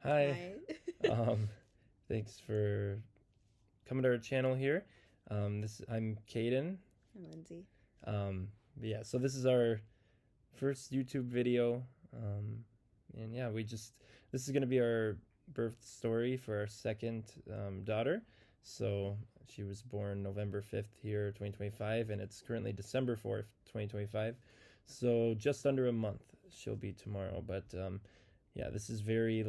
Hi. Hi. Um, Thanks for coming to our channel here. I'm Cayden. I'm Lindsay. Yeah, so this is our first YouTube video. And yeah, this is gonna be our birth story for our second daughter. So she was born November 5th here, 2025, and it's currently December 4th, 2025. So just under a month she'll be tomorrow. But yeah, this is very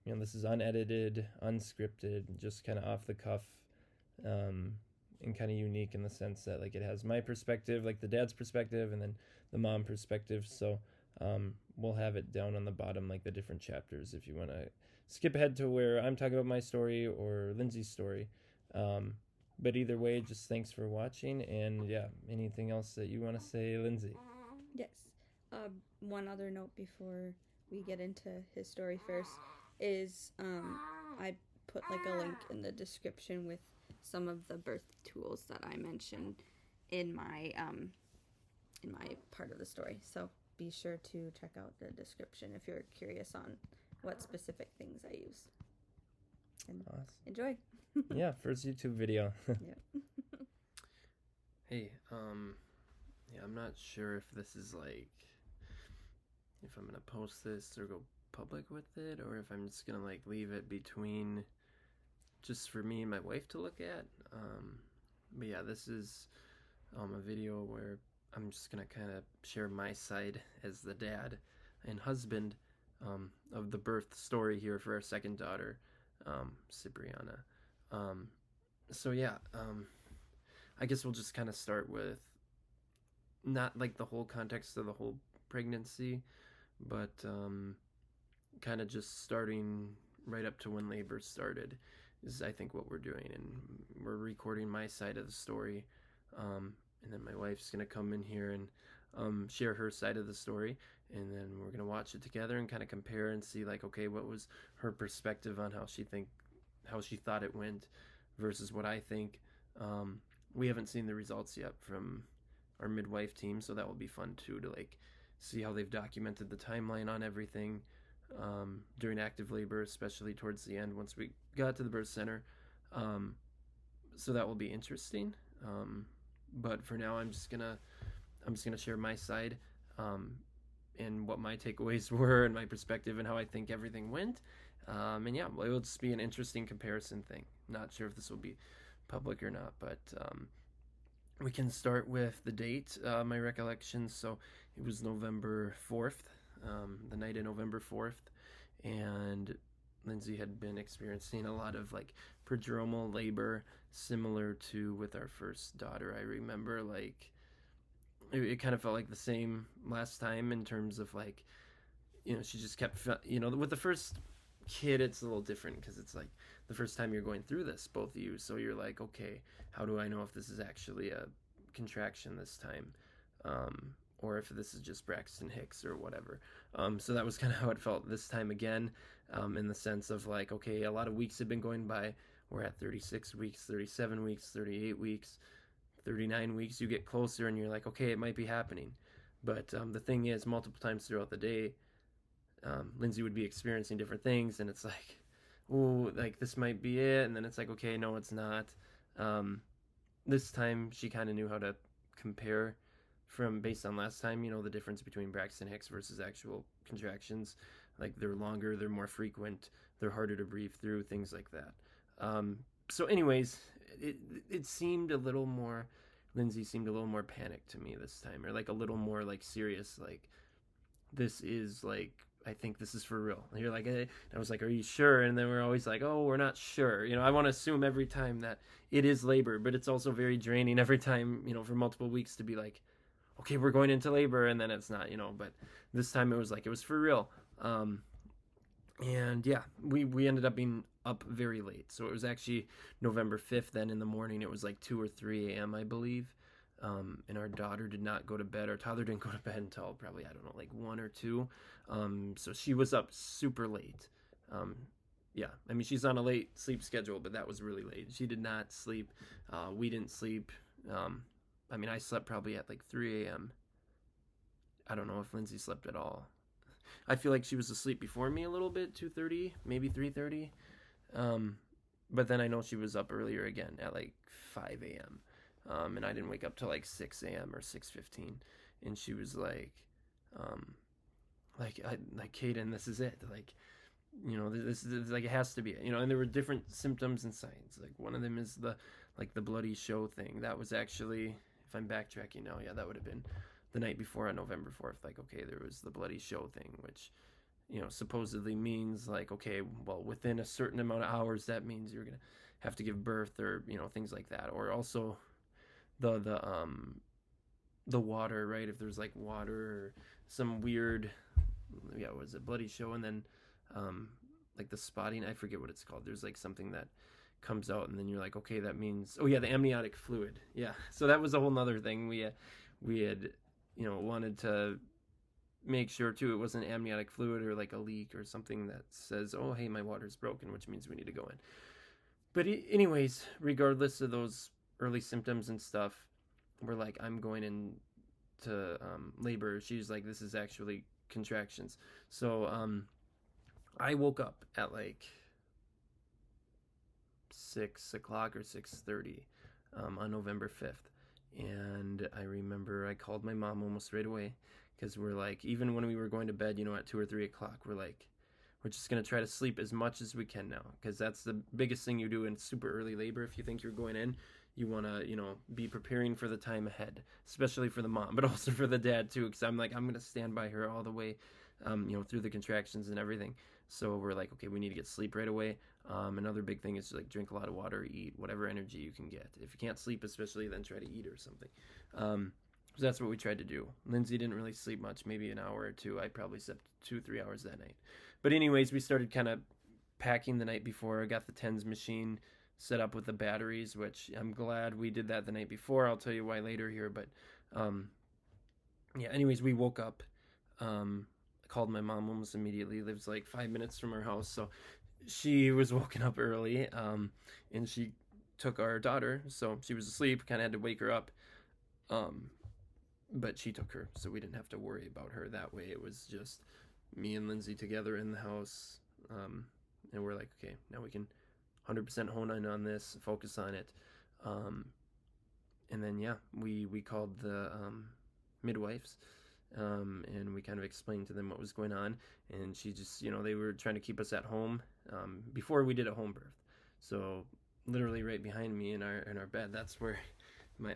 this is unedited, unscripted, just kind of off the cuff, um, and kind of unique in the sense that like it has my perspective, like the dad's perspective, and then the mom perspective. So we'll have it down on the bottom, like the different chapters, if you want to skip ahead to where I'm talking about my story or Lindsay's story. Um, but either way, just thanks for watching, and yeah, anything else that you want to say, Lindsay? Yes. One other note before we get into his story first is I put like a link in the description with some of the birth tools that I mentioned in my part of the story. So be sure to check out the description if you're curious on what specific things I use. And Awesome. enjoy. Yeah, first YouTube video. Yeah. Hey, yeah, I'm not sure if this is like if I'm gonna post this or go public with it, or if I'm just gonna like leave it between just for me and my wife to look at. But yeah, this is a video where I'm just gonna kind of share my side as the dad and husband of the birth story here for our second daughter, Cipriana. Um, so yeah, I guess we'll just kind of start with not like the whole context of the whole pregnancy, but kind of just starting right up to when labor started is I think what we're doing, and we're recording my side of the story, and then my wife's gonna come in here and share her side of the story, and then we're gonna watch it together and kind of compare and see like, okay, what was her perspective on how she thought it went versus what I think. We haven't seen the results yet from our midwife team, so that will be fun too, to like see how they've documented the timeline on everything during active labor, especially towards the end once we got to the birth center. Um, so that will be interesting. But for now, I'm just gonna share my side, um, and what my takeaways were and my perspective and how I think everything went. And yeah, it will just be an interesting comparison thing. Not sure if this will be public or not, but we can start with the date, my recollections. So it was November 4th, the night of November 4th, and Lindsay had been experiencing a lot of like prodromal labor, similar to with our first daughter. I remember like it kind of felt like the same last time in terms of like, she just kept, with the first kid, it's a little different because it's like the first time you're going through this, both of you. So you're like, okay, how do I know if this is actually a contraction this time? Or if this is just Braxton Hicks or whatever. So that was kind of how it felt this time again, in the sense of like, okay, a lot of weeks have been going by. We're at 36 weeks, 37 weeks, 38 weeks, 39 weeks. You get closer and you're like, okay, it might be happening. But the thing is, multiple times throughout the day, Lindsay would be experiencing different things, and it's like, oh, like this might be it, and then it's like, okay, no, it's not. Um, this time she kind of knew how to compare from based on last time, the difference between Braxton Hicks versus actual contractions. Like they're longer, they're more frequent, they're harder to breathe through, things like that. So, anyways, it it seemed a little more. Lindsay seemed a little more panicked to me this time, or like a little more like serious, like this is like I think this is for real. And you're like, eh. I was like, are you sure? And then we're always like, oh, we're not sure. I want to assume every time that it is labor, but it's also very draining every time, for multiple weeks to be like, okay, we're going into labor, and then it's not. But this time it was like it was for real. And yeah, we ended up being up very late. So it was actually November 5th. Then in the morning, it was like 2 or 3 a.m., I believe. And our daughter did not go to bed. Our toddler didn't go to bed until probably, I don't know, like 1 or 2. So she was up super late. Yeah, I mean, she's on a late sleep schedule, but that was really late. She did not sleep. We didn't sleep. I mean, I slept probably at like 3 a.m. I don't know if Lindsay slept at all. I feel like she was asleep before me a little bit, 2:30, maybe 3:30. Um, but then I know she was up earlier again at like 5 a.m. And I didn't wake up till like 6 a.m. or 6:15, and she was um, like Cayden, this is it. Like, this is like, it has to be it. And there were different symptoms and signs. Like one of them is the bloody show thing. That was actually, if I'm backtracking now, yeah, that would have been the night before on November 4th. Like, okay, there was the bloody show thing, which supposedly means like, okay, well, within a certain amount of hours, that means you're gonna have to give birth, or things like that. Or also the water, right? If there's like water or some weird, yeah, was it bloody show, and then like the spotting, I forget what it's called. There's like something that comes out, and then you're like, okay, that means, oh yeah, the amniotic fluid. Yeah, so that was a whole nother thing. We had wanted to make sure too it wasn't amniotic fluid or like a leak or something that says, oh hey, my water's broken, which means we need to go in. But anyways, regardless of those early symptoms and stuff, we're like, I'm going into labor. She's like, this is actually contractions. So I woke up at like 6 o'clock or 6:30 on November 5th, and I remember I called my mom almost right away, because we're like, even when we were going to bed, at 2 or 3 o'clock, we're like, we're just going to try to sleep as much as we can now, because that's the biggest thing you do in super early labor. If you think you're going in, you want to be preparing for the time ahead, especially for the mom, but also for the dad too, because I'm like, I'm going to stand by her all the way through the contractions and everything. So we're like, okay, we need to get sleep right away. Another big thing is like drink a lot of water, eat whatever energy you can get. If you can't sleep, especially, then try to eat or something. So that's what we tried to do. Lindsay didn't really sleep much, maybe an hour or two. I probably slept 2-3 hours that night. But anyways, we started kind of packing the night before. I got the TENS machine set up with the batteries, which I'm glad we did that the night before. I'll tell you why later here. But yeah, anyways, we woke up. Called my mom almost immediately. Lives like 5 minutes from our house, so she was woken up early, and she took our daughter. So she was asleep, kind of had to wake her up, but she took her, so we didn't have to worry about her that way. It was just me and Lindsay together in the house, and we're like, okay, now we can 100% hone in on this, focus on it, and then yeah, we called the midwives. And we kind of explained to them what was going on, and she just, they were trying to keep us at home before we did a home birth. So literally right behind me in our bed, that's where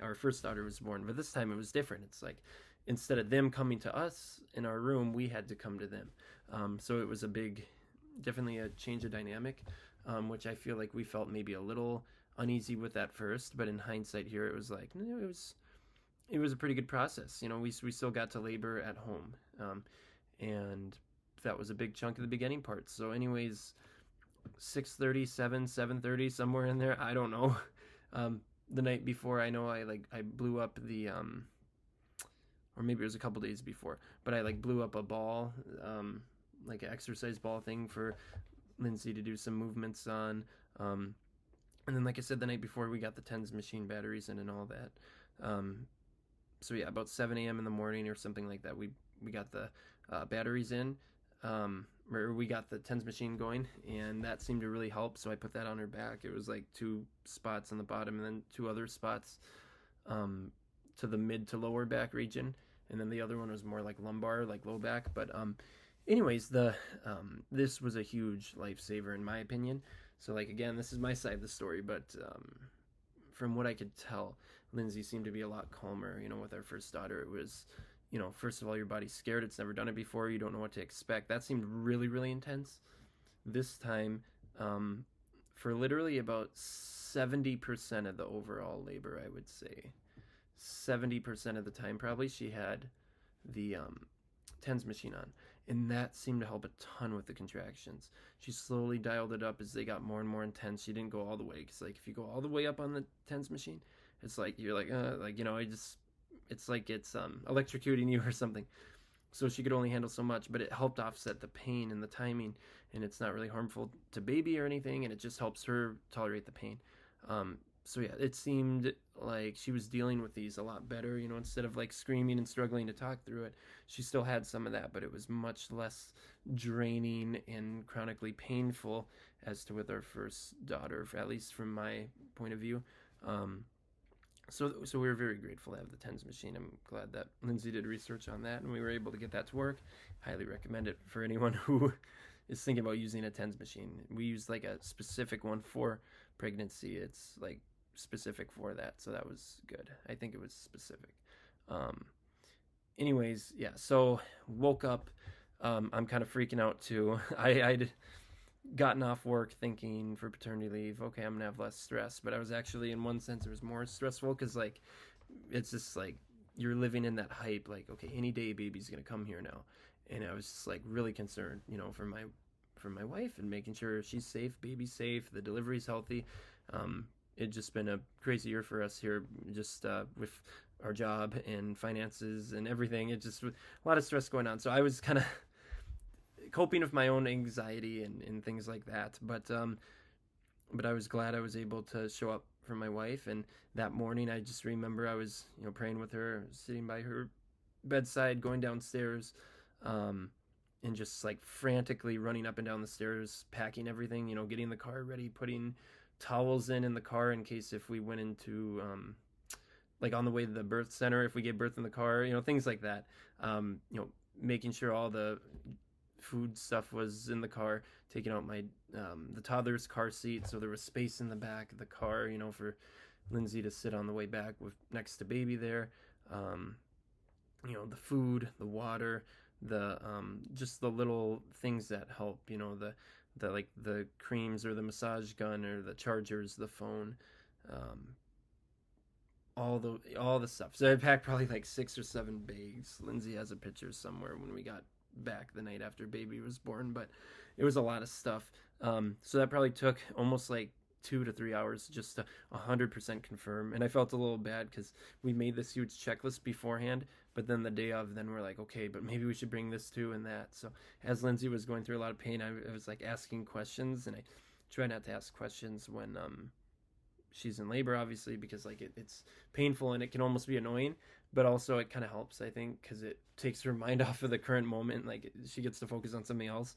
our first daughter was born. But this time it was different. It's like, instead of them coming to us in our room, we had to come to them. So it was definitely a change of dynamic, which I feel like we felt maybe a little uneasy with at first, but in hindsight here, it was like, it was a pretty good process. We still got to labor at home, and that was a big chunk of the beginning part. So anyways, 6:30, 7:30, somewhere in there, I don't know. The night before, I know I blew up the or maybe it was a couple days before, but I blew up a ball, like an exercise ball thing for Lindsay to do some movements on. And then, like I said, the night before, we got the TENS machine batteries in and all that. So yeah, about 7 a.m. in the morning or something like that, we got the batteries in, or we got the TENS machine going, and that seemed to really help. So I put that on her back. It was like 2 spots on the bottom, and then 2 other spots to the mid to lower back region, and then the other one was more like lumbar, like low back. But anyways, this was a huge lifesaver in my opinion. So again, this is my side of the story, but from what I could tell, Lindsay seemed to be a lot calmer. With our first daughter, it was, first of all, your body's scared. It's never done it before. You don't know what to expect. That seemed really, really intense. This time, for literally about 70% of the overall labor, I would say, 70% of the time probably, she had the TENS machine on. And that seemed to help a ton with the contractions. She slowly dialed it up as they got more and more intense. She didn't go all the way, because if you go all the way up on the TENS machine, it's like you're it's like it's electrocuting you or something. So she could only handle so much, but it helped offset the pain and the timing, and it's not really harmful to baby or anything, and it just helps her tolerate the pain. So yeah, it seemed like she was dealing with these a lot better. Instead of like screaming and struggling to talk through it, she still had some of that, but it was much less draining and chronically painful as to with our first daughter, at least from my point of view. Um, so we were very grateful to have the TENS machine. I'm glad that Lindsay did research on that and we were able to get that to work. Highly recommend it for anyone who is thinking about using a TENS machine. We used like a specific one for pregnancy. It's like specific for that, so that was good. I think it was specific. Um, anyways, yeah. So woke up. I'm kind of freaking out too. I'd gotten off work thinking for paternity leave, okay, I'm gonna have less stress, but I was actually, in one sense, it was more stressful because like it's just like you're living in that hype, like okay, any day baby's gonna come here now, and I was just like really concerned, for my wife and making sure she's safe, baby's safe, the delivery's healthy. It just been a crazy year for us here, just with our job and finances and everything. It just a lot of stress going on. So I was kind of coping with my own anxiety and things like that. But I was glad I was able to show up for my wife. And that morning, I just remember I was praying with her, sitting by her bedside, going downstairs, um, and just like frantically running up and down the stairs, packing everything. Getting the car ready, putting towels in the car in case if we went into like on the way to the birth center, if we gave birth in the car, things like that. Making sure all the food stuff was in the car, taking out my the toddler's car seat, so there was space in the back of the car, for Lindsay to sit on the way back with next to baby there. Um, the food, the water, the just the little things that help. The like the creams or the massage gun or the chargers, the phone, um, all the stuff. So I packed probably like 6 or 7 bags. Lindsay has a picture somewhere when we got back the night after baby was born, but it was a lot of stuff. So that probably took almost like 2 to 3 hours just to 100% confirm. And I felt a little bad because we made this huge checklist beforehand, but then the day of, then we're like, okay, but maybe we should bring this too and that. So as Lindsay was going through a lot of pain, I was like asking questions, and I try not to ask questions when she's in labor, obviously, because like it's painful and it can almost be annoying, but also it kind of helps, I think, because it takes her mind off of the current moment. Like she gets to focus on something else.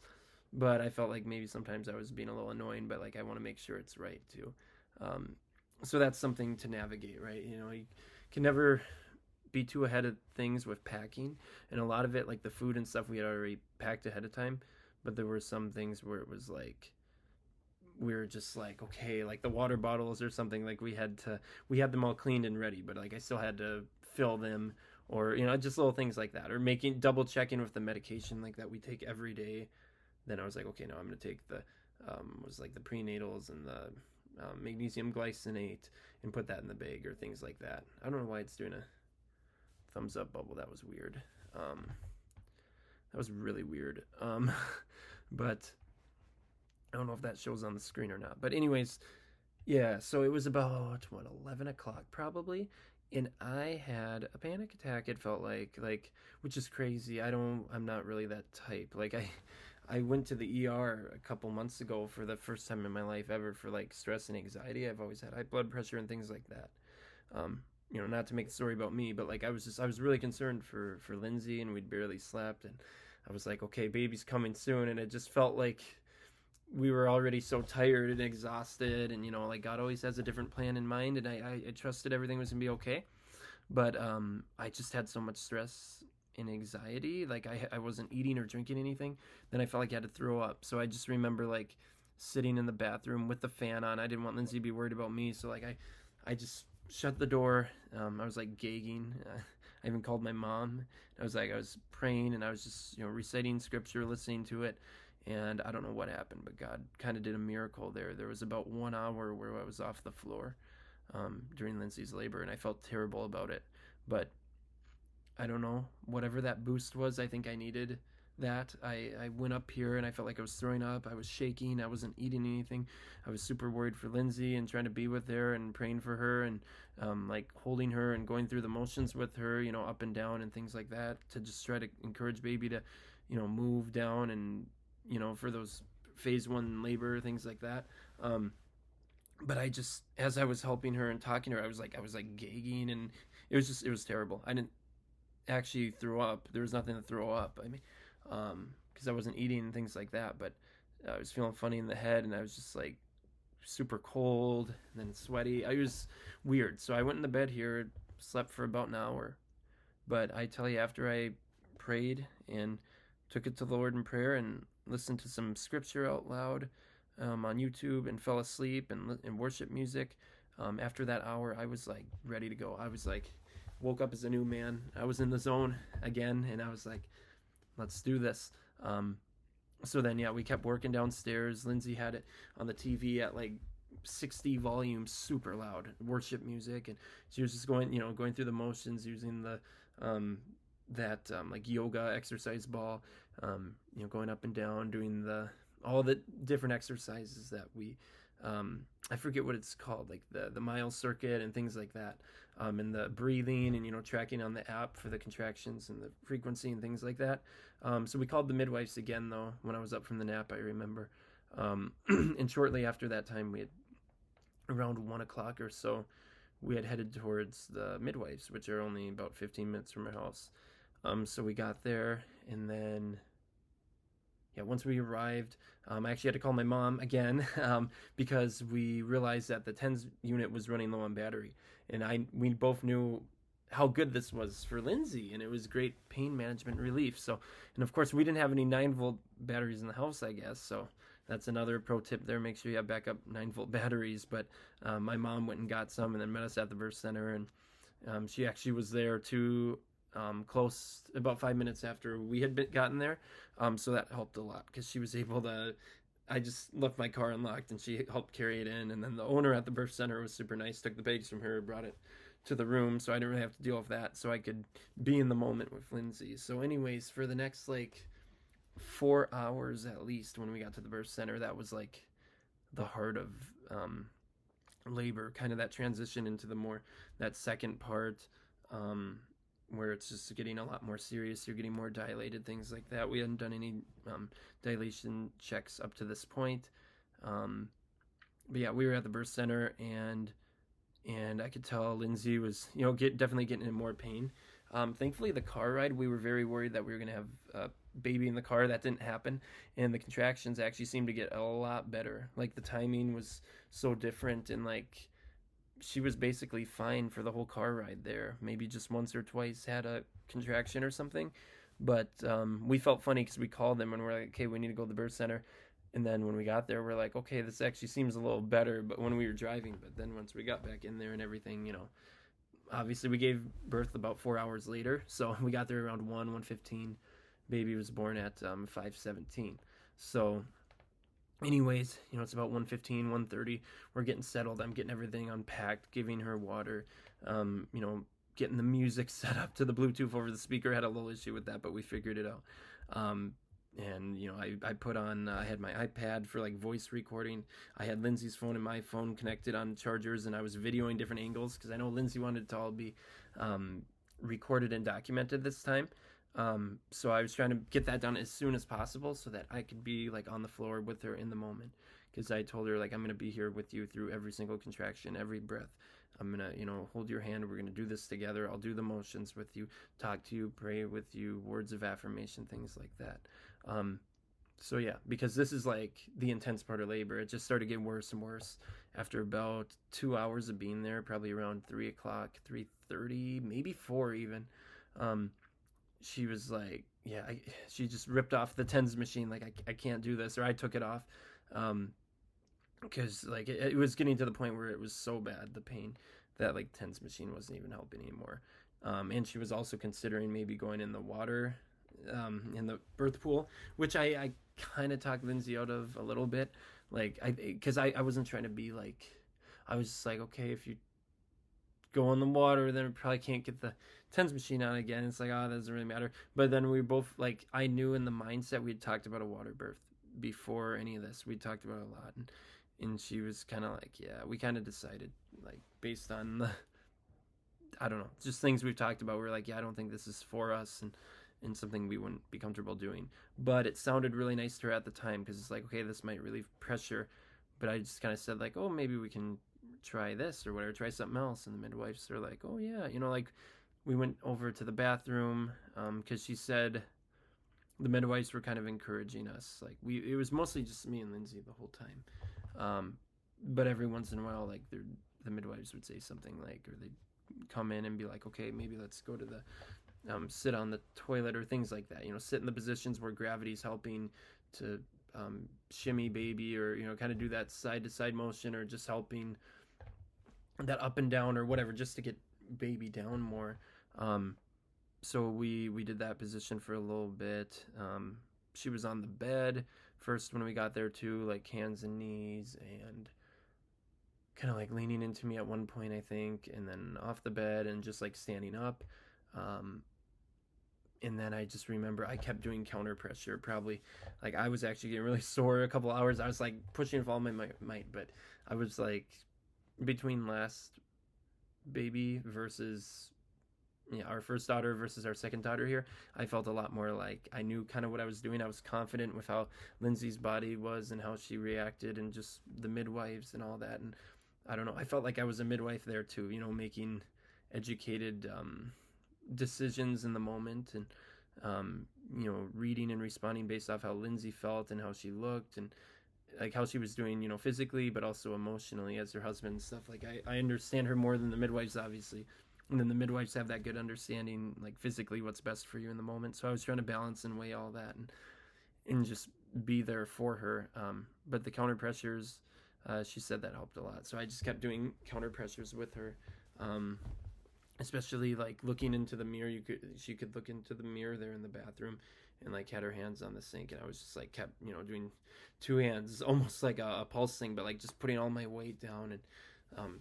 But I felt like maybe sometimes I was being a little annoying, but like I want to make sure it's right too. um, so that's something to navigate, right? You can never be too ahead of things with packing, and a lot of it, like the food and stuff, we had already packed ahead of time, but there were some things where it was like we were just like, okay, like the water bottles or something, like we had them all cleaned and ready, but like I still had to fill them, or just little things like that, or making double checking with the medication like that we take every day. Then I was like, okay, now I'm gonna take the was like the prenatals and the magnesium glycinate and put that in the bag, or things like that. I don't know why it's doing a thumbs up bubble. That was weird. That was really weird. But I don't know if that shows on the screen or not. But anyways, yeah. So it was about what, 11 o'clock probably, and I had a panic attack. It felt like, which is crazy. I'm not really that type. Like I went to the ER a couple months ago for the first time in my life ever for like stress and anxiety. I've always had high blood pressure and things like that. Not to make the story about me, but like I was really concerned for Lindsay, and we'd barely slept, and I was like, okay, baby's coming soon, and it just felt like we were already so tired and exhausted, and like God always has a different plan in mind, and I trusted everything was gonna be okay. But I just had so much stress and anxiety. Like I wasn't eating or drinking anything. Then I felt like I had to throw up. So I just remember like sitting in the bathroom with the fan on. I didn't want Lindsay to be worried about me. So like I just shut the door. I was like gagging. I even called my mom. I was praying, and I was just reciting scripture, listening to it. And I don't know what happened, but God kind of did a miracle there. There was about 1 hour where I was off the floor during Lindsay's labor, and I felt terrible about it. But I don't know, whatever that boost was, I think I needed that. I went up here and I felt like I was throwing up. I was shaking. I wasn't eating anything. I was super worried for Lindsay and trying to be with her and praying for her, and like holding her and going through the motions with her, up and down and things like that, to just try to encourage baby to, move down, and, for those phase 1 labor, things like that. But I just, as I was helping her and talking to her, I was like gagging, and it was terrible. I didn't actually throw up. There was nothing to throw up. I mean, because I wasn't eating and things like that. But I was feeling funny in the head, and I was just like super cold and then sweaty. I was weird. So I went in the bed here, slept for about an hour. But I tell you, after I prayed and took it to the Lord in prayer and listened to some scripture out loud on YouTube and fell asleep and worship music, after that hour, I was like ready to go. I was like, woke up as a new man. I was in the zone again, and I was like, let's do this. So then, yeah, we kept working downstairs. Lindsay had it on the TV at like 60 volumes, super loud worship music, and she was just going, going through the motions using the um, like yoga exercise ball, going up and down, doing all the different exercises that we, I forget what it's called, like the mile circuit and things like that, and the breathing and tracking on the app for the contractions and the frequency and things like that. So we called the midwives again though when I was up from the nap. I remember, and shortly after that time, we had around 1 o'clock or so, we had headed towards the midwives, which are only about 15 minutes from our house. So we got there, and then yeah, once we arrived, I actually had to call my mom again because we realized that the TENS unit was running low on battery, and we both knew how good this was for Lindsay, and it was great pain management relief. So, and of course, we didn't have any 9-volt batteries in the house, I guess. So that's another pro tip there. Make sure you have backup 9-volt batteries. But my mom went and got some, and then met us at the birth center, and she actually was there too, close about 5 minutes after we had gotten there. So that helped a lot because she was able to. I just left my car unlocked and she helped carry it in. And then the owner at the birth center was super nice, took the bags from her, brought it to the room. So I didn't really have to deal with that. So I could be in the moment with Lindsay. So, anyways, for the next like 4 hours at least when we got to the birth center, that was like the heart of labor, kind of that transition into the more, that second part. Where it's just getting a lot more serious. You're getting more dilated, things like that. We hadn't done any dilation checks up to this point. But yeah, we were at the birth center, and I could tell Lindsay was, definitely getting in more pain. Thankfully, the car ride, we were very worried that we were going to have a baby in the car. That didn't happen, and the contractions actually seemed to get a lot better. Like the timing was so different, and like she was basically fine for the whole car ride there. Maybe just once or twice had a contraction or something. But we felt funny because we called them and we're like, okay, we need to go to the birth center. And then when we got there, we're like, okay, this actually seems a little better. But when we were driving, but then once we got back in there and everything, obviously we gave birth about 4 hours later. So we got there around 1:15. Baby was born at 5:17. So anyways, it's about 1:15, 1:30. We're getting settled. I'm getting everything unpacked, giving her water, getting the music set up to the Bluetooth over the speaker. I had a little issue with that, but we figured it out. And I put on, I had my iPad for like voice recording. I had Lindsay's phone and my phone connected on chargers, and I was videoing different angles because I know Lindsay wanted it to all be recorded and documented this time. So I was trying to get that done as soon as possible so that I could be like on the floor with her in the moment. Because I told her, like, I'm going to be here with you through every single contraction, every breath. I'm going to, hold your hand. We're going to do this together. I'll do the motions with you, talk to you, pray with you, words of affirmation, things like that. So yeah, because this is like the intense part of labor. It just started getting worse and worse after about 2 hours of being there, probably around 3 o'clock, 3:30, maybe 4 even. She was like, yeah, she just ripped off the TENS machine. Like, I can't do this. Or I took it off. Because like it was getting to the point where it was so bad, the pain, that like TENS machine wasn't even helping anymore. And she was also considering maybe going in the water, in the birth pool, which I kind of talked Lindsay out of a little bit. Like, because I wasn't trying to be like, I was just like, okay, if you go in the water, then we probably can't get the TENS machine on again. It's like, oh, that doesn't really matter. But then we both, like, I knew in the mindset we had talked about a water birth before any of this. We talked about it a lot. And she was kind of like, yeah, we kind of decided, like, based on the, I don't know, just things we've talked about. We're like, yeah, I don't think this is for us, and something we wouldn't be comfortable doing. But it sounded really nice to her at the time because it's like, okay, this might relieve pressure. but I just kind of said like, oh, maybe we can try this or whatever, try something else. And the midwives are like, oh yeah, like we went over to the bathroom because she said the midwives were kind of encouraging us. Like it was mostly just me and Lindsay the whole time. But every once in a while, like the midwives would say something like, or they'd come in and be like, okay, maybe let's go to the sit on the toilet or things like that. Sit in the positions where gravity's helping to shimmy baby, or kind of do that side to side motion, or just helping that up and down or whatever, just to get baby down more. So we did that position for a little bit. She was on the bed first when we got there too, like hands and knees, and kind of like leaning into me at one point, I think, and then off the bed and just like standing up. And then I just remember I kept doing counter pressure. Probably, like, I was actually getting really sore a couple hours. I was like pushing with all my might, but I was like, between last baby versus our first daughter versus our second daughter here, I felt a lot more like I knew kind of what I was doing. I was confident with how Lindsay's body was and how she reacted, and just the midwives and all that. And I don't know, I felt like I was a midwife there too, making educated decisions in the moment, and reading and responding based off how Lindsay felt and how she looked, and like how she was doing, physically, but also emotionally as her husband and stuff. Like I understand her more than the midwives, obviously. And then the midwives have that good understanding, like physically, what's best for you in the moment. So I was trying to balance and weigh all that, and just be there for her. But the counter pressures, she said that helped a lot. So I just kept doing counter pressures with her. Especially like looking into the mirror. She could look into the mirror there in the bathroom, and like had her hands on the sink, and I was just like kept doing two hands, almost like a pulsing, but like just putting all my weight down, and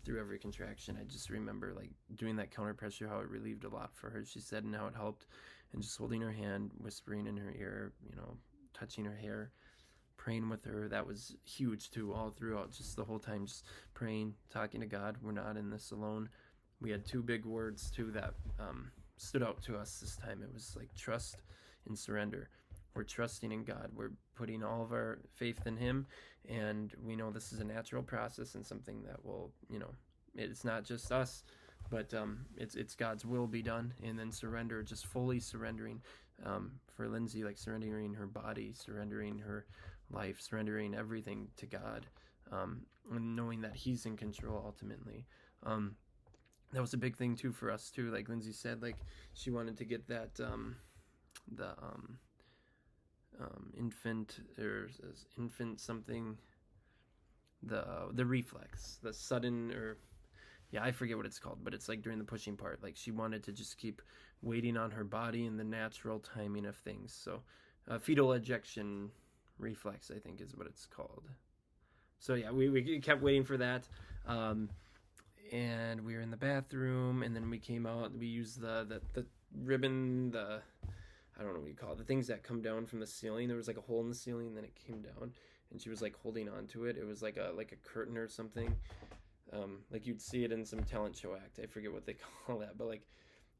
through every contraction. I just remember like doing that counter pressure, how it relieved a lot for her, she said, and how it helped, and just holding her hand, whispering in her ear, touching her hair, praying with her. That was huge too, all throughout, just the whole time, just praying, talking to God. We're not in this alone. We had two big words too that stood out to us this time. It was like trust and surrender. We're trusting in God. We're putting all of our faith in Him, and we know this is a natural process and something that will, it's not just us, but it's God's will be done. And then surrender, just fully surrendering. For Lindsay, like surrendering her body, surrendering her life, surrendering everything to God, and knowing that He's in control ultimately. That was a big thing too for us too. Like Lindsay said, like she wanted to get that the infant something, the reflex, the sudden, or I forget what it's called, but it's like during the pushing part. Like she wanted to just keep waiting on her body and the natural timing of things. So fetal ejection reflex, I think, is what it's called. So we kept waiting for that. And we were in the bathroom, and then we came out. We used the ribbon, I don't know what you call it, the things that come down from the ceiling. There was like a hole in the ceiling, and then it came down, and she was like holding on to it. It was like a curtain or something, like you'd see it in some talent show act. I forget what they call that, but like,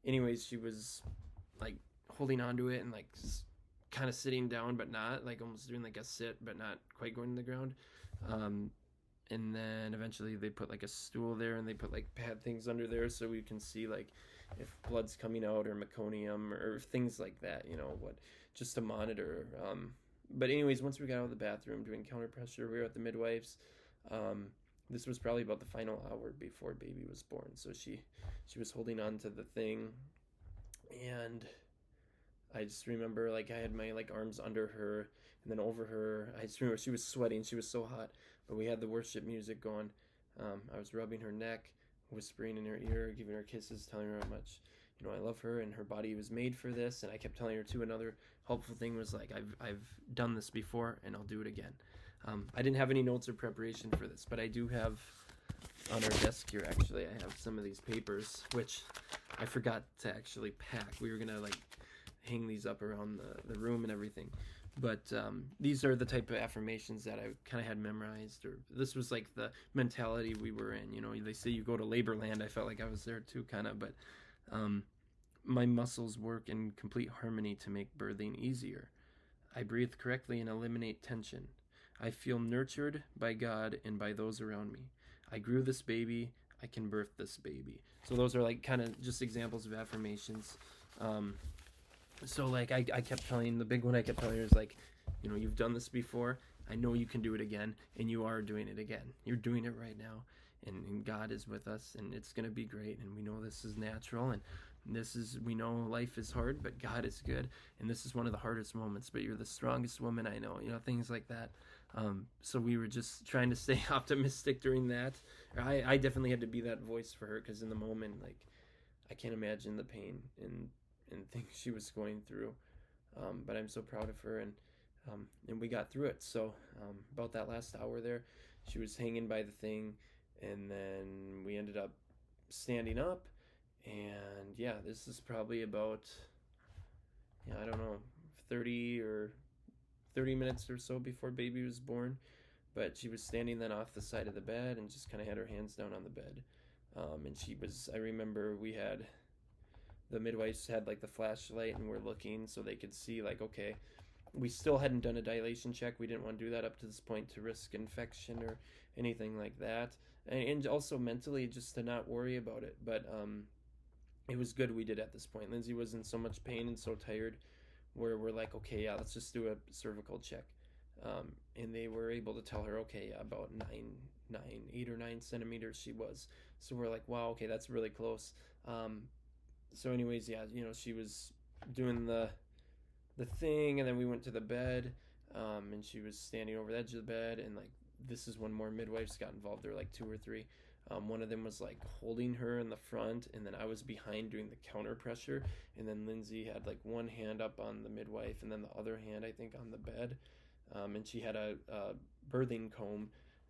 anyways, she was like holding on to it and like kind of sitting down, but not, like almost doing like a sit, but not quite going to the ground. And then eventually they put like a stool there, and they put like pad things under there so we can see like if blood's coming out or meconium or things like that, what, just to monitor. But anyways, once we got out of the bathroom doing counter pressure, we were at the midwives. This was probably about the final hour before baby was born. So she was holding on to the thing, and I just remember like I had my like arms under her and then over her. I just remember she was sweating. She was so hot, but we had the worship music going. I was rubbing her neck, whispering in her ear, giving her kisses, telling her how much, I love her and her body was made for this. And I kept telling her too, another helpful thing was like, I've done this before and I'll do it again. I didn't have any notes or preparation for this, but I do have on our desk here, actually, I have some of these papers, which I forgot to actually pack. We were going to like hang these up around the room and everything. But these are the type of affirmations that I kind of had memorized, or this was like the mentality we were in. They say you go to labor land. I felt like I was there too, kind of. But my muscles work in complete harmony to make birthing easier. I breathe correctly and eliminate tension. I feel nurtured by God and by those around me. I grew this baby. I can birth this baby. So those are like kind of just examples of affirmations. Um, so like I kept telling, the big one I kept telling her is like, you've done this before. I know you can do it again, and you are doing it again. You're doing it right now, and God is with us, and it's gonna be great. And we know this is natural, and we know life is hard, but God is good, and this is one of the hardest moments. But you're the strongest woman I know. Things like that. So we were just trying to stay optimistic during that. I definitely had to be that voice for her, because in the moment, like, I can't imagine the pain and things she was going through. But I'm so proud of her, and we got through it. So about that last hour there, she was hanging by the thing, and then we ended up standing up. And yeah, this is probably about, I don't know, 30 minutes or so before baby was born. But she was standing then off the side of the bed and just kind of had her hands down on the bed. And I remember the midwives had like the flashlight and we're looking so they could see, like, okay, we still hadn't done a dilation check. We didn't want to do that up to this point to risk infection or anything like that. And also mentally, just to not worry about it. But it was good we did at this point. Lindsay was in so much pain and so tired where we're like, okay, yeah, let's just do a cervical check. And they were able to tell her, okay, yeah, about 8 or 9 centimeters she was. So we're like, wow, okay, that's really close. So anyways, yeah, she was doing the thing, and then we went to the bed, and she was standing over the edge of the bed, and like, this is when more midwives got involved. There were like 2 or 3. One of them was like holding her in the front, and then I was behind doing the counter pressure, and then Lindsay had like one hand up on the midwife and then the other hand, I think, on the bed. And she had a birthing comb,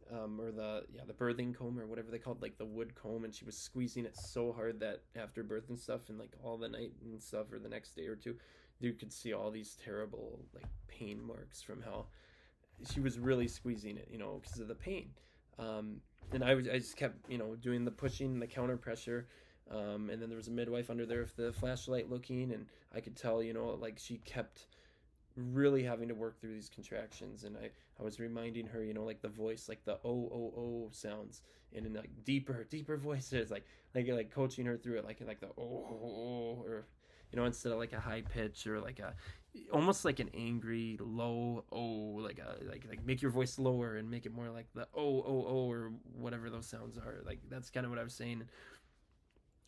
or the birthing comb, or whatever they called, like the wood comb, and she was squeezing it so hard that after birth and stuff, and like all the night and stuff, or the next day or two, you could see all these terrible like pain marks from how she was really squeezing it, because of the pain. And I just kept, doing the pushing, the counter pressure. And then there was a midwife under there with the flashlight looking, and I could tell, like, she kept really having to work through these contractions. And I was reminding her, like the voice, like the oh sounds, and in like deeper voices, like coaching her through it, like the oh, or instead of like a high pitch, or like a almost like an angry low oh, like make your voice lower and make it more like the oh, or whatever those sounds are. Like, that's kind of what I was saying.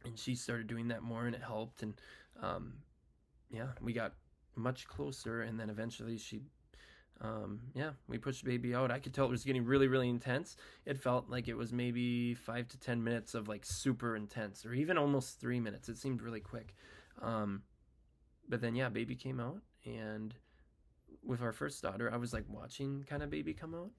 And she started doing that more, and it helped. And yeah, we got much closer, and then eventually we pushed baby out. I could tell it was getting really, really intense. It felt like it was maybe 5 to 10 minutes of like super intense, or even almost 3 minutes. It seemed really quick. But then, yeah, baby came out, and with our first daughter, I was like watching kind of baby come out.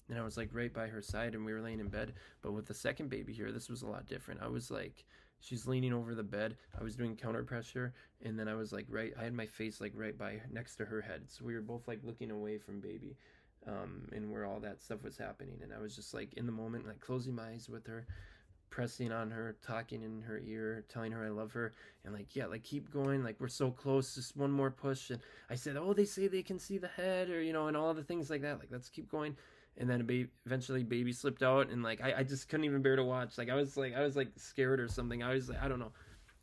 And I was like right by her side, and we were laying in bed. But with the second baby here, this was a lot different. I was like, she's leaning over the bed. I was doing counter pressure, and then I was like I had my face like right by next to her head. So we were both like looking away from baby, and where all that stuff was happening. And I was just like in the moment, like closing my eyes with her, pressing on her, talking in her ear, telling her I love her, and like, yeah, like keep going, like we're so close, just one more push. And I said, oh, they say they can see the head, or and all the things like that, like let's keep going. And then eventually baby slipped out, and like I just couldn't even bear to watch. Like I was like scared or something. I was like, I don't know.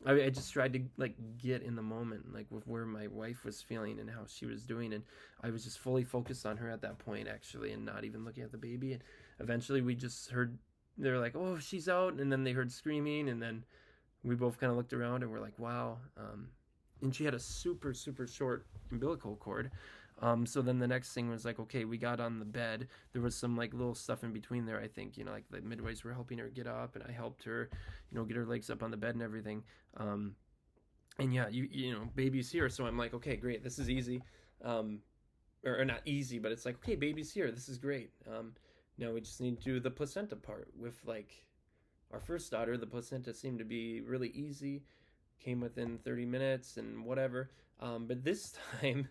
I just tried to like get in the moment, like with where my wife was feeling and how she was doing, and I was just fully focused on her at that point, actually, and not even looking at the baby. And eventually we just heard, they were like, oh, she's out, and then they heard screaming, and then we both kind of looked around, and we're like, wow. And she had a super short umbilical cord. So then the next thing was like, okay, we got on the bed. There was some like little stuff in between there, I think, like the midwives were helping her get up, and I helped her, get her legs up on the bed and everything. And yeah, baby's here. So I'm like, okay, great, this is easy. Or not easy, but it's like, okay, baby's here, this is great. Now we just need to do the placenta part. With like our first daughter, the placenta seemed to be really easy, came within 30 minutes and whatever. But this time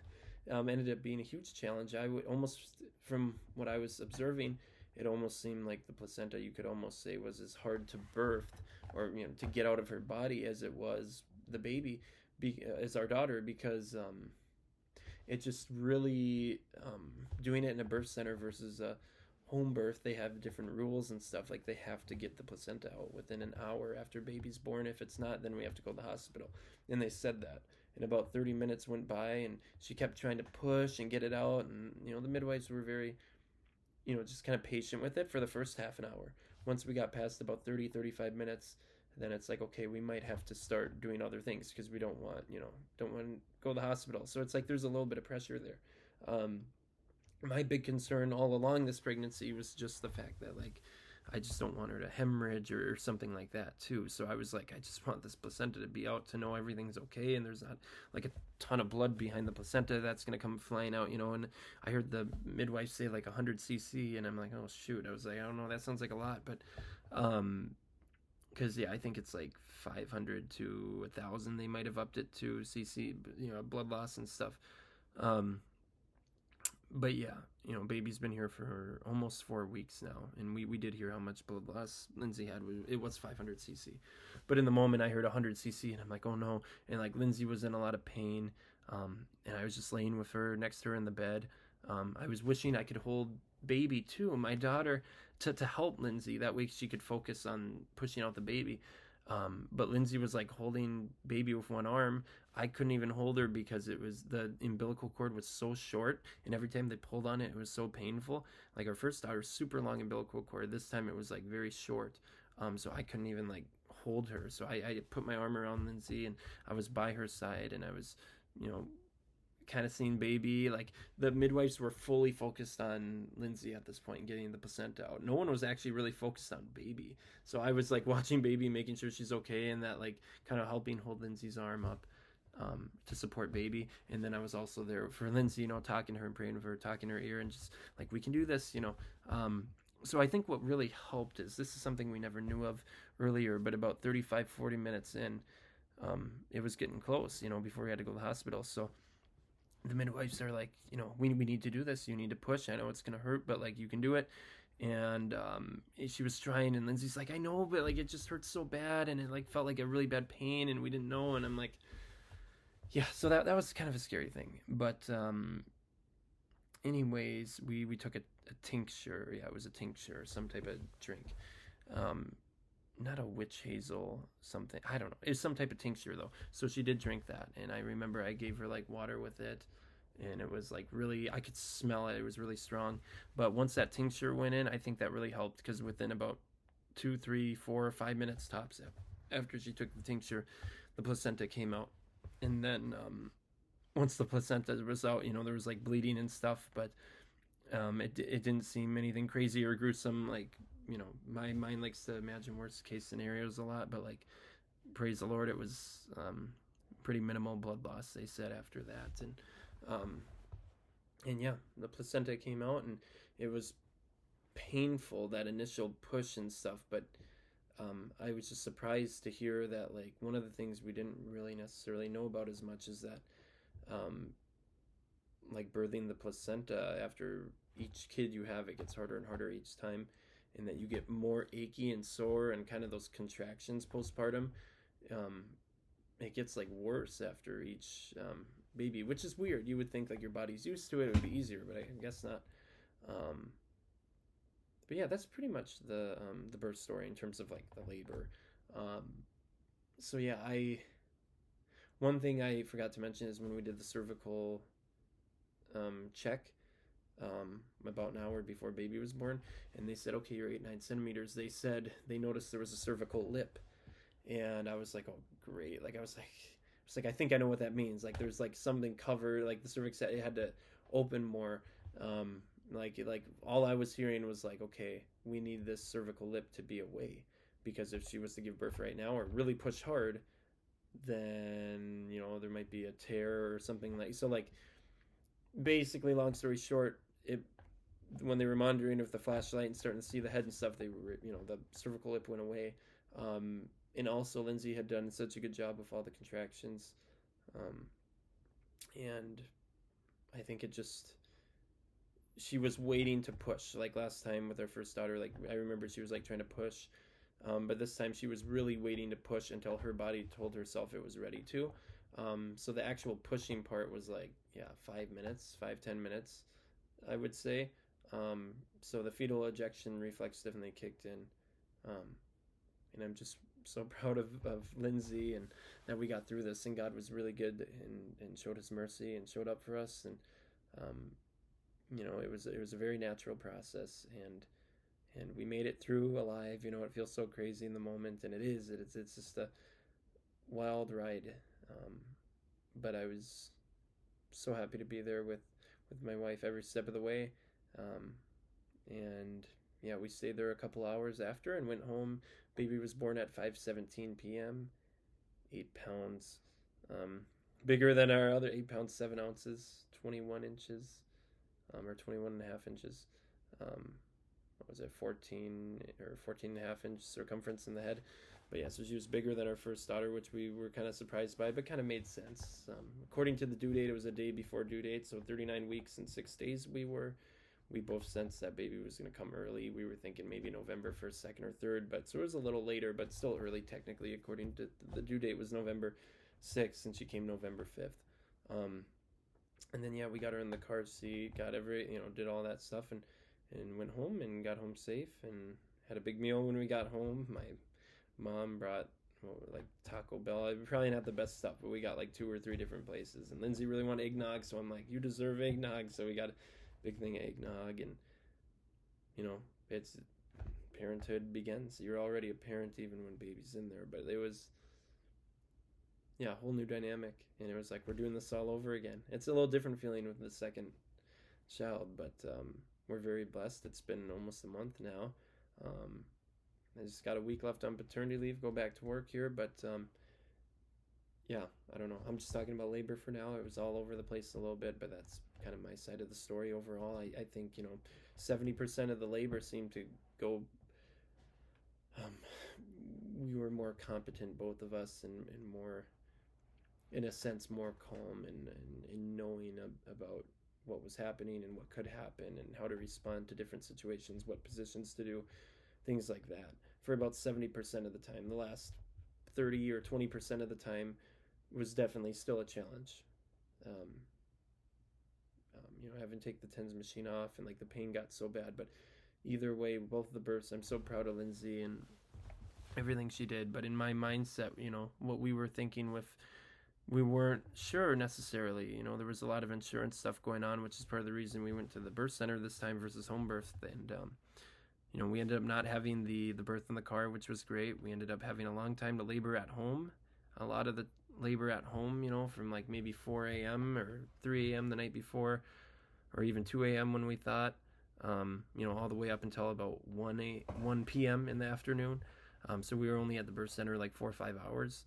ended up being a huge challenge. I would almost, from what I was observing, it almost seemed like the placenta, you could almost say, was as hard to birth, or to get out of her body, as it was the baby, as our daughter, because it just really doing it in a birth center versus a home birth, they have different rules and stuff. Like they have to get the placenta out within an hour after baby's born. If it's not, then we have to go to the hospital. And they said that. And about 30 minutes went by, and she kept trying to push and get it out. And the midwives were very, just kind of patient with it for the first half an hour. Once we got past about 30-35 minutes, then it's like, okay, we might have to start doing other things because we don't want to go to the hospital. So it's like there's a little bit of pressure there. My big concern all along this pregnancy was just the fact that, like, I just don't want her to hemorrhage or something like that too. So I was like, I just want this placenta to be out to know everything's okay and there's not like a ton of blood behind the placenta that's gonna come flying out. And I heard the midwife say like 100 cc, and I'm like, oh shoot. I was like, I don't know, that sounds like a lot, but because I think it's like 500 to 1,000. They might have upped it to cc, blood loss and stuff. But yeah, baby's been here for almost 4 weeks now, and we did hear how much blood loss Lindsay had. It was 500 cc, but in the moment I heard 100 cc, and I'm like, oh no. And like Lindsay was in a lot of pain, and I was just laying with her next to her in the bed. I was wishing I could hold baby too, my daughter, to help Lindsay. That way she could focus on pushing out the baby. But Lindsay was like holding baby with one arm. I couldn't even hold her because the umbilical cord was so short, and every time they pulled on it, it was so painful. Like our first daughter, super long umbilical cord. This time it was like very short, so I couldn't even like hold her. So I put my arm around Lindsay, and I was by her side, and I was, kind of seeing baby. Like the midwives were fully focused on Lindsay at this point, getting the placenta out. No one was actually really focused on baby. So I was like watching baby, making sure she's okay, and that like kind of helping hold Lindsay's arm up to support baby. And then I was also there for Lindsay, talking to her and praying with her, talking to her ear, and just like, we can do this. So I think what really helped is, this is something we never knew of earlier, but about 35-40 minutes in, it was getting close, before we had to go to the hospital. So the midwives are like, we need to do this. You need to push. I know it's going to hurt, but like, you can do it. And she was trying, and Lindsay's like, I know, but like, it just hurts so bad. And it like felt like a really bad pain, and we didn't know. And I'm like, yeah, so that was kind of a scary thing. But anyways, we took a tincture. Yeah, it was a tincture, some type of drink. Not a witch hazel, something, I don't know. It was some type of tincture though. So she did drink that, and I remember I gave her like water with it, and it was like really, I could smell it. It was really strong. But once that tincture went in, I think that really helped, because within about 2, 3, 4, 5 minutes tops after she took the tincture, the placenta came out. And then once the placenta was out, there was like bleeding and stuff, but it didn't seem anything crazy or gruesome. Like, my mind likes to imagine worst case scenarios a lot, but like, praise the Lord, it was pretty minimal blood loss, they said, after that. And yeah, the placenta came out, and it was painful, that initial push and stuff, but I was just surprised to hear that, like, one of the things we didn't really necessarily know about as much is that like birthing the placenta, after each kid you have, it gets harder and harder each time, and that you get more achy and sore, and kind of those contractions postpartum. It gets like worse after each baby, which is weird. You would think like your body's used to it, it would be easier, but I guess not. But yeah, that's pretty much the birth story in terms of like the labor. So yeah, one thing I forgot to mention is when we did the cervical check, about an hour before baby was born, and they said, okay, you're 8-9 centimeters. They said they noticed there was a cervical lip, and I was like, oh great. Like I was like, I think I know what that means. Like there's like something covered, like the cervix, it had to open more. Like all I was hearing was like, okay, we need this cervical lip to be away, because if she was to give birth right now or really push hard, then there might be a tear or something. Like, so like, basically, long story short, when they were monitoring with the flashlight and starting to see the head and stuff, they were, the cervical lip went away. And also Lindsay had done such a good job with all the contractions, and I think she was waiting to push. Like last time with our first daughter, like I remember she was like trying to push, but this time she was really waiting to push until her body told herself it was ready to. So the actual pushing part was like, yeah, 5 minutes, 5-10 minutes, I would say. So the fetal ejection reflex definitely kicked in. Um, and I'm just so proud of Lindsey and that we got through this. And God was really good and showed us mercy and showed up for us. And um, it was a very natural process, and we made it through alive. It feels so crazy in the moment, and it is. It's just a wild ride. Um, but I was so happy to be there with my wife every step of the way. Um, and yeah, we stayed there a couple hours after and went home. Baby was born at 5:17 p.m. 8 pounds, um, bigger than our other 8 pounds 7 ounces, 21 inches, or 21 and a half inches. Um, what was it, 14 or 14 and a half inch circumference in the head. But yeah, so she was bigger than our first daughter, which we were kind of surprised by, but kind of made sense. According to the due date, it was a day before due date, so 39 weeks and 6 days we both sensed that baby was going to come early. We were thinking maybe November 1st, 2nd, or 3rd, but so it was a little later, but still early technically. According to the due date was November 6th, and she came November 5th. And then yeah, we got her in the car seat, got did all that stuff, and went home and got home safe and had a big meal when we got home. My mom brought like Taco Bell. Probably not the best stuff, but we got like 2 or 3 different places. And Lindsey really wanted eggnog, so I'm like, you deserve eggnog. So we got a big thing of eggnog, and you know, it's parenthood begins. You're already a parent even when baby's in there, but it was yeah, a whole new dynamic, and it was like we're doing this all over again. It's a little different feeling with the second child, but we're very blessed. It's been almost a month now. Um, I just got a week left on paternity leave. Go back to work here, but yeah, I don't know. I'm just talking about labor for now. It was all over the place a little bit, but that's kind of my side of the story overall. I think 70% of the labor seemed to go. Um, we were more competent, both of us, and more, in a sense, more calm and knowing about what was happening and what could happen and how to respond to different situations, what positions to do, things like that. For about 70% of the time, the last 30 or 20% of the time was definitely still a challenge. Um, having to take the TENS machine off and like the pain got so bad, but either way, both the births, I'm so proud of Lindsey and everything she did. But in my mindset, what we were thinking we weren't sure necessarily. There was a lot of insurance stuff going on, which is part of the reason we went to the birth center this time versus home birth. And we ended up not having the birth in the car, which was great. We ended up having a long time to labor at home. A lot of the labor at home, from like maybe 4 a.m. or 3 a.m. the night before, or even 2 a.m. when we thought, all the way up until about 1 p.m. in the afternoon. So we were only at the birth center like 4 or 5 hours.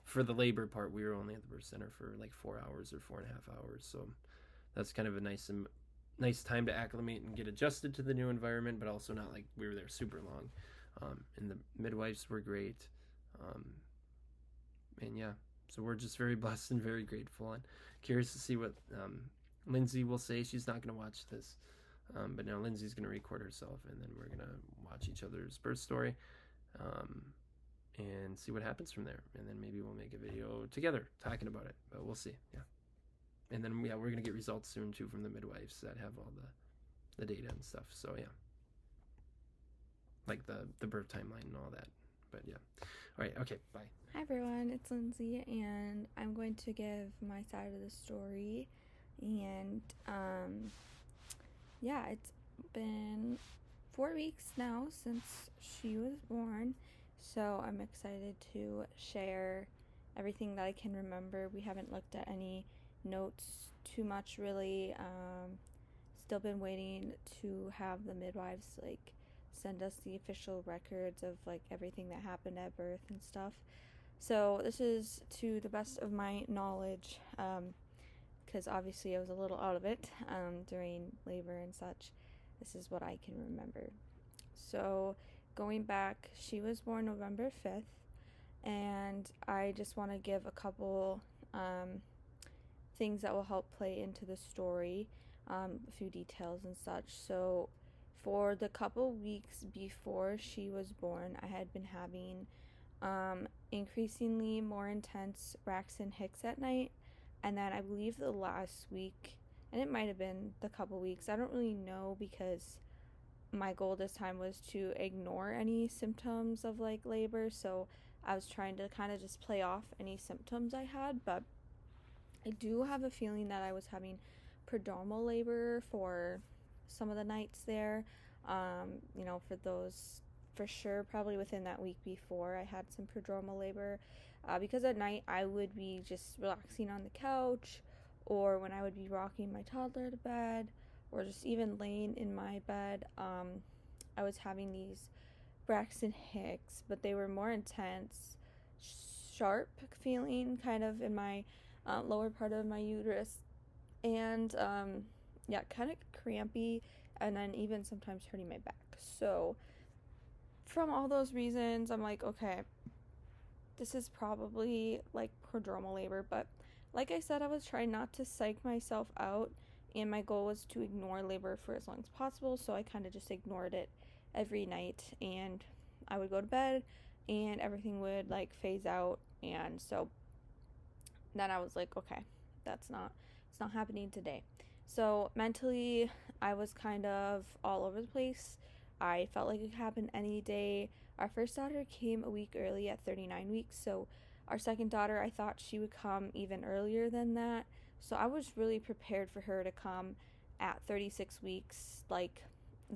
For the labor part, we were only at the birth center for like 4 hours or 4.5 hours. So that's kind of a nice time to acclimate and get adjusted to the new environment, but also not like we were there super long. And the midwives were great. And yeah, so we're just very blessed and very grateful, and curious to see what Lindsey will say. She's not going to watch this, but now Lindsey's going to record herself, and then we're going to watch each other's birth story. And see what happens from there. And then maybe we'll make a video together talking about it, but we'll see. Yeah. And then, yeah, we're going to get results soon, too, from the midwives that have all the data and stuff. So, yeah. Like the birth timeline and all that. But, yeah. All right. Okay. Bye. Hi, everyone. It's Lindsey, and I'm going to give my side of the story. And, yeah, it's been 4 weeks now since she was born. So I'm excited to share everything that I can remember. We haven't looked at any notes too much, really. Still been waiting to have the midwives send us the official records of everything that happened at birth and stuff. So this is to the best of my knowledge, because obviously I was a little out of it during labor and such. This is what I can remember. So going back, she was born November 5th, and I just want to give a couple things that will help play into the story, a few details and such. So for the couple weeks before she was born, I had been having increasingly more intense racks and hicks at night. And then I believe the last week, and it might have been the couple weeks, I don't really know because my goal this time was to ignore any symptoms of like labor. So I was trying to kind of just play off any symptoms I had, but I do have a feeling that I was having prodromal labor for some of the nights there. For those, for sure, probably within that week before, I had some prodromal labor because at night I would be just relaxing on the couch, or when I would be rocking my toddler to bed, or just even laying in my bed. I was having these Braxton Hicks, but they were more intense, sharp feeling kind of in my lower part of my uterus, and yeah, kind of crampy, and then even sometimes hurting my back. So, from all those reasons, I'm like, okay, this is probably like prodromal labor, but like I said, I was trying not to psych myself out, and my goal was to ignore labor for as long as possible, so I kind of just ignored it every night, and I would go to bed, and everything would like phase out, and so then I was like, okay, it's not happening today. So mentally, I was kind of all over the place. I felt like it could happen any day. Our first daughter came a week early at 39 weeks, so our second daughter, I thought she would come even earlier than that. So I was really prepared for her to come at 36 weeks, like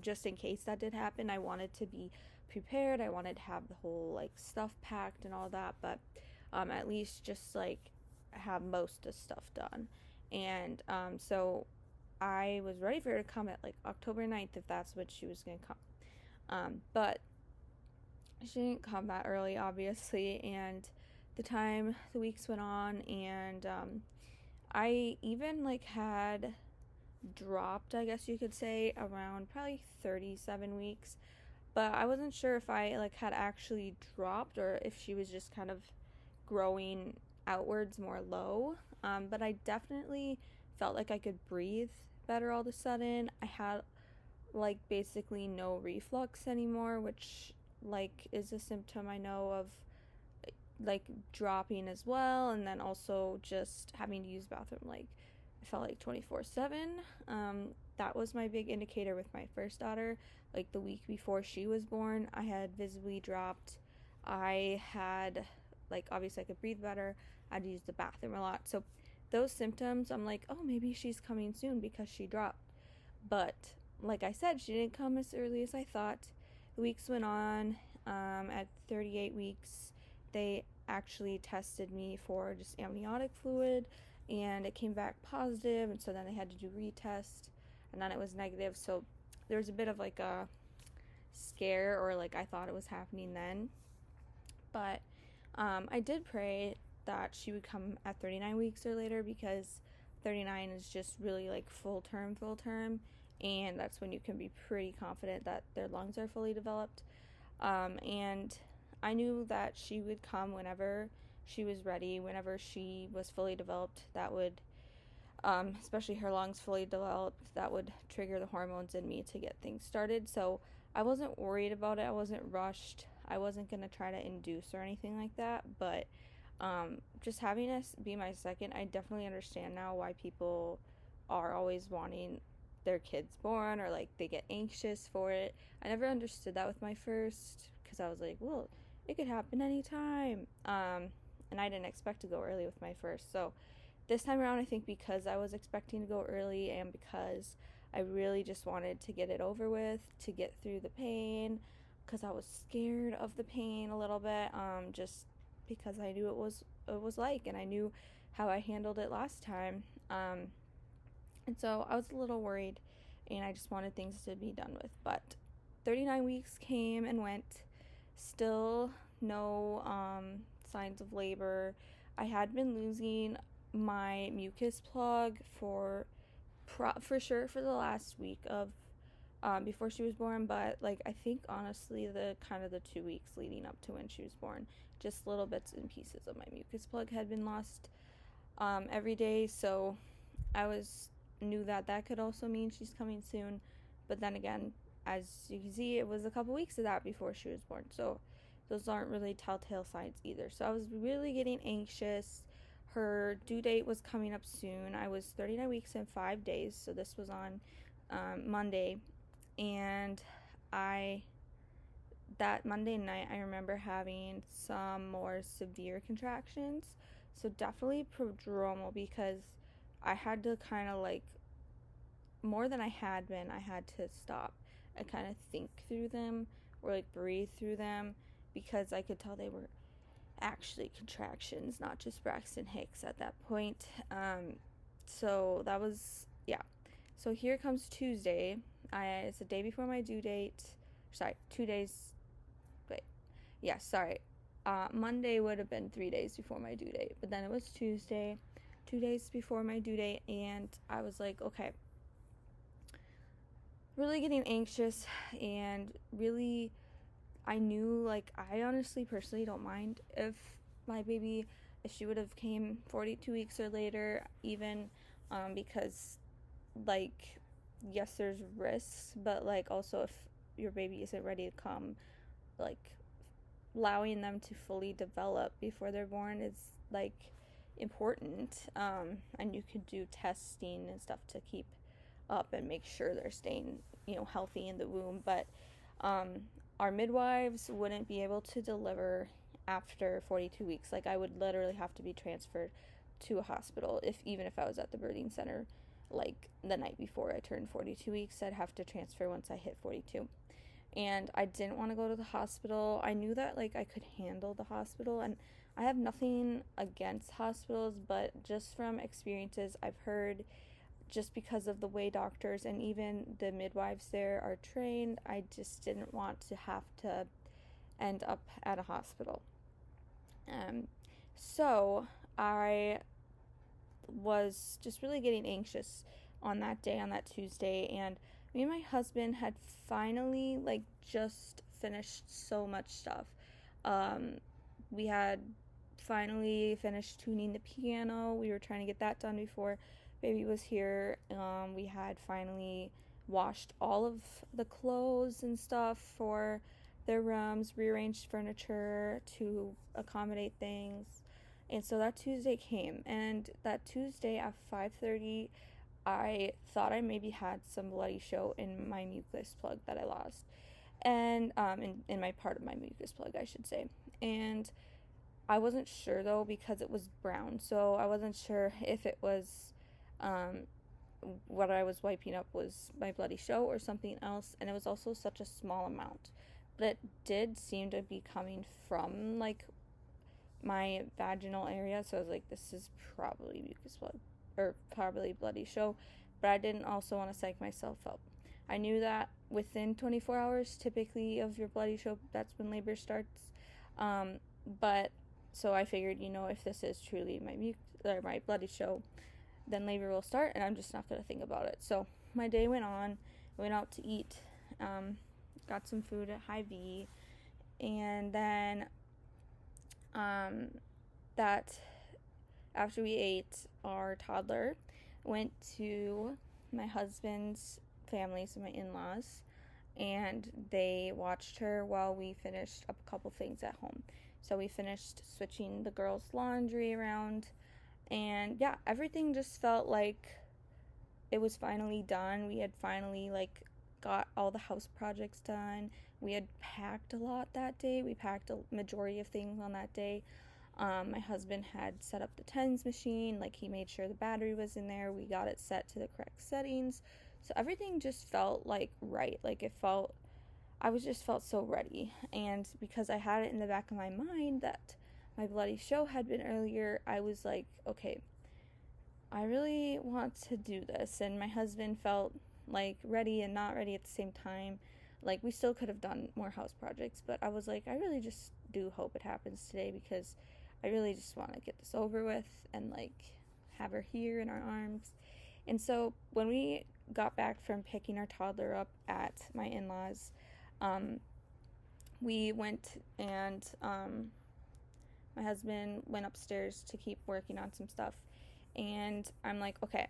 just in case that did happen. I wanted to be prepared. I wanted to have the whole like stuff packed and all that, but at least just like have most of stuff done. And so I was ready for her to come at like October 9th if that's what she was going to come. But she didn't come that early, obviously, and the weeks went on, and I even like had dropped, I guess you could say, around probably 37 weeks, but I wasn't sure if I like had actually dropped or if she was just kind of growing outwards more low. But I definitely felt like I could breathe better all of a sudden. I had like basically no reflux anymore, which like is a symptom I know of like dropping as well, and then also just having to use the bathroom like I felt like 24/7. That was my big indicator with my first daughter. Like the week before she was born, I had visibly dropped. I had like obviously I could breathe better. I had to use the bathroom a lot. So those symptoms, I'm like, oh, maybe she's coming soon because she dropped. But like I said, she didn't come as early as I thought. The weeks went on. At 38 weeks, they actually tested me for just amniotic fluid, and it came back positive, and so then they had to do retest, and then it was negative. So there was a bit of like a scare, or like I thought it was happening then. But I did pray that she would come at 39 weeks or later because 39 is just really like full term, and that's when you can be pretty confident that their lungs are fully developed. And I knew that she would come whenever she was ready, whenever she was fully developed. That would, especially her lungs fully developed, that would trigger the hormones in me to get things started. So I wasn't worried about it. I wasn't rushed. I wasn't going to try to induce or anything like that. But just having us be my second, I definitely understand now why people are always wanting their kids born or like they get anxious for it. I never understood that with my first because I was like, well, it could happen anytime. And I didn't expect to go early with my first. So this time around, I think because I was expecting to go early and because I really just wanted to get it over with, to get through the pain, because I was scared of the pain a little bit, just because I knew it was like, and I knew how I handled it last time. And so I was a little worried, and I just wanted things to be done with. But 39 weeks came and went, still no signs of labor. I had been losing my mucus plug for sure for the last week of before she was born, but like I think honestly the kind of the 2 weeks leading up to when she was born, just little bits and pieces of my mucus plug had been lost every day. So I was knew that that could also mean she's coming soon, but then again, as you can see, it was a couple weeks of that before she was born. So those aren't really telltale signs either. So I was really getting anxious. Her due date was coming up soon. I was 39 weeks and 5 days, so this was on Monday, and I that Monday night I remember having some more severe contractions. So definitely prodromal, because I had to kind of like, more than I had been, I had to stop and kind of think through them, or like breathe through them, because I could tell they were actually contractions, not just Braxton Hicks at that point. So that was, yeah. So here comes Tuesday. It's the day before my due date. Sorry, 2 days. Wait, yeah, sorry. Monday would have been 3 days before my due date, but then it was Tuesday, 2 days before my due date, and I was like, okay, really getting anxious, and really, I knew, like, I honestly personally don't mind if my baby, if she would have came 42 weeks or later, even, because, like, yes, there's risks, but, like, also if your baby isn't ready to come, like, allowing them to fully develop before they're born is, like, important. And you could do testing and stuff to keep up and make sure they're staying, healthy in the womb. But um, our midwives wouldn't be able to deliver after 42 weeks. Like, I would literally have to be transferred to a hospital, even if I was at the birthing center, like, the night before I turned 42 weeks. I'd have to transfer once I hit 42. And I didn't want to go to the hospital. I knew that, like, I could handle the hospital, and I have nothing against hospitals, but just from experiences I've heard, just because of the way doctors and even the midwives there are trained, I just didn't want to have to end up at a hospital. Um, so I was just really getting anxious on that day, on that Tuesday, and me and my husband had finally, like, just finished so much stuff. Um, we had finally finished tuning the piano. We were trying to get that done before baby was here. We had finally washed all of the clothes and stuff for their rooms, rearranged furniture to accommodate things. And so that Tuesday came, and that Tuesday at 5:30, I thought I maybe had some bloody show in my mucus plug that I lost, and in my part of my mucus plug, I should say. And I wasn't sure though, because it was brown, so I wasn't sure if it was um, what I was wiping up was my bloody show or something else, and it was also such a small amount. But it did seem to be coming from, like, my vaginal area, so I was like, this is probably mucus plug, or probably bloody show. But I didn't also want to psych myself up. I knew that within 24 hours typically of your bloody show, that's when labor starts. But so I figured, if this is truly my bloody show, then labor will start, and I'm just not gonna think about it. So my day went on. I went out to eat, got some food at Hy-Vee, and then that after we ate, our toddler went to my husband's family, so my in-laws, and they watched her while we finished up a couple things at home. So we finished switching the girls' laundry around, and yeah, everything just felt like it was finally done. We had finally, like, got all the house projects done. We had packed a lot that day. We packed a majority of things on that day. My husband had set up the tens machine, like, he made sure the battery was in there. We got it set to the correct settings. So everything just felt like right. Like, I just felt so ready. And because I had it in the back of my mind that my bloody show had been earlier, I was like, okay, I really want to do this. And my husband felt like ready and not ready at the same time. Like, we still could have done more house projects, but I was like, I really just do hope it happens today, because I really just want to get this over with and, like, have her here in our arms. And so when we got back from picking our toddler up at my in-laws, we went, and my husband went upstairs to keep working on some stuff. And I'm like, okay,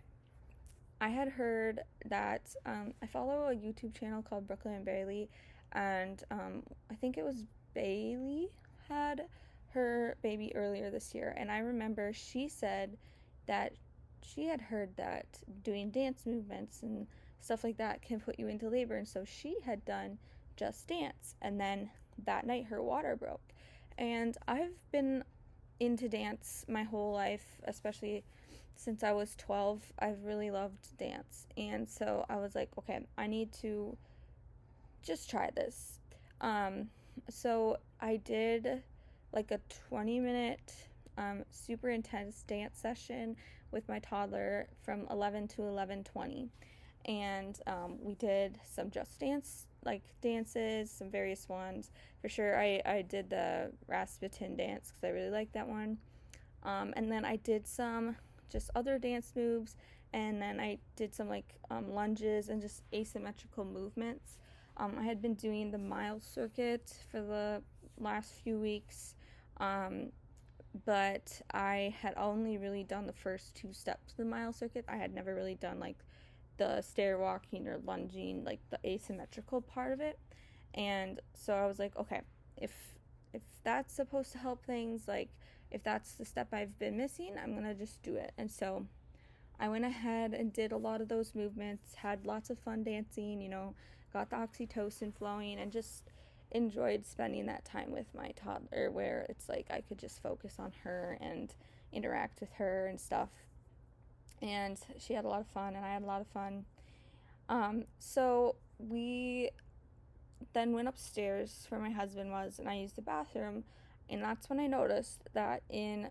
I had heard that I follow a YouTube channel called Brooklyn and Bailey, and I think it was Bailey had her baby earlier this year, and I remember she said that she had heard that doing dance movements and stuff like that can put you into labor, and so she had done Just Dance, and then that night her water broke. And I've been into dance my whole life, especially since I was 12. I've really loved dance, and so I was like, okay, I need to just try this. Um, so I did like a 20-minute super intense dance session with my toddler from 11 to 11:20, and we did some Just Dance like dances, some various ones. For sure, I did the Rasputin dance because I really like that one. And then I did some just other dance moves, and then I did some like lunges and just asymmetrical movements. I had been doing the mile circuit for the last few weeks, um, but I had only really done the first two steps of the mile circuit. I had never really done like the stair walking or lunging, like the asymmetrical part of it. And so I was like, okay, if if that's supposed to help things, like if that's the step I've been missing, I'm gonna just do it. And so I went ahead and did a lot of those movements, had lots of fun dancing, got the oxytocin flowing, and just enjoyed spending that time with my toddler where it's like I could just focus on her and interact with her and stuff. And she had a lot of fun, and I had a lot of fun. So we then went upstairs where my husband was, and I used the bathroom, and that's when I noticed that in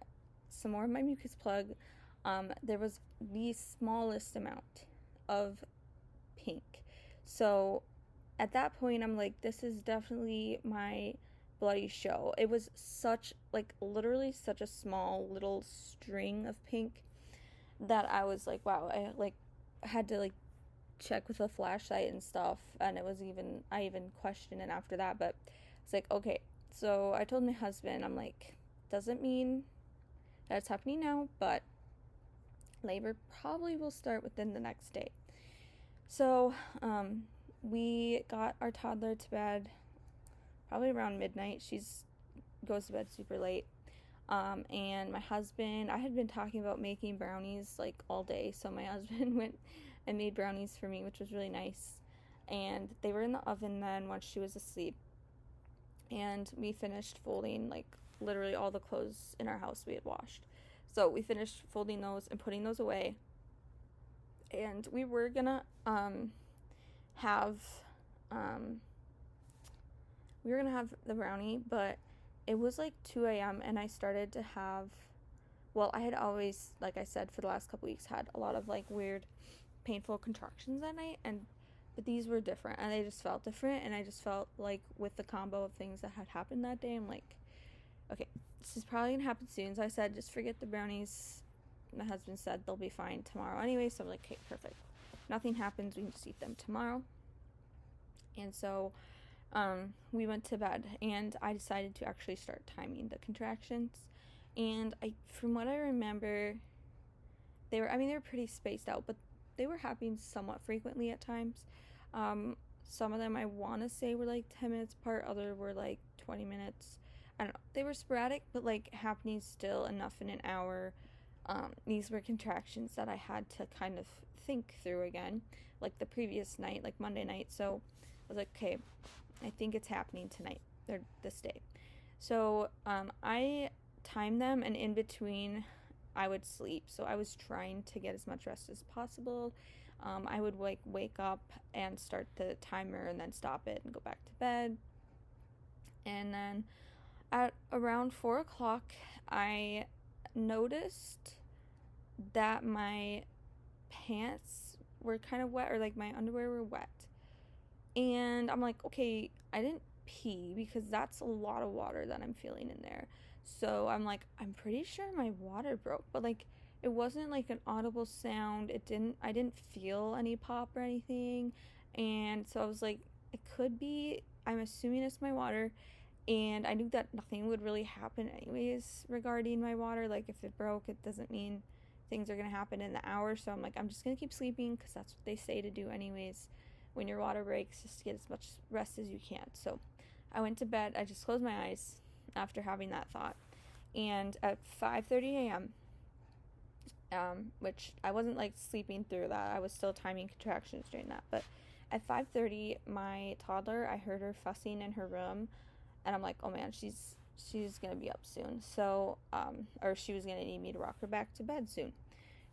some more of my mucus plug, there was the smallest amount of pink. So at that point, I'm like, this is definitely my bloody show. It was such, like, literally such a small little string of pink that I was like, wow, I like had to like check with a flashlight and stuff, and I even questioned it after that, but it's like, okay. So I told my husband, I'm like, doesn't mean that it's happening now, but labor probably will start within the next day. So we got our toddler to bed probably around midnight. She's goes to bed super late. And my husband, I had been talking about making brownies like all day, so my husband went and made brownies for me, which was really nice. And they were in the oven then once she was asleep. And we finished folding like literally all the clothes in our house we had washed. So we finished folding those and putting those away. And we were gonna have um, the brownie, but it was like 2 a.m. and I started to have, well, I had always, like I said, for the last couple weeks had a lot of like weird painful contractions at night, but these were different, and they just felt different, and I just felt like with the combo of things that had happened that day, I'm like, okay, this is probably gonna happen soon. So I said, just forget the brownies. My husband said they'll be fine tomorrow anyway, so I'm like, okay, perfect. Nothing happens, we can just eat them tomorrow. And so we went to bed, and I decided to actually start timing the contractions. And from what I remember, they were pretty spaced out, but they were happening somewhat frequently at times. Some of them I want to say were like 10 minutes apart, other were like 20 minutes. I don't know. They were sporadic, but like happening still enough in an hour. These were contractions that I had to kind of think through again, like the previous night, like Monday night. So I was like, okay, I think it's happening tonight or this day. So I timed them, and in between I would sleep. So I was trying to get as much rest as possible. I would wake up and start the timer and then stop it and go back to bed. And then at around 4 o'clock, I noticed that my pants were kind of wet, or like my underwear were wet. And I'm like, okay, I didn't pee because that's a lot of water that I'm feeling in there. So I'm like, I'm pretty sure my water broke, but like it wasn't like an audible sound. I didn't feel any pop or anything. And so I was like, it could be, I'm assuming it's my water. And I knew that nothing would really happen anyways regarding my water. Like if it broke, it doesn't mean things are going to happen in the hour. So I'm like, I'm just going to keep sleeping because that's what they say to do anyways when your water breaks, just to get as much rest as you can. So I went to bed. I just closed my eyes after having that thought. And at 5:30 a.m., which I wasn't like sleeping through that. I was still timing contractions during that. But at 5:30, my toddler, I heard her fussing in her room, and I'm like, oh man, she's gonna be up soon. So, or she was gonna need me to rock her back to bed soon.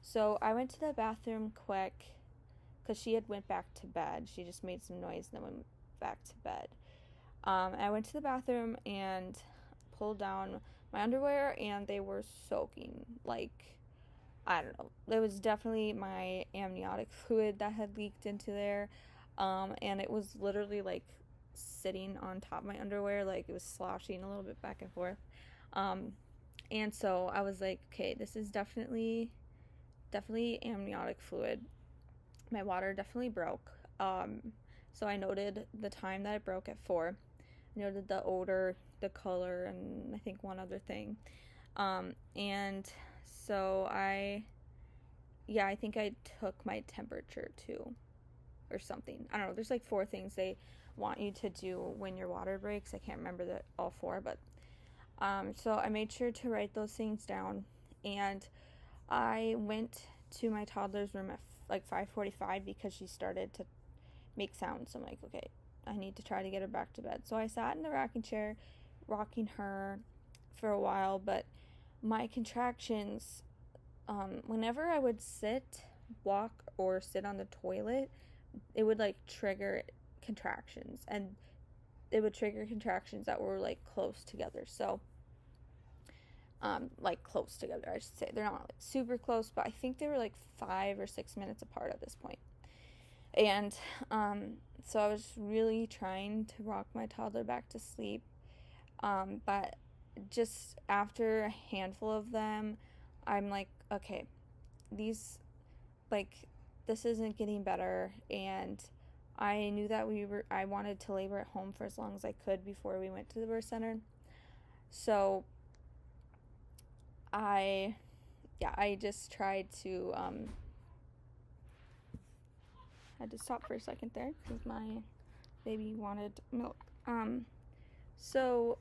So I went to the bathroom quick, because she had went back to bed. She just made some noise and then went back to bed. I went to the bathroom and pulled down my underwear, and they were soaking. Like, I don't know. It was definitely my amniotic fluid that had leaked into there. And it was literally like sitting on top of my underwear, like it was sloshing a little bit back and forth. Um, and so I was like, okay, this is definitely amniotic fluid. My water definitely broke. So I noted the time that it broke at 4. I noted the odor, the color, and I think one other thing. And so I think I took my temperature too, or something. I don't know. There's like 4 things they want you to do when your water breaks. I can't remember all 4, but so I made sure to write those things down, and I went to my toddler's room at like 5:45 because she started to make sounds. So I'm like, okay, I need to try to get her back to bed. So I sat in the rocking chair, rocking her for a while, but my contractions, whenever I would sit, walk, or sit on the toilet, it would like trigger contractions, and it would trigger contractions that were like close together. So, like close together, I should say. They're not like super close, but I think they were like 5 or 6 minutes apart at this point. And so I was really trying to rock my toddler back to sleep. But just after a handful of them, I'm like, okay, these, like, this isn't getting better. And I knew that I wanted to labor at home for as long as I could before we went to the birth center. So I just tried to, had to stop for a second there because my baby wanted milk. So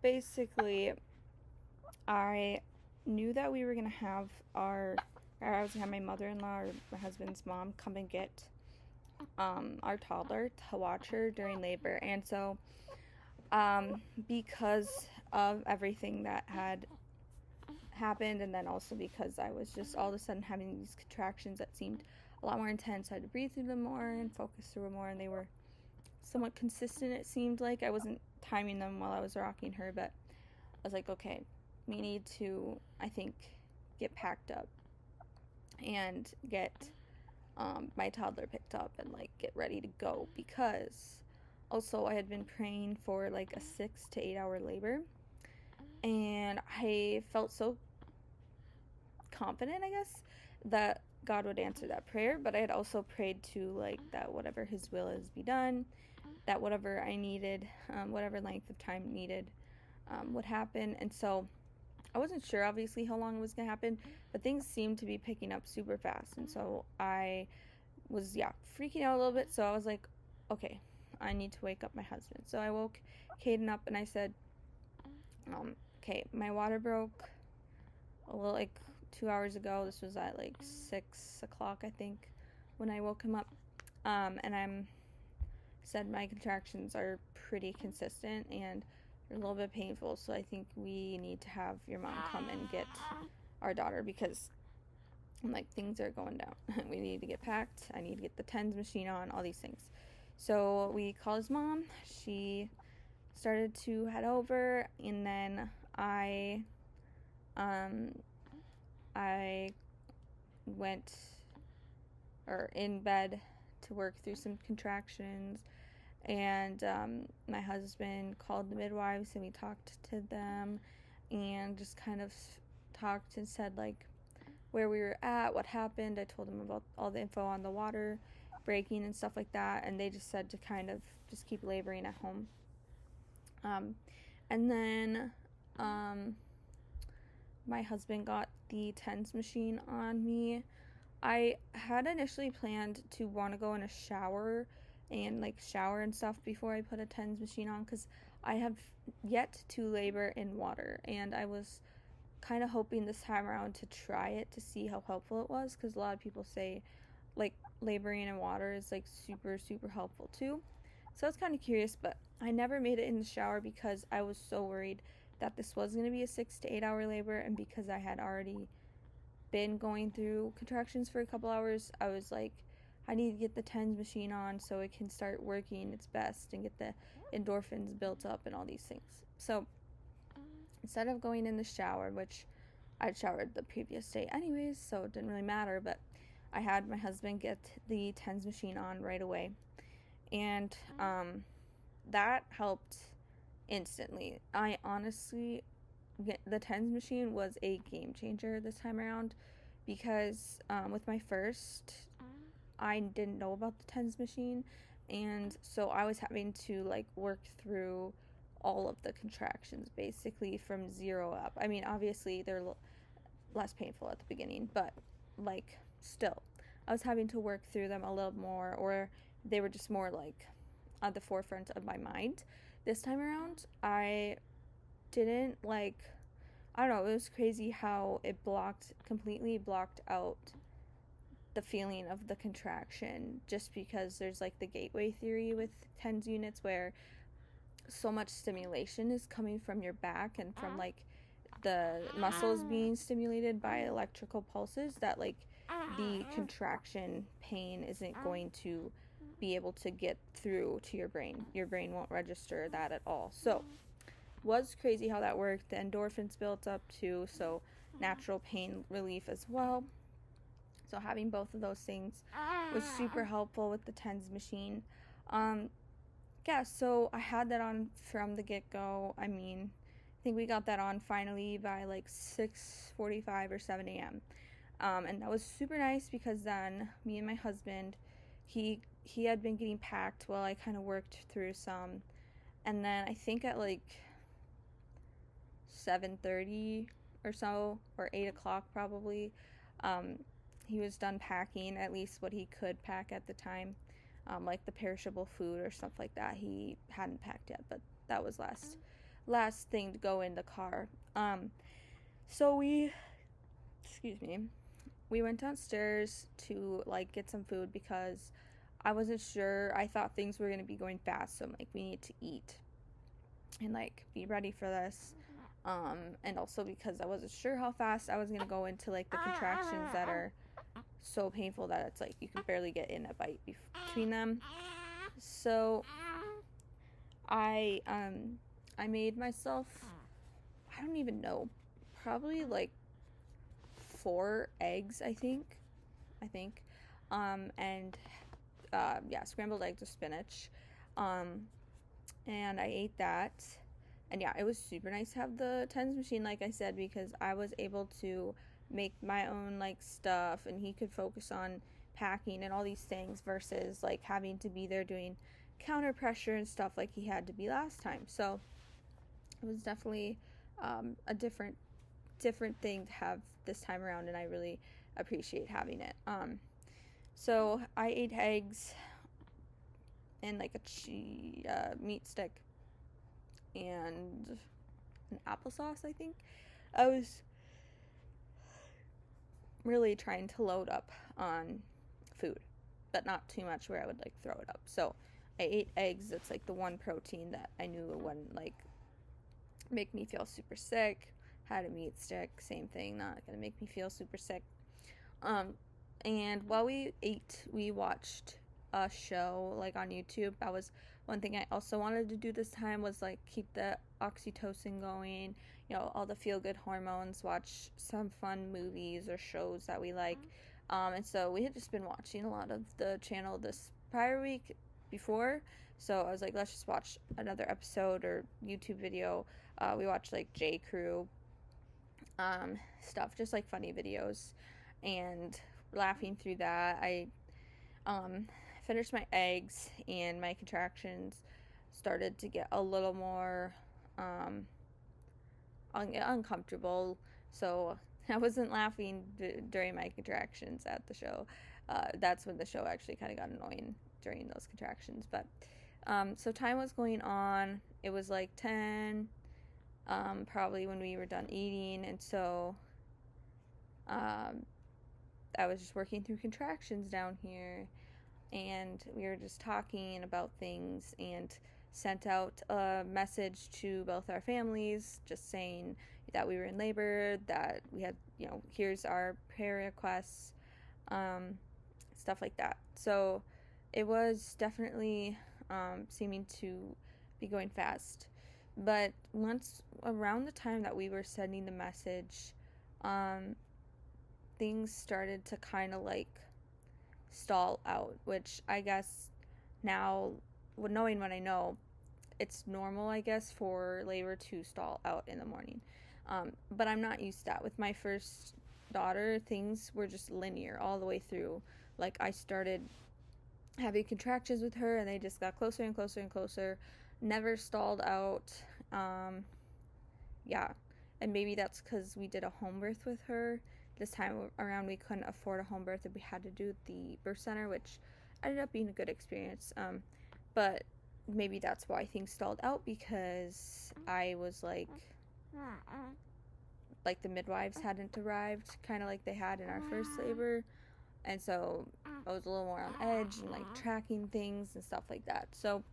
basically, I knew that we were gonna have I was gonna have my mother-in-law or my husband's mom come and get our toddler to watch her during labor, and so because of everything that had happened, and then also because I was just all of a sudden having these contractions that seemed a lot more intense, I had to breathe through them more and focus through them more, and they were somewhat consistent. It seemed like I wasn't timing them while I was rocking her, but I was like, okay, we need to, I think, get packed up and get my toddler picked up and like get ready to go, because also I had been praying for like a 6 to 8 hour labor, and I felt so confident, I guess, that God would answer that prayer. But I had also prayed to like that whatever His will is be done, that whatever I needed, whatever length of time needed, would happen. And so I wasn't sure obviously how long it was gonna happen, but things seemed to be picking up super fast, and so I was freaking out a little bit. So I was like, okay, I need to wake up my husband. So I woke Cayden up and I said, okay, my water broke a little like 2 hours ago. This was at like 6 o'clock, I think, when I woke him up. And I'm said my contractions are pretty consistent and they're a little bit painful. So I think we need to have your mom come and get our daughter, because I'm like, things are going down. We need to get packed. I need to get the TENS machine on, all these things. So we called his mom. She started to head over, and then I went in bed to work through some contractions, and my husband called the midwives and we talked to them and just kind of talked and said like where we were at, what happened. I told them about all the info on the water breaking and stuff like that, and they just said to kind of just keep laboring at home. And then my husband got the TENS machine on me. I had initially planned to want to go in a shower and like shower and stuff before I put a TENS machine on, because I have yet to labor in water, and I was kind of hoping this time around to try it to see how helpful it was, because a lot of people say like laboring in water is like super super helpful too. So I was kind of curious, but I never made it in the shower because I was so worried that this was going to be a 6 to 8 hour labor, and because I had already been going through contractions for a couple hours, I was like, I need to get the TENS machine on so it can start working its best and get the endorphins built up and all these things. So instead of going in the shower, which I'd showered the previous day anyways, so it didn't really matter, but I had my husband get the TENS machine on right away. And that helped instantly. I honestly, the TENS machine was a game changer this time around, because with my first, I didn't know about the TENS machine, and so I was having to like work through all of the contractions basically from zero up. I mean, obviously they're less painful at the beginning, but like still, I was having to work through them a little more, or they were just more like at the forefront of my mind. This time around, I didn't like, I don't know, it was crazy how it completely blocked out the feeling of the contraction, just because there's like the gateway theory with TENS units where so much stimulation is coming from your back and from like the muscles being stimulated by electrical pulses, that like the contraction pain isn't going to be able to get through to your brain. Your brain won't register that at all. So was crazy how that worked. The endorphins built up too, so natural pain relief as well. So having both of those things was super helpful with the TENS machine. Yeah, so I had that on from the get-go. I mean, I think we got that on finally by like 6:45 or 7 a.m. And that was super nice, because then me and my husband, he had been getting packed while I kind of worked through some, and then I think at like 7:30 or so, or 8 o'clock probably, um, he was done packing at least what he could pack at the time, like the perishable food or stuff like that. He hadn't packed yet, but that was last thing to go in the car. So excuse me, we went downstairs to like get some food, because I wasn't sure. I thought things were gonna be going fast, so I'm like, we need to eat and like be ready for this. And also because I wasn't sure how fast I was gonna go into like the contractions that are so painful that it's like you can barely get in a bite between them. So I made myself, I don't even know, probably like 4 eggs, I think. And yeah, scrambled eggs with spinach. And I ate that. And yeah, it was super nice to have the TENS machine, like I said, because I was able to make my own like stuff, and he could focus on packing and all these things, versus like having to be there doing counter pressure and stuff like he had to be last time. So it was definitely a different thing to have this time around, and I really appreciate having it. So I ate eggs and like a meat stick and an applesauce, I think. I was really trying to load up on food, but not too much where I would like throw it up. So I ate eggs. It's like the one protein that I knew wouldn't like make me feel super sick. Had a meat stick, same thing, not gonna make me feel super sick. And while we ate, we watched a show like on YouTube. That was one thing I also wanted to do this time, was like keep the oxytocin going, all the feel good hormones, watch some fun movies or shows that we like. And so we had just been watching a lot of the channel this prior week before. So I was like, let's just watch another episode or YouTube video. We watched like J. Crew stuff, just like funny videos, and laughing through that. I finished my eggs, and my contractions started to get a little more uncomfortable, so I wasn't laughing during my contractions at the show. That's when the show actually kind of got annoying. during those contractions. But so time was going on. It was like 10, probably when we were done eating, and so I was just working through contractions down here, and we were just talking about things, and sent out a message to both our families just saying that we were in labor, that we had, here's our prayer requests, stuff like that. So it was definitely seeming to be going fast. But once around the time that we were sending the message, things started to kind of like stall out, which I guess now, knowing what I know, it's normal, I guess, for labor to stall out in the morning. But I'm not used to that. With my first daughter, things were just linear all the way through. Like, I started having contractions with her, and they just got closer and closer and closer. Never stalled out. Yeah. And maybe that's because we did a home birth with her. This time around, we couldn't afford a home birth, and we had to do the birth center, which ended up being a good experience. But maybe that's why things stalled out, because I was like the midwives hadn't arrived, kind of like they had in our first labor, and so I was a little more on edge and like tracking things and stuff like that. So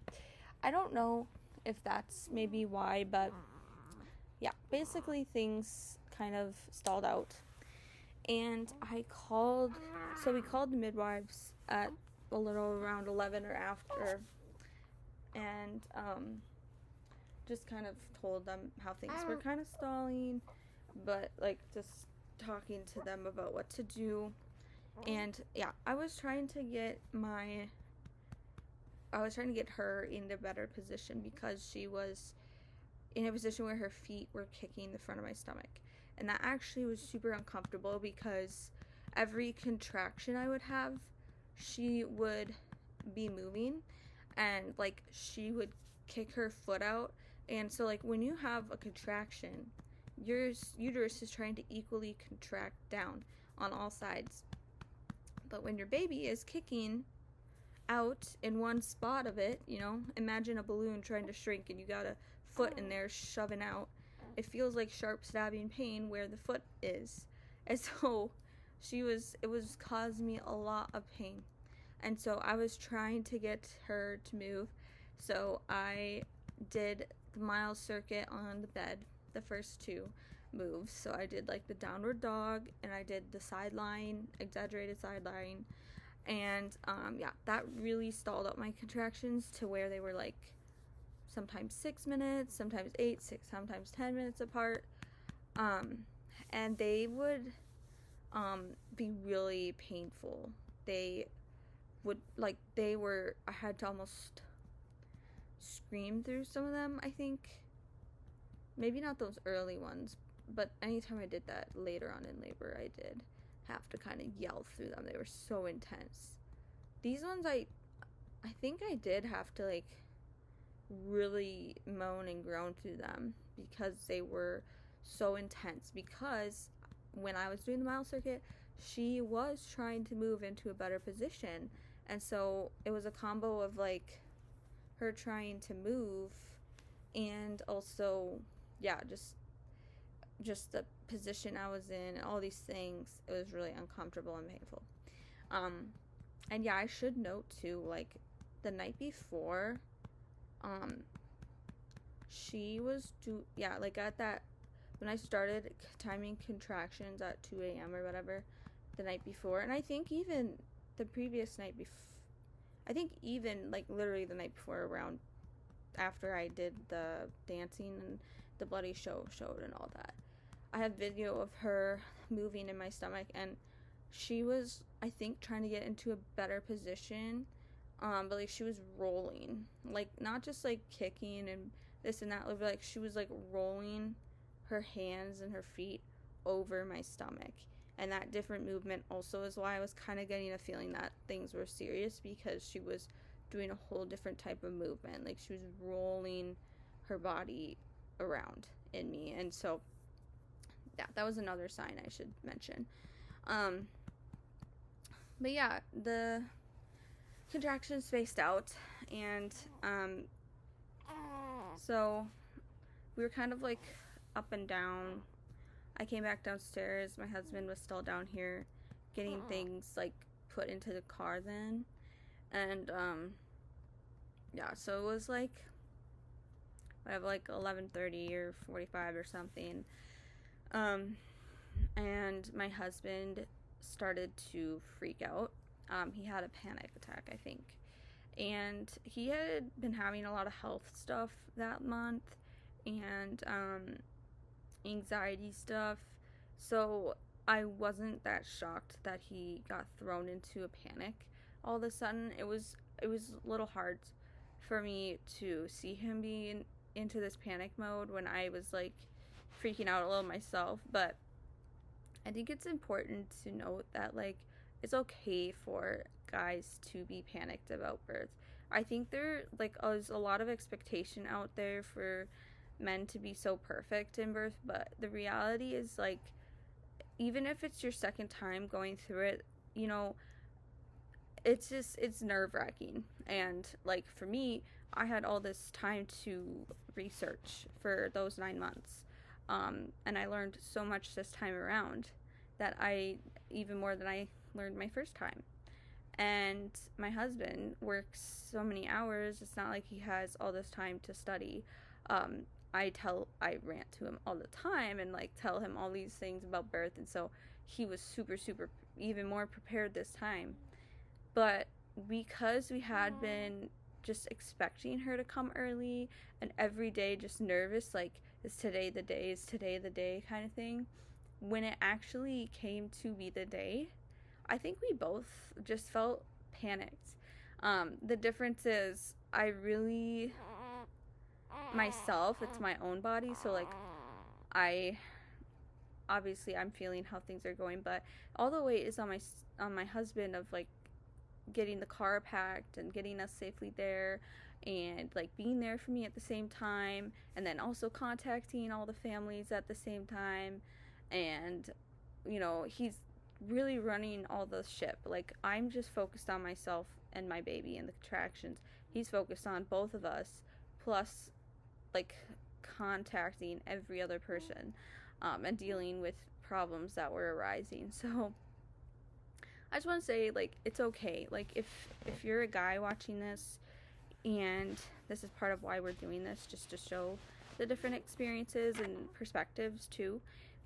I don't know if that's maybe why, but yeah, basically things kind of stalled out. And we called the midwives at a little around 11 or after, and just kind of told them how things were kind of stalling, but like just talking to them about what to do. And yeah, I was trying to get her in a better position, because she was in a position where her feet were kicking the front of my stomach. And that actually was super uncomfortable, because every contraction I would have, she would be moving, and like she would kick her foot out. And so like when you have a contraction, your uterus is trying to equally contract down on all sides. But when your baby is kicking out in one spot of it, imagine a balloon trying to shrink and you got a foot in there shoving out. It feels like sharp stabbing pain where the foot is. And so it was causing me a lot of pain. And so I was trying to get her to move. So I did the mile circuit on the bed, the first two moves. So I did like the downward dog, and I did the sideline, exaggerated sideline. And yeah, that really stalled out my contractions to where they were like sometimes 6 minutes, sometimes 8, 6, sometimes 10 minutes apart. And they would be really painful. I had to almost scream through some of them, I think. Maybe not those early ones, but anytime I did that later on in labor, I did have to kind of yell through them. They were so intense. These ones, I think I did have to like really moan and groan through them, because they were so intense. Because when I was doing the mile circuit, she was trying to move into a better position, and so it was a combo of like her trying to move, and also just the position I was in, and all these things. It was really uncomfortable and painful. And yeah, I should note too, like the night before, she was like at that, when I started timing contractions at 2 a.m. or whatever the night before, and I think even the previous night like literally the night before, around after I did the dancing and the bloody showed and all that, I have video of her moving in my stomach, and she was, I think, trying to get into a better position, but like she was rolling, like not just like kicking and this and that, but like she was like rolling her hands and her feet over my stomach. And that different movement also is why I was kind of getting a feeling that things were serious, because she was doing a whole different type of movement. Like she was rolling her body around in me. And so yeah, that was another sign I should mention. But yeah, contractions spaced out, and so we were kind of like up and down. I came back downstairs. My husband was still down here getting things like put into the car then. And yeah, so it was like whatever, like 11:30 or 45 or something. And my husband started to freak out. He had a panic attack, I think. And he had been having a lot of health stuff that month and anxiety stuff. So I wasn't that shocked that he got thrown into a panic all of a sudden. It was a little hard for me to see him being into this panic mode when I was like freaking out a little myself, but I think it's important to note that like it's okay for guys to be panicked about birth. I think there like is a lot of expectation out there for men to be so perfect in birth, but the reality is like even if it's your second time going through it, you know, it's nerve-wracking. And like for me, I had all this time to research for those 9 months, and I learned so much this time around that I even more than I learned my first time. And my husband works so many hours, it's not like he has all this time to study. um, I rant to him all the time and like tell him all these things about birth, and so he was super even more prepared this time. But because we had been just expecting her to come early and every day just nervous, like, is today the day? Is today the day? Kind of thing. When it actually came to be the day, I think we both just felt panicked. The difference is, I really, myself, it's my own body, so like, I obviously I'm feeling how things are going, but all the weight is on my husband of like getting the car packed and getting us safely there and like being there for me at the same time, and then also contacting all the families at the same time. And you know, he's really running all the ship. Like, I'm just focused on myself and my baby and the contractions. He's focused on both of us, plus like contacting every other person, and dealing with problems that were arising. So I just want to say, like, it's okay. Like, if you're a guy watching this, and this is part of why we're doing this, just to show the different experiences and perspectives too.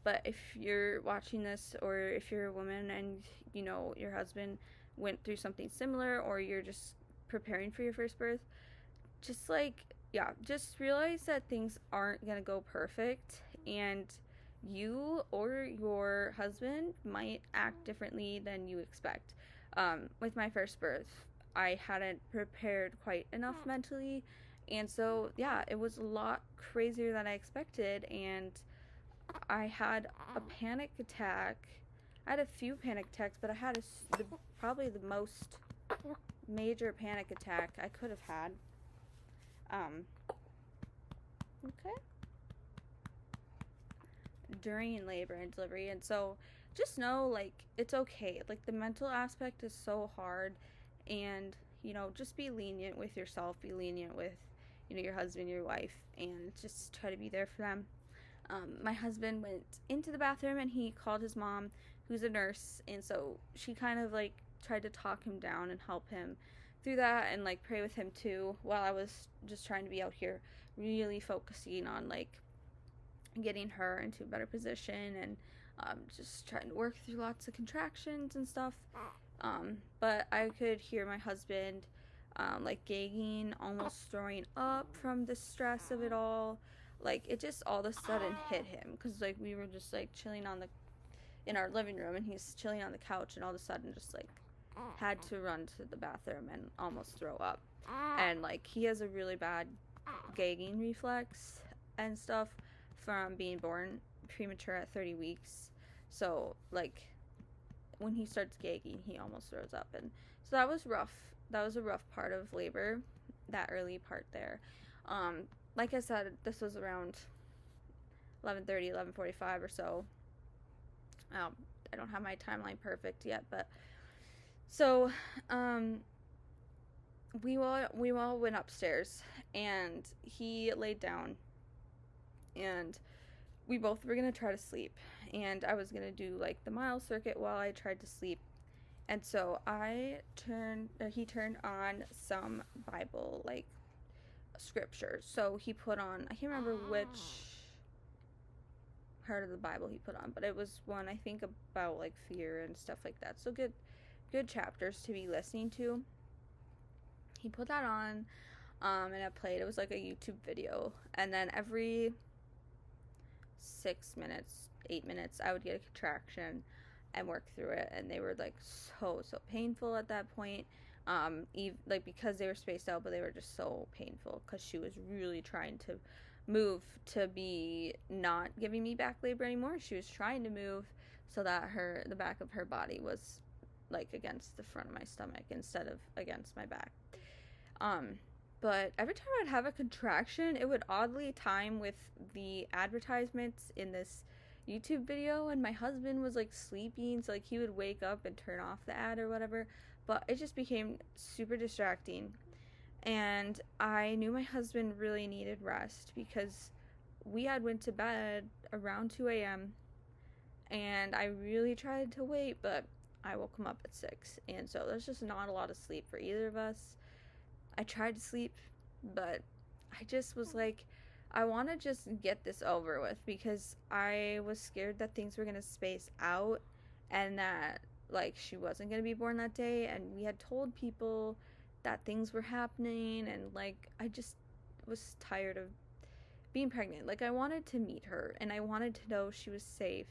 But if you're watching this, or if you're a woman and you know your husband went through something similar, or you're just preparing for your first birth, just like, yeah, just realize that things aren't gonna go perfect, and you or your husband might act differently than you expect. With my first birth, I hadn't prepared quite enough mentally, and so yeah, it was a lot crazier than I expected, and I had a panic attack. I had a few panic attacks, but I had probably the most major panic attack I could have had. Okay. During labor and delivery, and so just know, like, it's okay. Like, the mental aspect is so hard, and you know, just be lenient with yourself, be lenient with, you know, your husband, your wife, and just try to be there for them. My husband went into the bathroom and he called his mom, who's a nurse, and so she kind of like tried to talk him down and help him through that, and like pray with him too, while I was just trying to be out here really focusing on like getting her into a better position, and just trying to work through lots of contractions and stuff. But I could hear my husband like gagging, almost throwing up from the stress of it all. Like, it just all of a sudden hit him, because like we were just like chilling in our living room, and he's chilling on the couch, and all of a sudden just like had to run to the bathroom and almost throw up. And like, he has a really bad gagging reflex and stuff from being born premature at 30 weeks. So like, when he starts gagging, he almost throws up. And so that was rough. That was a rough part of labor, that early part there. Like I said, this was around 11:30, 11:45 or so. I don't have my timeline perfect yet, but so we all went upstairs, and he laid down, and we both were gonna try to sleep, and I was gonna do like the mile circuit while I tried to sleep. And so he turned on some Bible, like, scriptures. So he put on, I can't remember which part of the Bible he put on, but it was one, I think, about like fear and stuff like that. So good chapters to be listening to. He put that on, and it played. It was like a YouTube video, and then every 6 minutes, 8 minutes, I would get a contraction and work through it, and they were like so painful at that point. Like, because they were spaced out, but they were just so painful because she was really trying to move to be not giving me back labor anymore. She was trying to move so that the back of her body was like against the front of my stomach instead of against my back. But every time I'd have a contraction, it would oddly time with the advertisements in this YouTube video, and my husband was like sleeping, so like he would wake up and turn off the ad or whatever. But it just became super distracting, and I knew my husband really needed rest because we had went to bed around 2 a.m. and I really tried to wait, but I woke him up at 6, and so there's just not a lot of sleep for either of us. I tried to sleep, but I just was like, I want to just get this over with because I was scared that things were going to space out and that, like, she wasn't going to be born that day. And we had told people that things were happening, and, like, I just was tired of being pregnant. Like, I wanted to meet her, and I wanted to know she was safe.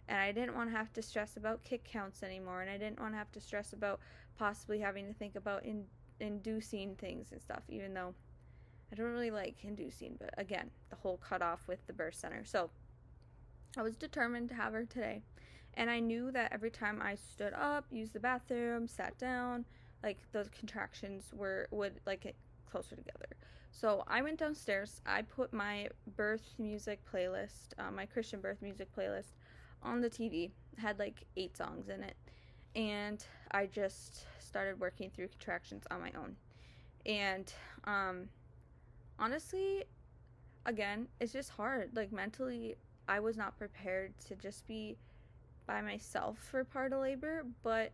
And I didn't want to have to stress about kick counts anymore, and I didn't want to have to stress about possibly having to think about inducing things and stuff, even though I don't really like inducing, but again, the whole cutoff with the birth center. So I was determined to have her today, and I knew that every time I stood up, used the bathroom, sat down, like, those contractions would like get closer together. So I went downstairs, I put my birth music playlist, my Christian birth music playlist, on the TV. It had like 8 songs in it, and I just started working through contractions on my own. And honestly, again, it's just hard. Like, mentally, I was not prepared to just be by myself for part of labor, but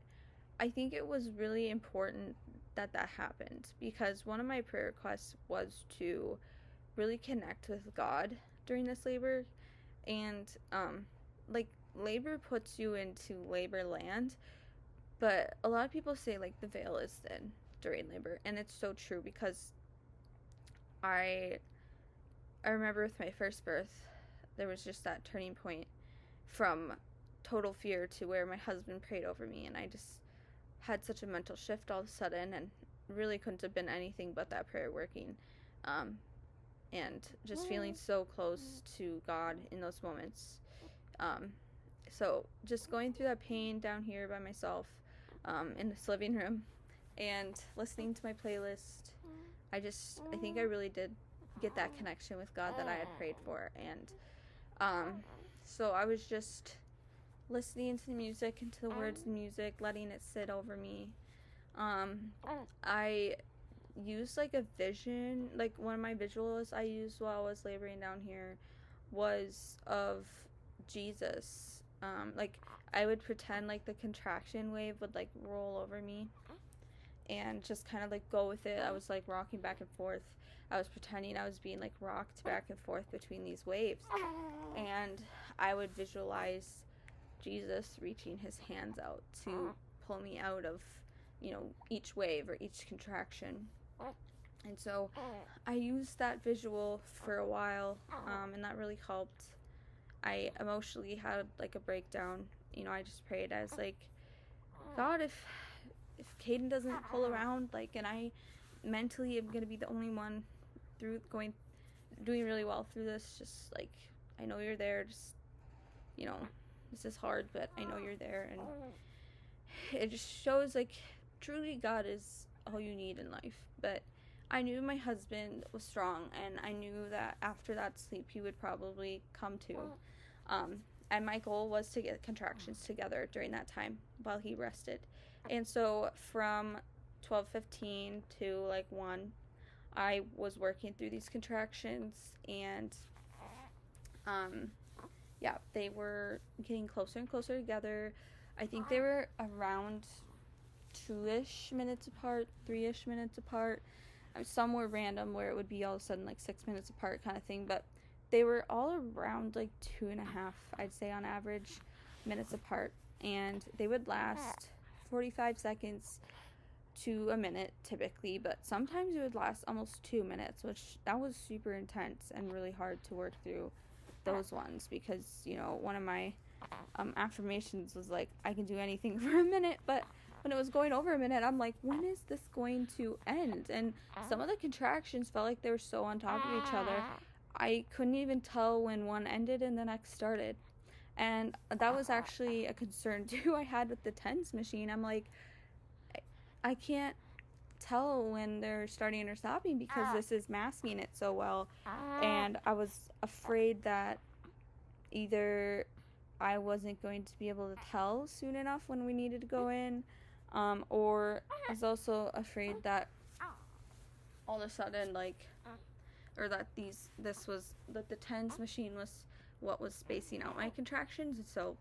I think it was really important that that happened because one of my prayer requests was to really connect with God during this labor. And like, labor puts you into labor land, but a lot of people say, like, the veil is thin during labor, and it's so true because I remember with my first birth, there was just that turning point from total fear to where my husband prayed over me, and I just had such a mental shift all of a sudden, and really couldn't have been anything but that prayer working, and just feeling so close to God in those moments. So just going through that pain down here by myself, in this living room, and listening to my playlist, I think I really did get that connection with God that I had prayed for. And so I was just listening to the music and to the words of the music, letting it sit over me. I used like a vision, like one of my visuals I used while I was laboring down here was of Jesus. Like, I would pretend like the contraction wave would like roll over me and just kind of like go with it. I was like rocking back and forth. I was pretending I was being like rocked back and forth between these waves, and I would visualize Jesus reaching his hands out to pull me out of, each wave or each contraction. And so I used that visual for a while, and that really helped. I emotionally had like a breakdown. I just prayed. I was like, God, if Cayden doesn't pull around, like, and I mentally am gonna be the only one doing really well through this, just like, I know you're there. Just, this is hard, but I know you're there. And it just shows like truly God is all you need in life. But I knew my husband was strong, and I knew that after that sleep he would probably come to. And my goal was to get contractions together during that time while he rested. And so from 12:15 to like 1, I was working through these contractions, and um, yeah, they were getting closer and closer together. I think they were around 2-ish minutes apart, 3-ish minutes apart. Some were random where it would be all of a sudden like 6 minutes apart kind of thing, but they were all around like 2.5, I'd say on average, minutes apart. And they would last 45 seconds to a minute typically, but sometimes it would last almost 2 minutes, which that was super intense and really hard to work through those ones because, one of my affirmations was like, I can do anything for a minute, but when it was going over a minute, I'm like, when is this going to end? And some of the contractions felt like they were so on top of each other, I couldn't even tell when one ended and the next started. And that was actually a concern too I had with the TENS machine. I'm like, I can't tell when they're starting or stopping because this is masking it so well. And I was afraid that either I wasn't going to be able to tell soon enough when we needed to go in, or I was also afraid that all of a sudden, or that the TENS machine was what was spacing out my contractions. So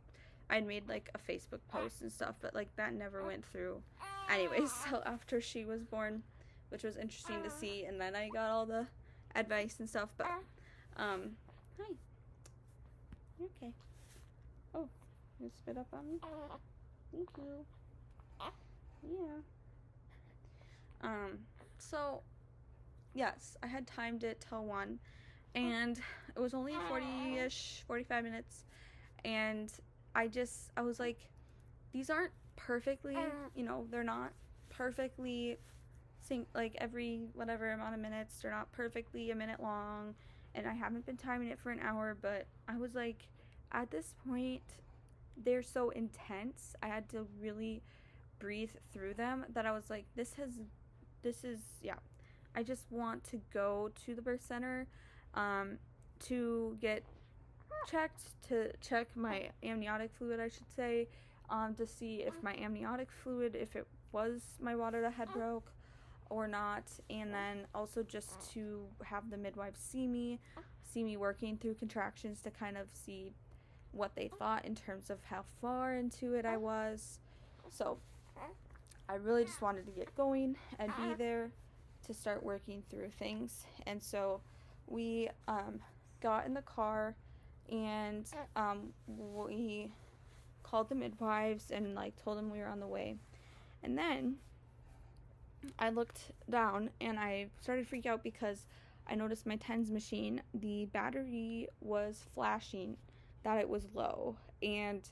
I'd made like a Facebook post and stuff, but like that never went through. Anyways, so after she was born, which was interesting to see, and then I got all the advice and stuff, but hi, you're okay. Oh, you spit up on me? Thank you. Yeah. So yes, I had timed it till 1, and it was only 40-ish, 45 minutes, and I was like, these aren't perfectly, they're not perfectly like every whatever amount of minutes, they're not perfectly a minute long, and I haven't been timing it for an hour, but I was like, at this point, they're so intense, I had to really breathe through them, that I was like, this is, yeah, I just want to go to the birth center, to get checked, to check my amniotic fluid, I should say, to see if my amniotic fluid, if it was my water that had broke or not, and then also just to have the midwife see me working through contractions to kind of see what they thought in terms of how far into it I was. So I really just wanted to get going and be there to start working through things. And so we got in the car, and we called the midwives and like told them we were on the way. And then I looked down and I started to freak out because I noticed my TENS machine, the battery was flashing that it was low, and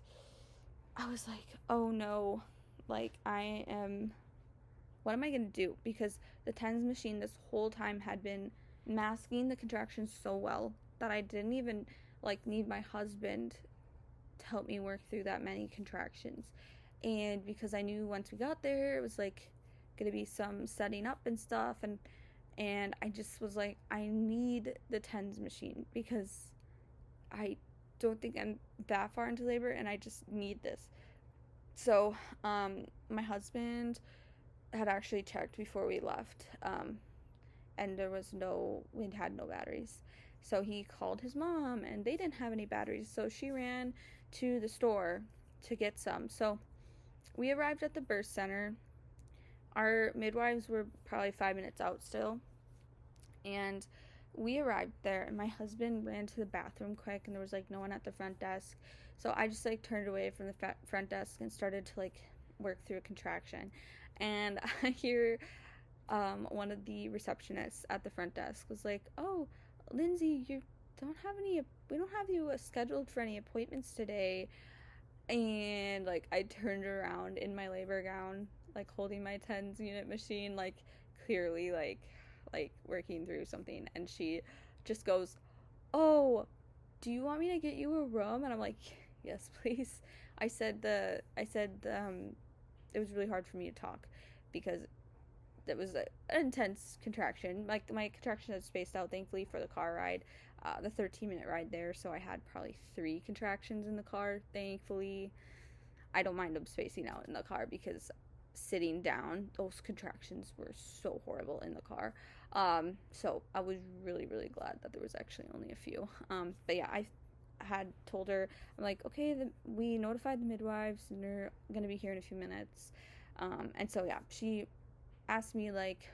I was like, oh no, like what am I gonna do? Because the TENS machine this whole time had been masking the contractions so well that I didn't even like need my husband to help me work through that many contractions. And because I knew once we got there, it was like gonna be some setting up and stuff, and I just was like, I need the TENS machine because I don't think I'm that far into labor, and I just need this. So my husband had actually checked before we left, and we had no batteries. So he called his mom, and they didn't have any batteries, so she ran to the store to get some. So we arrived at the birth center. Our midwives were probably 5 minutes out still, and we arrived there, and my husband ran to the bathroom quick, and there was like no one at the front desk. So I just like turned away from the front desk and started to like work through a contraction. And I hear one of the receptionists at the front desk was like, "Oh, Lindsay, we don't have you scheduled for any appointments today." And like I turned around in my labor gown, like holding my TENS unit machine, like clearly like working through something, and she just goes, "Oh, do you want me to get you a room?" And I'm like, "Yes, please." I said it was really hard for me to talk because it was an intense contraction. Like my contraction had spaced out, thankfully, for the car ride, the 13-minute ride there. So I had probably 3 contractions in the car. Thankfully, I don't mind them spacing out in the car because sitting down. Those contractions were so horrible in the car. So I was really, really glad that there was actually only a few. But yeah, I had told her, I'm like, okay, we notified the midwives and they're gonna be here in a few minutes. And so yeah, she asked me like,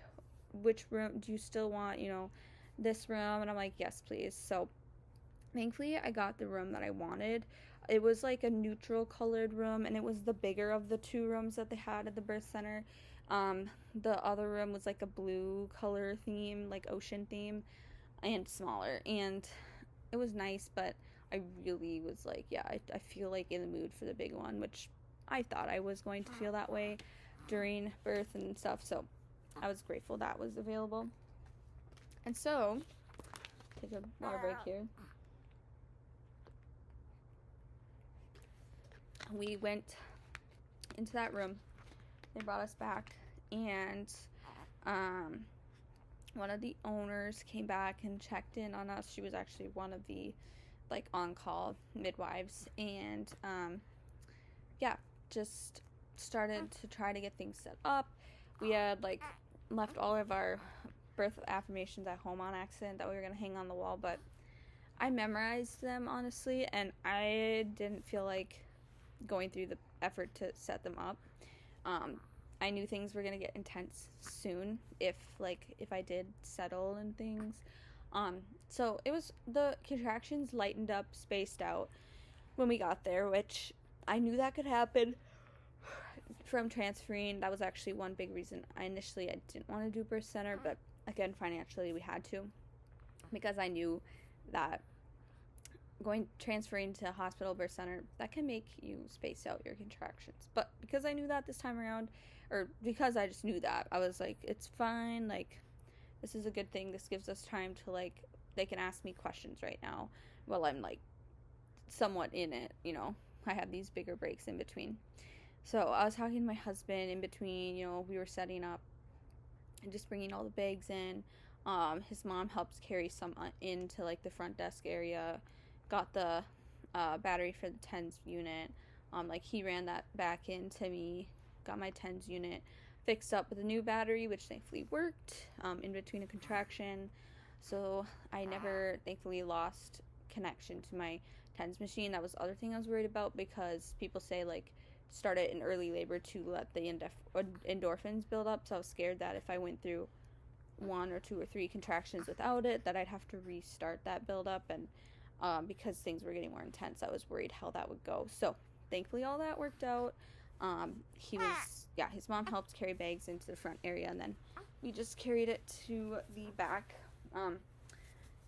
which room do you still want? This room, and I'm like, yes, please. So thankfully, I got the room that I wanted. It was like a neutral colored room, and it was the bigger of the two rooms that they had at the birth center. The other room was like a blue color theme, like ocean theme, and smaller. And it was nice, but I really was like, yeah, I feel like in the mood for the big one, which I thought I was going to feel that way during birth and stuff. So I was grateful that was available. And so, take a water break here. We went into that room. They brought us back, and one of the owners came back and checked in on us. She was actually one of the like on-call midwives, and yeah, just started to try to get things set up. We had like left all of our birth affirmations at home on accident that we were gonna hang on the wall, but I memorized them honestly, and I didn't feel like going through the effort to set them up. I knew things were gonna get intense soon if I did settle and things. So it was, the contractions lightened up, spaced out when we got there, which I knew that could happen from transferring. That was actually one big reason I didn't want to do birth center, but again, financially we had to, because I knew that transferring to hospital birth center, that can make you space out your contractions. But because I knew that this time around, or because I just knew that, I was like, it's fine, like, this is a good thing. This gives us time to, like, they can ask me questions right now while I'm, like, somewhat in it, I have these bigger breaks in between. So I was talking to my husband in between, we were setting up and just bringing all the bags in. His mom helps carry some into, like, the front desk area, got the battery for the TENS unit. He ran that back into me, got my TENS unit fixed up with a new battery, which thankfully worked in between a contraction. So I never, thankfully, lost connection to my TENS machine. That was the other thing I was worried about, because people say, like, start it in early labor to let the endorphins build up. So I was scared that if I went through 1 or 2 or 3 contractions without it, that I'd have to restart that buildup, and because things were getting more intense, I was worried how that would go. So thankfully all that worked out. His mom helped carry bags into the front area, and then we just carried it to the back.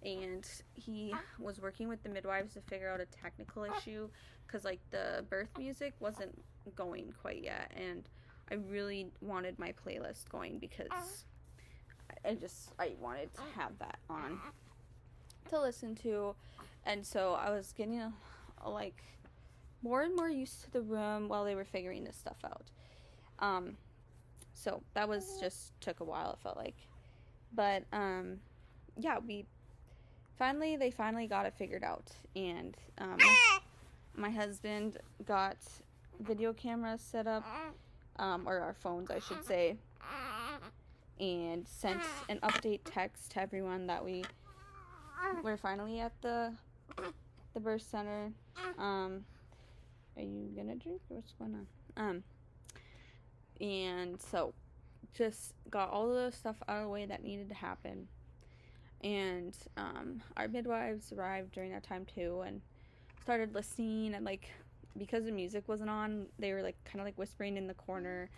And he was working with the midwives to figure out a technical issue, because like the birth music wasn't going quite yet, and I really wanted my playlist going, because I wanted to have that on to listen to. And so I was getting more and more used to the room while they were figuring this stuff out. So that was just took a while, it felt like. But they finally got it figured out, and my husband got video cameras set up, or our phones, I should say, and sent an update text to everyone that we're finally at the birth center. Are you gonna drink, or what's going on? And so just got all the stuff out of the way that needed to happen. And our midwives arrived during that time too, and started listening, and like, because the music wasn't on, they were like kind of like whispering in the corner,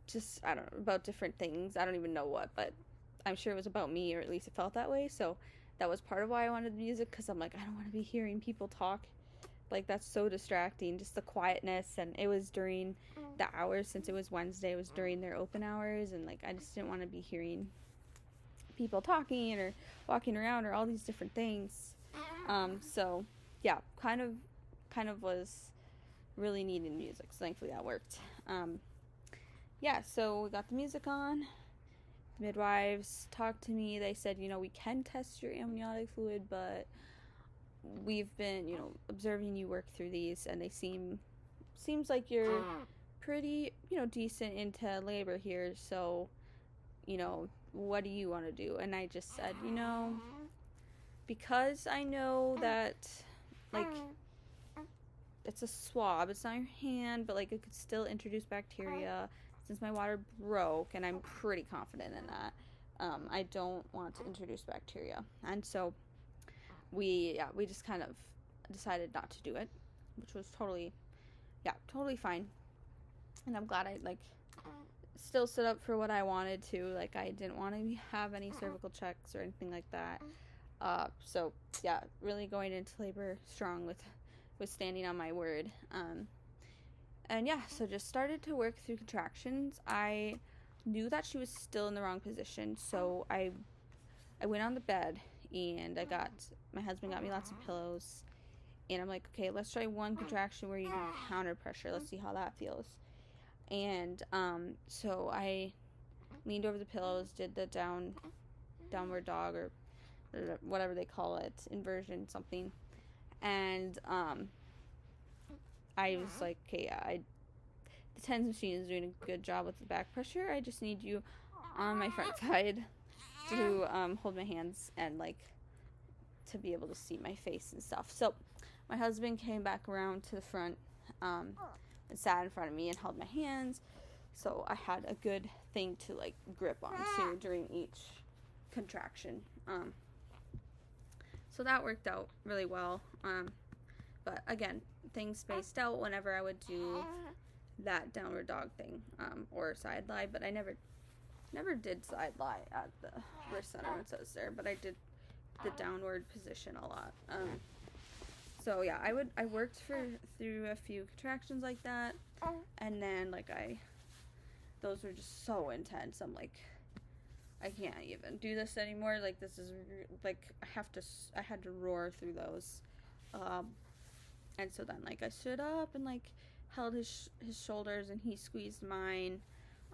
just, I don't know, about different things. I don't even know what, but I'm sure it was about me, or at least it felt that way. So that was part of why I wanted the music, because I'm like, I don't want to be hearing people talk. Like, that's so distracting, just the quietness. And it was during the hours, since it was Wednesday, it was during their open hours, and like, I just didn't want to be hearing people talking or walking around or all these different things. So yeah, kind of was really needing music, so thankfully that worked. So we got the music on. The midwives talked to me. They said, we can test your amniotic fluid, but we've been, observing you work through these, and they seems like you're pretty, decent into labor here, so, what do you want to do? And I just said, because I know that, like, it's a swab, it's not your hand, but, like, it could still introduce bacteria. Since my water broke, and I'm pretty confident in that, I don't want to introduce bacteria. And so we just kind of decided not to do it, which was totally fine. And I'm glad I, like, still stood up for what I wanted to. Like, I didn't want to have any cervical checks or anything like that. So yeah, really going into labor strong with standing on my word. And yeah, so just started to work through contractions. I knew that she was still in the wrong position, so I went on the bed, and my husband got me lots of pillows, and I'm like, okay, let's try one contraction where you do counter pressure. Let's see how that feels. And so I leaned over the pillows, did the downward dog, or whatever they call it, inversion something, and I was like, okay, the TENS machine is doing a good job with the back pressure. I just need you on my front side to hold my hands and, like, to be able to see my face and stuff. So my husband came back around to the front and sat in front of me and held my hands. So I had a good thing to, like, grip onto during each contraction. So that worked out really well. But again, things spaced out whenever I would do that downward dog thing, or side lie, but I never did side lie at the wrist center, it says there, but I did the downward position a lot. So yeah, I worked through a few contractions like that, and then, like, those were just so intense. I'm like, I can't even do this anymore. Like, this is like, I had to roar through those. And so then, like, I stood up and, like, held his shoulders, and he squeezed mine.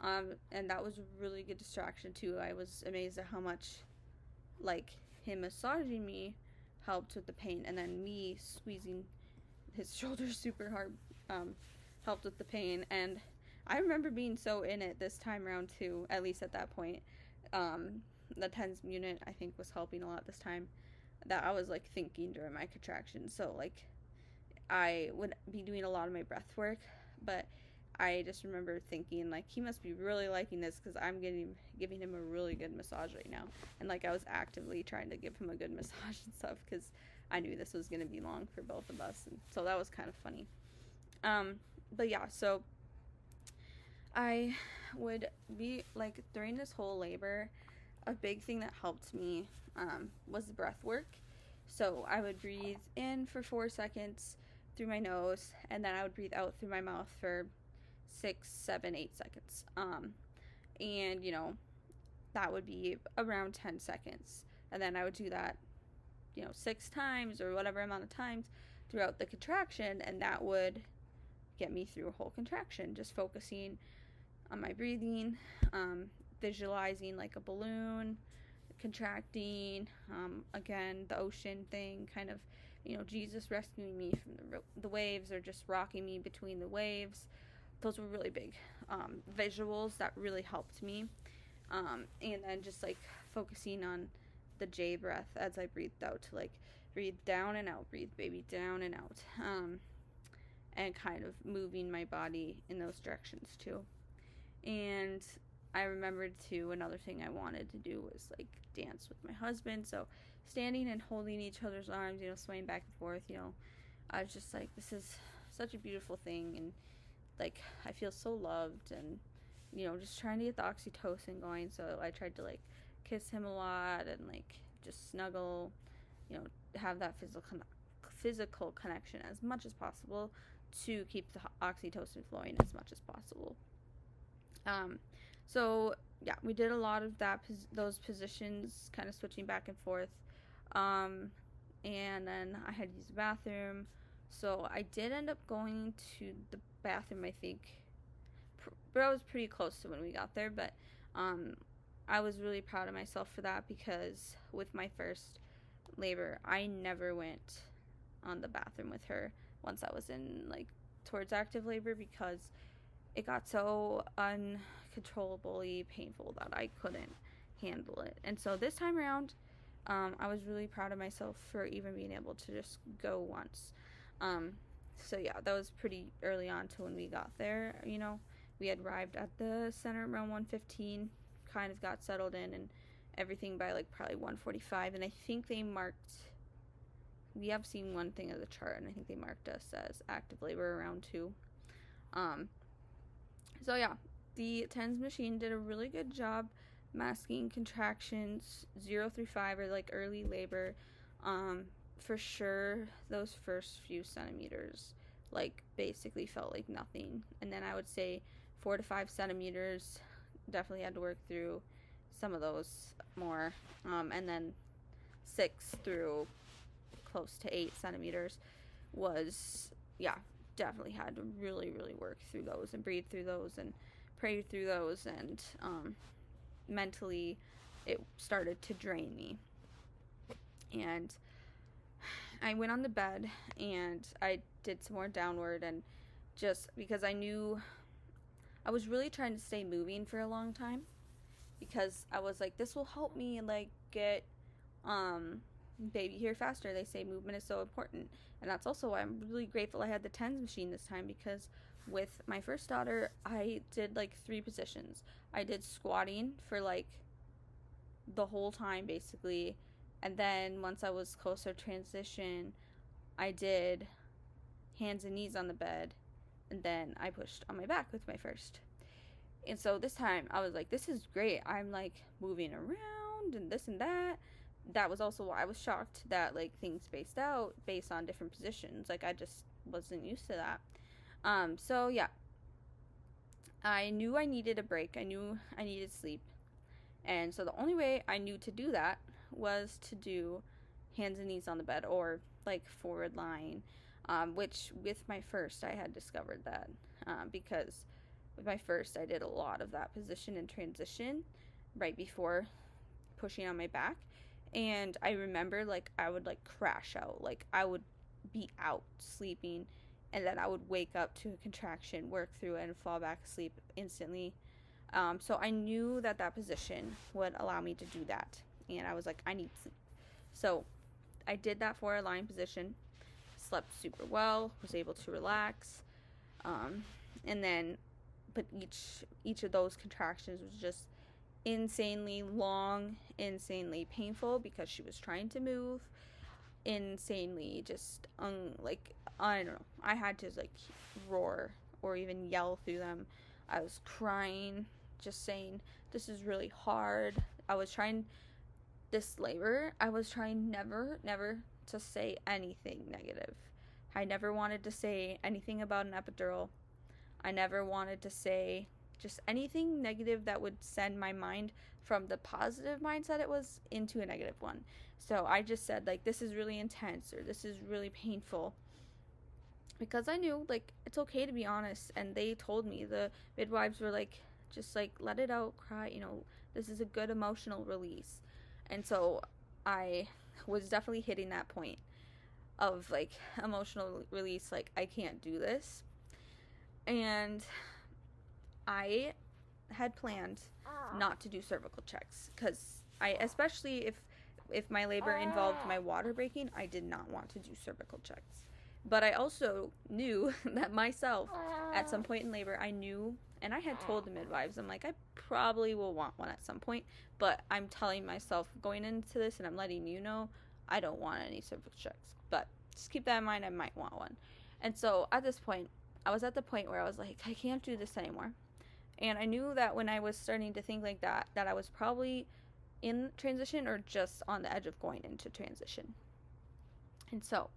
And that was a really good distraction too. I was amazed at how much, like, him massaging me helped with the pain, and then me squeezing his shoulders super hard helped with the pain. And I remember being so in it this time around too, at least at that point. The TENS unit, I think, was helping a lot this time, that I was, like, thinking during my contractions. So, like, I would be doing a lot of my breath work, but I just remember thinking, like, he must be really liking this, because I'm giving him a really good massage right now. And, like, I was actively trying to give him a good massage and stuff, because I knew this was going to be long for both of us. And so that was kind of funny. But yeah, so I would be, like, during this whole labor, a big thing that helped me was the breath work. So I would breathe in for 4 seconds through my nose, and then I would breathe out through my mouth for 6, 7, 8 seconds. And, that would be around 10 seconds. And then I would do that, 6 times or whatever amount of times throughout the contraction, and that would get me through a whole contraction, just focusing on my breathing, visualizing, like, a balloon contracting, again, the ocean thing, kind of, Jesus rescuing me from the waves, or just rocking me between the waves. Those were really big visuals that really helped me. And then just, like, focusing on the J breath as I breathed out, to, like, breathe down and out, breathe baby down and out, and kind of moving my body in those directions too. And I remembered too, another thing I wanted to do was, like, dance with my husband. So standing and holding each other's arms, swaying back and forth, I was just like, this is such a beautiful thing, and, like, I feel so loved, and, just trying to get the oxytocin going. So I tried to, like, kiss him a lot, and, like, just snuggle, have that physical connection as much as possible to keep the oxytocin flowing as much as possible. So yeah, we did a lot of those positions, kind of switching back and forth. And then I had to use the bathroom. So I did end up going to the bathroom, I think. But I was pretty close to when we got there. But I was really proud of myself for that, because with my first labor, I never went on the bathroom with her once I was in, like, towards active labor, because it got so uncontrollably painful that I couldn't handle it. And so this time around, I was really proud of myself for even being able to just go once. Um, so yeah, that was pretty early on to when we got there. We had arrived at the center around 1:15, kind of got settled in and everything by like probably 1:45, and I think they marked. We have seen one thing of the chart, and I think they marked us as active labor around 2. Um, so yeah, the TENS machine did a really good job masking contractions 0 through 5 or like early labor. For sure, those first few centimeters like basically felt like nothing, and then I would say 4 to 5 centimeters definitely had to work through some of those more, and then 6 through close to 8 centimeters was, yeah, definitely had to really, really work through those and breathe through those and pray through those, and mentally it started to drain me. And I went on the bed and I did some more downward, and just because I knew I was really trying to stay moving for a long time, because I was like, this will help me like get baby here faster. They say movement is so important, and that's also why I'm really grateful I had the TENS machine this time, because with my first daughter I did like 3 positions. I did squatting for like the whole time basically, and then once I was closer to transition I did hands and knees on the bed, and then I pushed on my back with my first. And so this time I was like, this is great. I'm like moving around and this and that. That was also why I was shocked that like things spaced out based on different positions. Like I just wasn't used to that. So yeah, I knew I needed a break. I knew I needed sleep. And so the only way I knew to do that was to do hands and knees on the bed, or like forward lying, which with my first I had discovered that, because with my first I did a lot of that position in transition right before pushing on my back. And I remember like I would like crash out, like I would be out sleeping, and then I would wake up to a contraction, work through it, and fall back asleep instantly. So I knew that that position would allow me to do that, and I was like, I need sleep. So I did that for a lying position, slept super well, was able to relax, and then, but each of those contractions was just insanely long, insanely painful, because she was trying to move, insanely just like, I don't know, I had to like roar or even yell through them. I was crying, just saying this is really hard. I was trying this labor, I was trying never to say anything negative. I never wanted to say anything about an epidural. I never wanted to say just anything negative that would send my mind from the positive mindset it was into a negative one. So I just said like, this is really intense, or this is really painful, because I knew like it's okay to be honest. And they told me, the midwives were like, just like let it out, cry, this is a good emotional release. And so I was definitely hitting that point of like emotional release, like I can't do this. And I had planned not to do cervical checks, because especially if my labor involved my water breaking, I did not want to do cervical checks. But I also knew that myself, at some point in labor, I knew, and I had told the midwives, I'm like, I probably will want one at some point, but I'm telling myself going into this, and I'm letting you know, I don't want any cervical checks. But just keep that in mind, I might want one. And so at this point, I was at the point where I was like, I can't do this anymore. And I knew that when I was starting to think like that I was probably in transition or just on the edge of going into transition. And so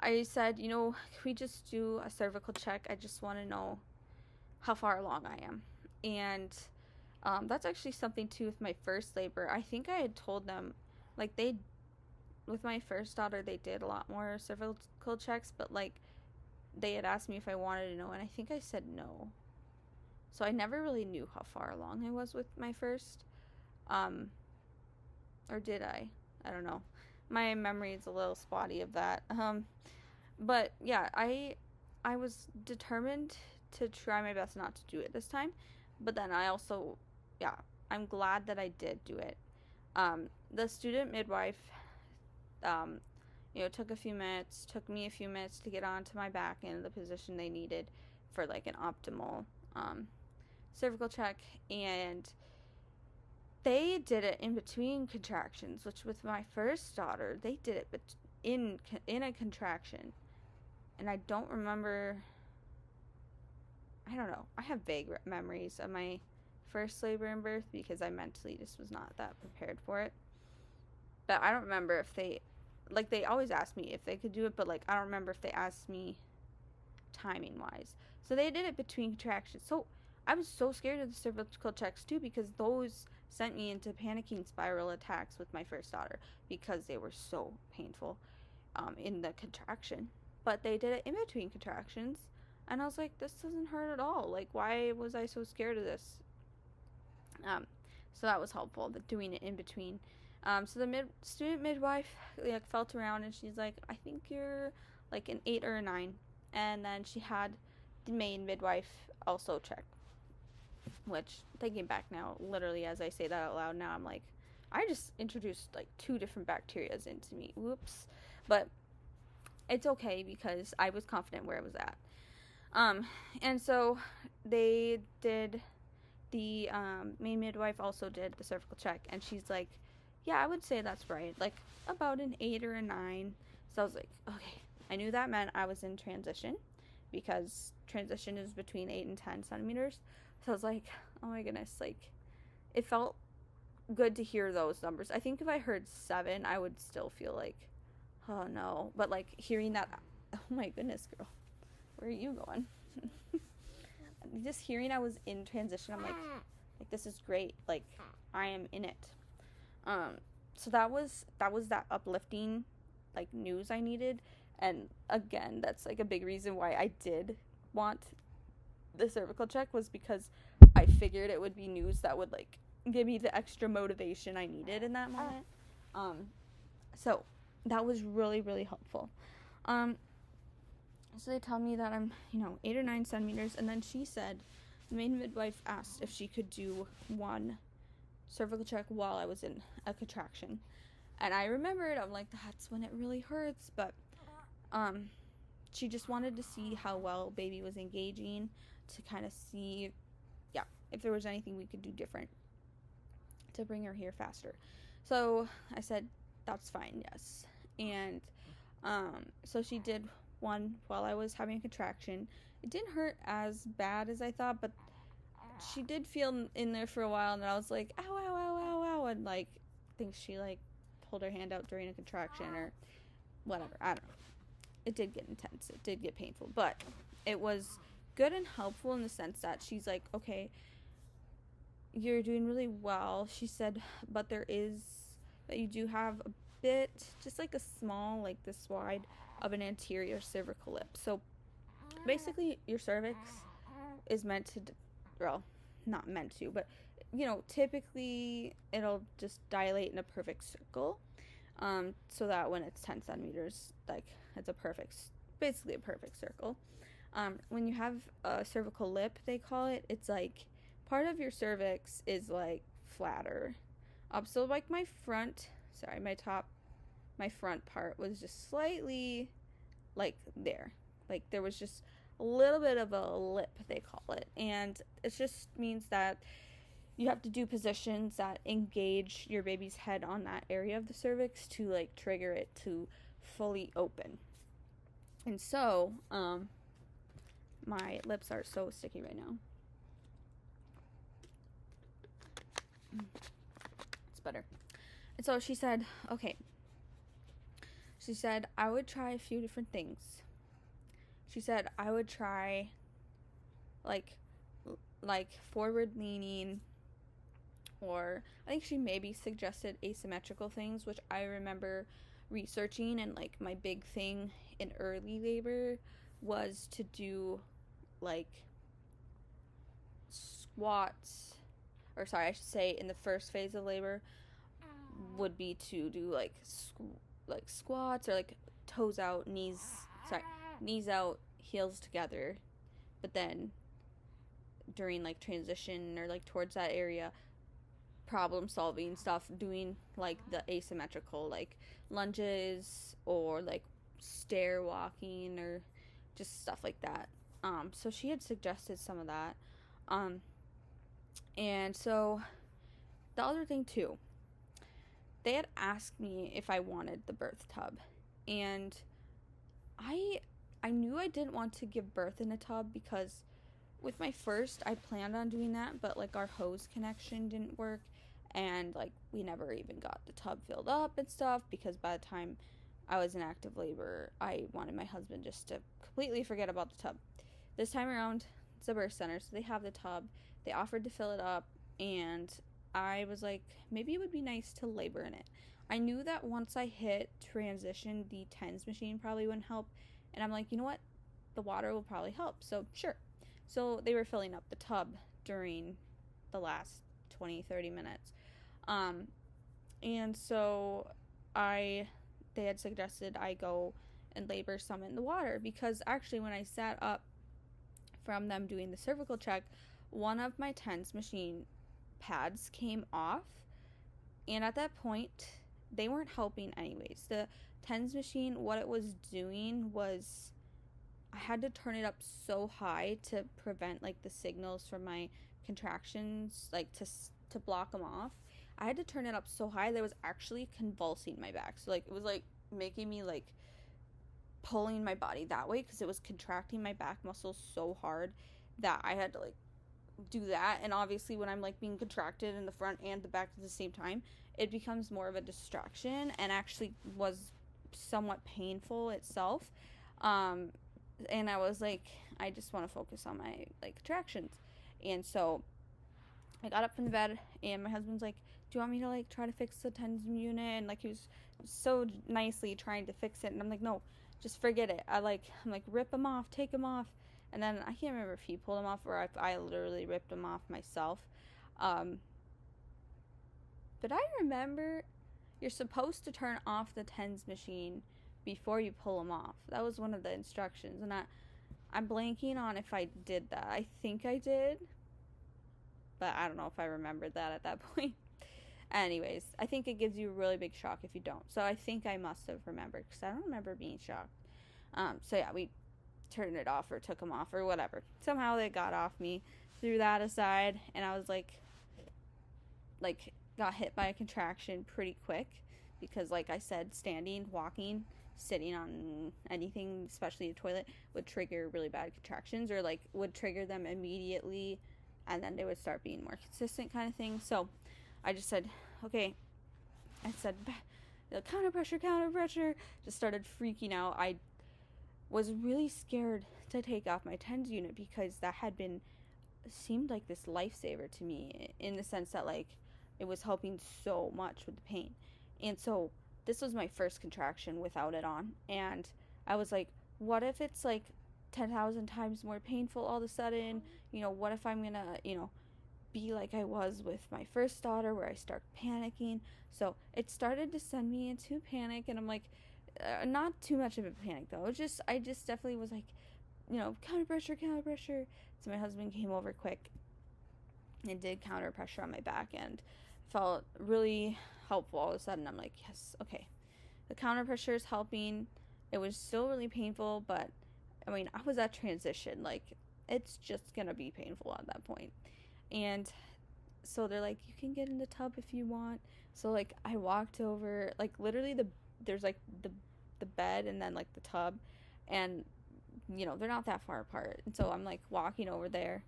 I said, can we just do a cervical check? I just want to know how far along I am. And that's actually something too with my first labor. I think I had told them, like with my first daughter, they did a lot more cervical checks, but like they had asked me if I wanted to know, and I think I said no. So I never really knew how far along I was with my first. Or did I? I don't know. My memory is a little spotty of that. But yeah, I was determined to try my best not to do it this time. But then I also, yeah, I'm glad that I did do it. The student midwife, um, took me a few minutes to get onto my back in the position they needed for like an optimal cervical check, and they did it in between contractions, which with my first daughter, they did it in a contraction, and I don't remember. I don't know. I have vague memories of my first labor and birth because I mentally just was not that prepared for it. But I don't remember if they always asked me if they could do it, but like I don't remember if they asked me timing wise. So they did it between contractions. So I was so scared of the cervical checks too because those sent me into panicking spiral attacks with my first daughter because they were so painful in the contraction. But they did it in between contractions, and I was like, this doesn't hurt at all. Like, why was I so scared of this? So that was helpful, doing it in between. So the student midwife like felt around and she's like, I think you're like an 8 or a 9. And then she had the main midwife also check. Which, thinking back now, literally as I say that out loud now, I'm like, I just introduced like 2 different bacterias into me. Whoops. But it's okay because I was confident where I was at. And so they did, the main midwife also did the cervical check, and she's like, yeah, I would say that's right, like about an 8 or a 9. So I was like, okay, I knew that meant I was in transition because transition is between 8 and 10 centimeters. So I was like, oh my goodness, like it felt good to hear those numbers. I think if I heard 7, I would still feel like, oh no, but like hearing that, oh my goodness, girl, where are you going? Just hearing I was in transition, I'm like this is great, like I am in it. So that was that uplifting like news I needed, and again, that's like a big reason why I did want the cervical check, was because I figured it would be news that would like give me the extra motivation I needed in that moment. So that was really, really helpful. So they tell me that I'm, 8 or 9 centimeters, and then she said, the main midwife asked if she could do one cervical check while I was in a contraction. And I remembered, I'm like, that's when it really hurts, but she just wanted to see how well baby was engaging, to kind of see, if there was anything we could do different to bring her here faster. So I said, that's fine, yes. And so she did one while I was having a contraction. It didn't hurt as bad as I thought, but she did feel in there for a while, and I was like, ow, ow, ow, ow, ow, and like, I think she like pulled her hand out during a contraction or whatever. I don't know. It did get intense. It did get painful, but it was good and helpful in the sense that she's like, okay, you're doing really well. She said, but you do have a bit, just like a small, like this wide of an anterior cervical lip. So basically your cervix is meant to, well, not meant to, but typically it'll just dilate in a perfect circle, so that when it's 10 centimeters, like it's basically a perfect circle. When you have a cervical lip, they call it, it's like part of your cervix is like flatter. So like my front part was just slightly like there. Like there was just a little bit of a lip, they call it. And it just means that you have to do positions that engage your baby's head on that area of the cervix to like trigger it to fully open. And so, my lips are so sticky right now. It's better. And so she said, okay. She said, I would try a few different things. She said, I would try, like forward leaning, or I think she maybe suggested asymmetrical things, which I remember researching, and like my big thing in early labor was to do like squats, or sorry, I should say in the first phase of labor would be to do like squats, or like toes out, knees out, heels together, but then during like transition or like towards that area, problem solving stuff, doing like the asymmetrical like lunges or like stair walking or just stuff like that. So she had suggested some of that. Um, and so the other thing too, they had asked me if I wanted the birth tub, and I I knew I didn't want to give birth in a tub because with my first I planned on doing that, but like our hose connection didn't work, and like we never even got the tub filled up and stuff because by the time I was in active labor, I wanted my husband just to completely forget about the tub. This time around, it's a birth center, so they have the tub. They offered to fill it up, and I was like, maybe it would be nice to labor in it. I knew that once I hit transition, the TENS machine probably wouldn't help, and I'm like, you know what? The water will probably help, so sure. So they were filling up the tub during the last 20-30 minutes. Um, and so I they had suggested I go and labor some in the water because actually when I sat up from them doing the cervical check, one of my TENS machine pads came off, and at that point they weren't helping anyways. The TENS machine, what it was doing was I had to turn it up so high to prevent like the signals from my contractions, like to block them off. I had to turn it up so high that it was actually convulsing my back. So like it was like making me like pulling my body that way because it was contracting my back muscles so hard that I had to like do that. And obviously when I'm like being contracted in the front and the back at the same time, it becomes more of a distraction and actually was somewhat painful itself. Um, and I was like, I just want to focus on my like contractions. And so I got up from the bed, and my husband's like, "Do you want me to like try to fix the TENS unit?" And like he was so nicely trying to fix it, and I'm like, "No, just forget it." I'm like, "Rip them off, take them off." And then I can't remember if he pulled them off or if I literally ripped them off myself. Um, but I remember you're supposed to turn off the TENS machine before you pull them off. That was one of the instructions, and I'm blanking on if I did that. I think I did, but I don't know if I remembered that at that point. Anyways, I think it gives you a really big shock if you don't. So I think I must have remembered because I don't remember being shocked. So yeah, we turned it off or took them off or whatever. Somehow they got off me, threw that aside, and I was like got hit by a contraction pretty quick because like I said, standing, walking, sitting on anything, especially a toilet, would trigger really bad contractions or like would trigger them immediately and then they would start being more consistent kind of thing. So I just said, okay, I said, counter pressure, just started freaking out. I was really scared to take off my TENS unit because that had been, seemed like this lifesaver to me in the sense that like it was helping so much with the pain. And so this was my first contraction without it on. And I was like, what if it's like 10,000 times more painful all of a sudden? You know, what if I'm going to, you know, be like I was with my first daughter where I start panicking? So it started to send me into panic. And I'm like, not too much of a panic though. I just definitely was like, you know, counter pressure. So my husband came over quick and did counter pressure on my back and felt really helpful. All of a sudden I'm like, yes, okay, the counter pressure is helping. It was still really painful, but I mean, I was at transition, like it's just gonna be painful at that point. And so they're like, you can get in the tub if you want. So like I walked over, like literally there's like the bed and then like the tub, and you know they're not that far apart, and so I'm like walking over there,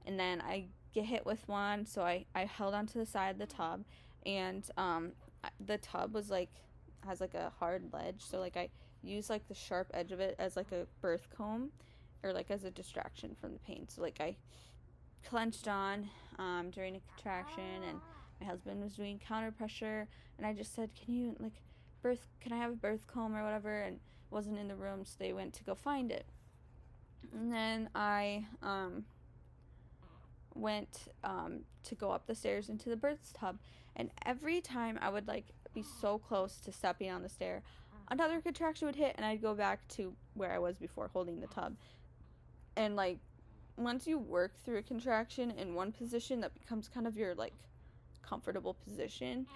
and then I get hit with one, so I held onto the side of the tub, and the tub was like has like a hard ledge, so like I used like the sharp edge of it as like a birth comb or like as a distraction from the pain. So like I clenched on during a contraction, and my husband was doing counter pressure, and I just said, can I have a birth comb or whatever, and it wasn't in the room, so they went to go find it. And then I went to go up the stairs into the birth tub, and every time I would like be so close to stepping on the stair, another contraction would hit, and I'd go back to where I was before holding the tub, and like once you work through a contraction in one position, that becomes kind of your like comfortable position.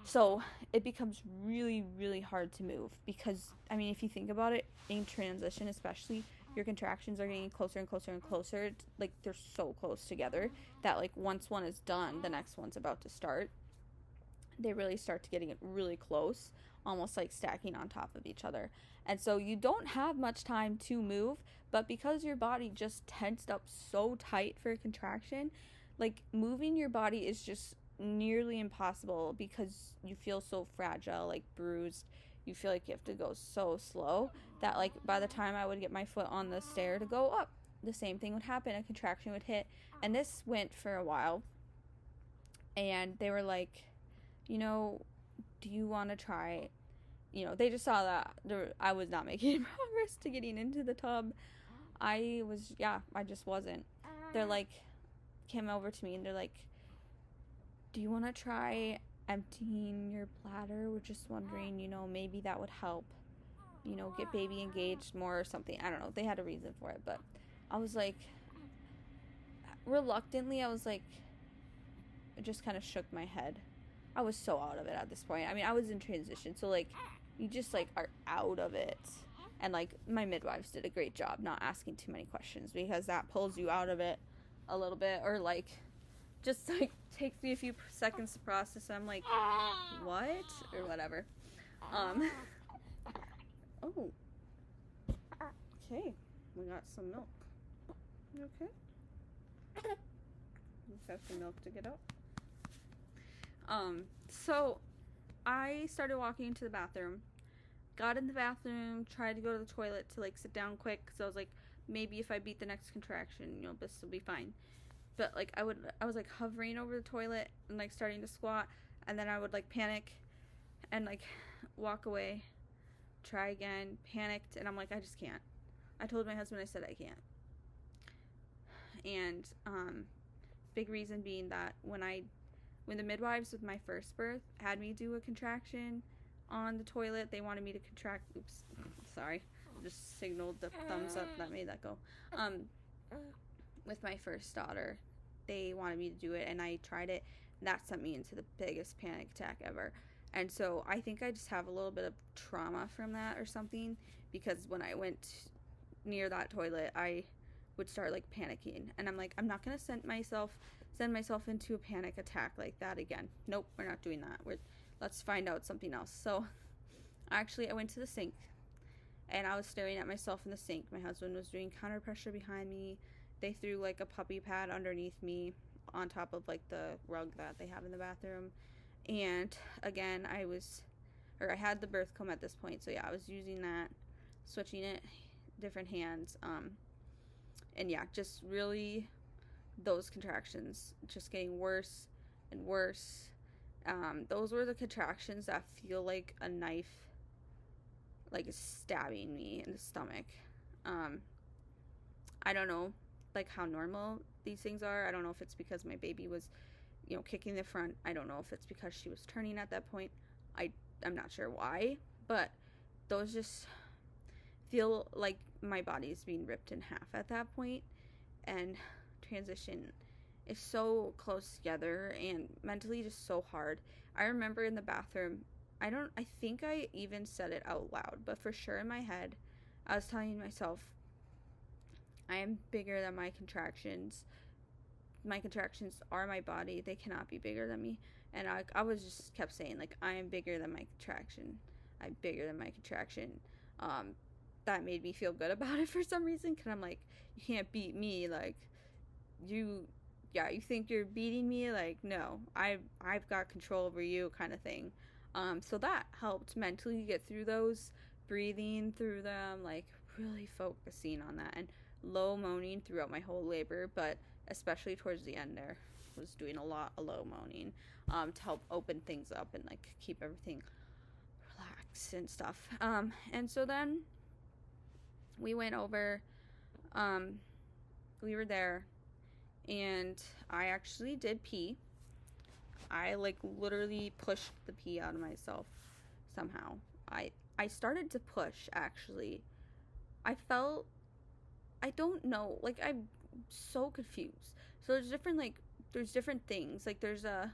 So it becomes really, really hard to move because, I mean, if you think about it, in transition especially, your contractions are getting closer and closer and closer. Like, they're so close together that, like, once one is done, the next one's about to start. They really start to getting it really close, almost like stacking on top of each other. And so you don't have much time to move, but because your body just tensed up so tight for a contraction, like moving your body is just nearly impossible because you feel so fragile, like bruised. You feel like you have to go so slow that like by the time I would get my foot on the stair to go up, the same thing would happen. A contraction would hit. And this went for a while. And they were like, you know, do you want to try? You know, they just saw that I was not making progress to getting into the tub. I just wasn't. They're like, came over to me and they're like, do you want to try emptying your bladder? We're just wondering, you know, maybe that would help, you know, get baby engaged more or something. I don't know. They had a reason for it, but I was like, reluctantly, I was like, just kind of shook my head. I was so out of it at this point. I mean, I was in transition, so like, you just like are out of it. And like, my midwives did a great job not asking too many questions because that pulls you out of it a little bit, or like, just like takes me a few seconds to process. I'm like, what? Or whatever. Oh. Okay. We got some milk. You okay? Just have some milk to get out. So I started walking into the bathroom, got in the bathroom, tried to go to the toilet to like sit down quick because I was like, maybe if I beat the next contraction, you know, this will be fine. But like I was like hovering over the toilet and like starting to squat, and then I would like panic and like walk away, try again, panicked, and I'm like, I just can't. I told my husband, I said I can't. And big reason being that when the midwives with my first birth had me do a contraction on the toilet, they wanted me to contract. Oops, sorry, just signaled the thumbs up that made that go. With my first daughter, they wanted me to do it, and I tried it. And that sent me into the biggest panic attack ever. And so I think I just have a little bit of trauma from that or something, because when I went near that toilet, I would start like panicking, and I'm like, I'm not gonna send myself into a panic attack like that again. Nope, we're not doing that. Let's find out something else. So actually, I went to the sink, and I was staring at myself in the sink. My husband was doing counter pressure behind me. They threw like a puppy pad underneath me on top of like the rug that they have in the bathroom. And again, I had the birth comb at this point, so yeah, I was using that, switching it, different hands, and yeah, just really those contractions just getting worse and worse. Those were the contractions that feel like a knife like stabbing me in the stomach. I don't know like how normal these things are. I don't know if it's because my baby was, you know, kicking the front. I don't know if it's because she was turning at that point. I'm not sure why, but those just feel like my body is being ripped in half at that point. And transition is so close together and mentally just so hard. I remember in the bathroom, I think I even said it out loud, but for sure in my head, I was telling myself, I am bigger than my contractions. My contractions are my body. They cannot be bigger than me. And I was just kept saying, like, I am bigger than my contraction. I'm bigger than my contraction. That made me feel good about it for some reason, because I'm like, you can't beat me. Like, you think you're beating me? Like, no, I've got control over you, kind of thing. So that helped mentally get through those, breathing through them, like really focusing on that, and low moaning throughout my whole labor, but especially towards the end there was doing a lot of low moaning, to help open things up and like keep everything relaxed and stuff. And so then we went over, we were there, and I actually did pee. I like literally pushed the pee out of myself somehow. I started to push, actually. I don't know, like I so confused. So there's different things. Like there's a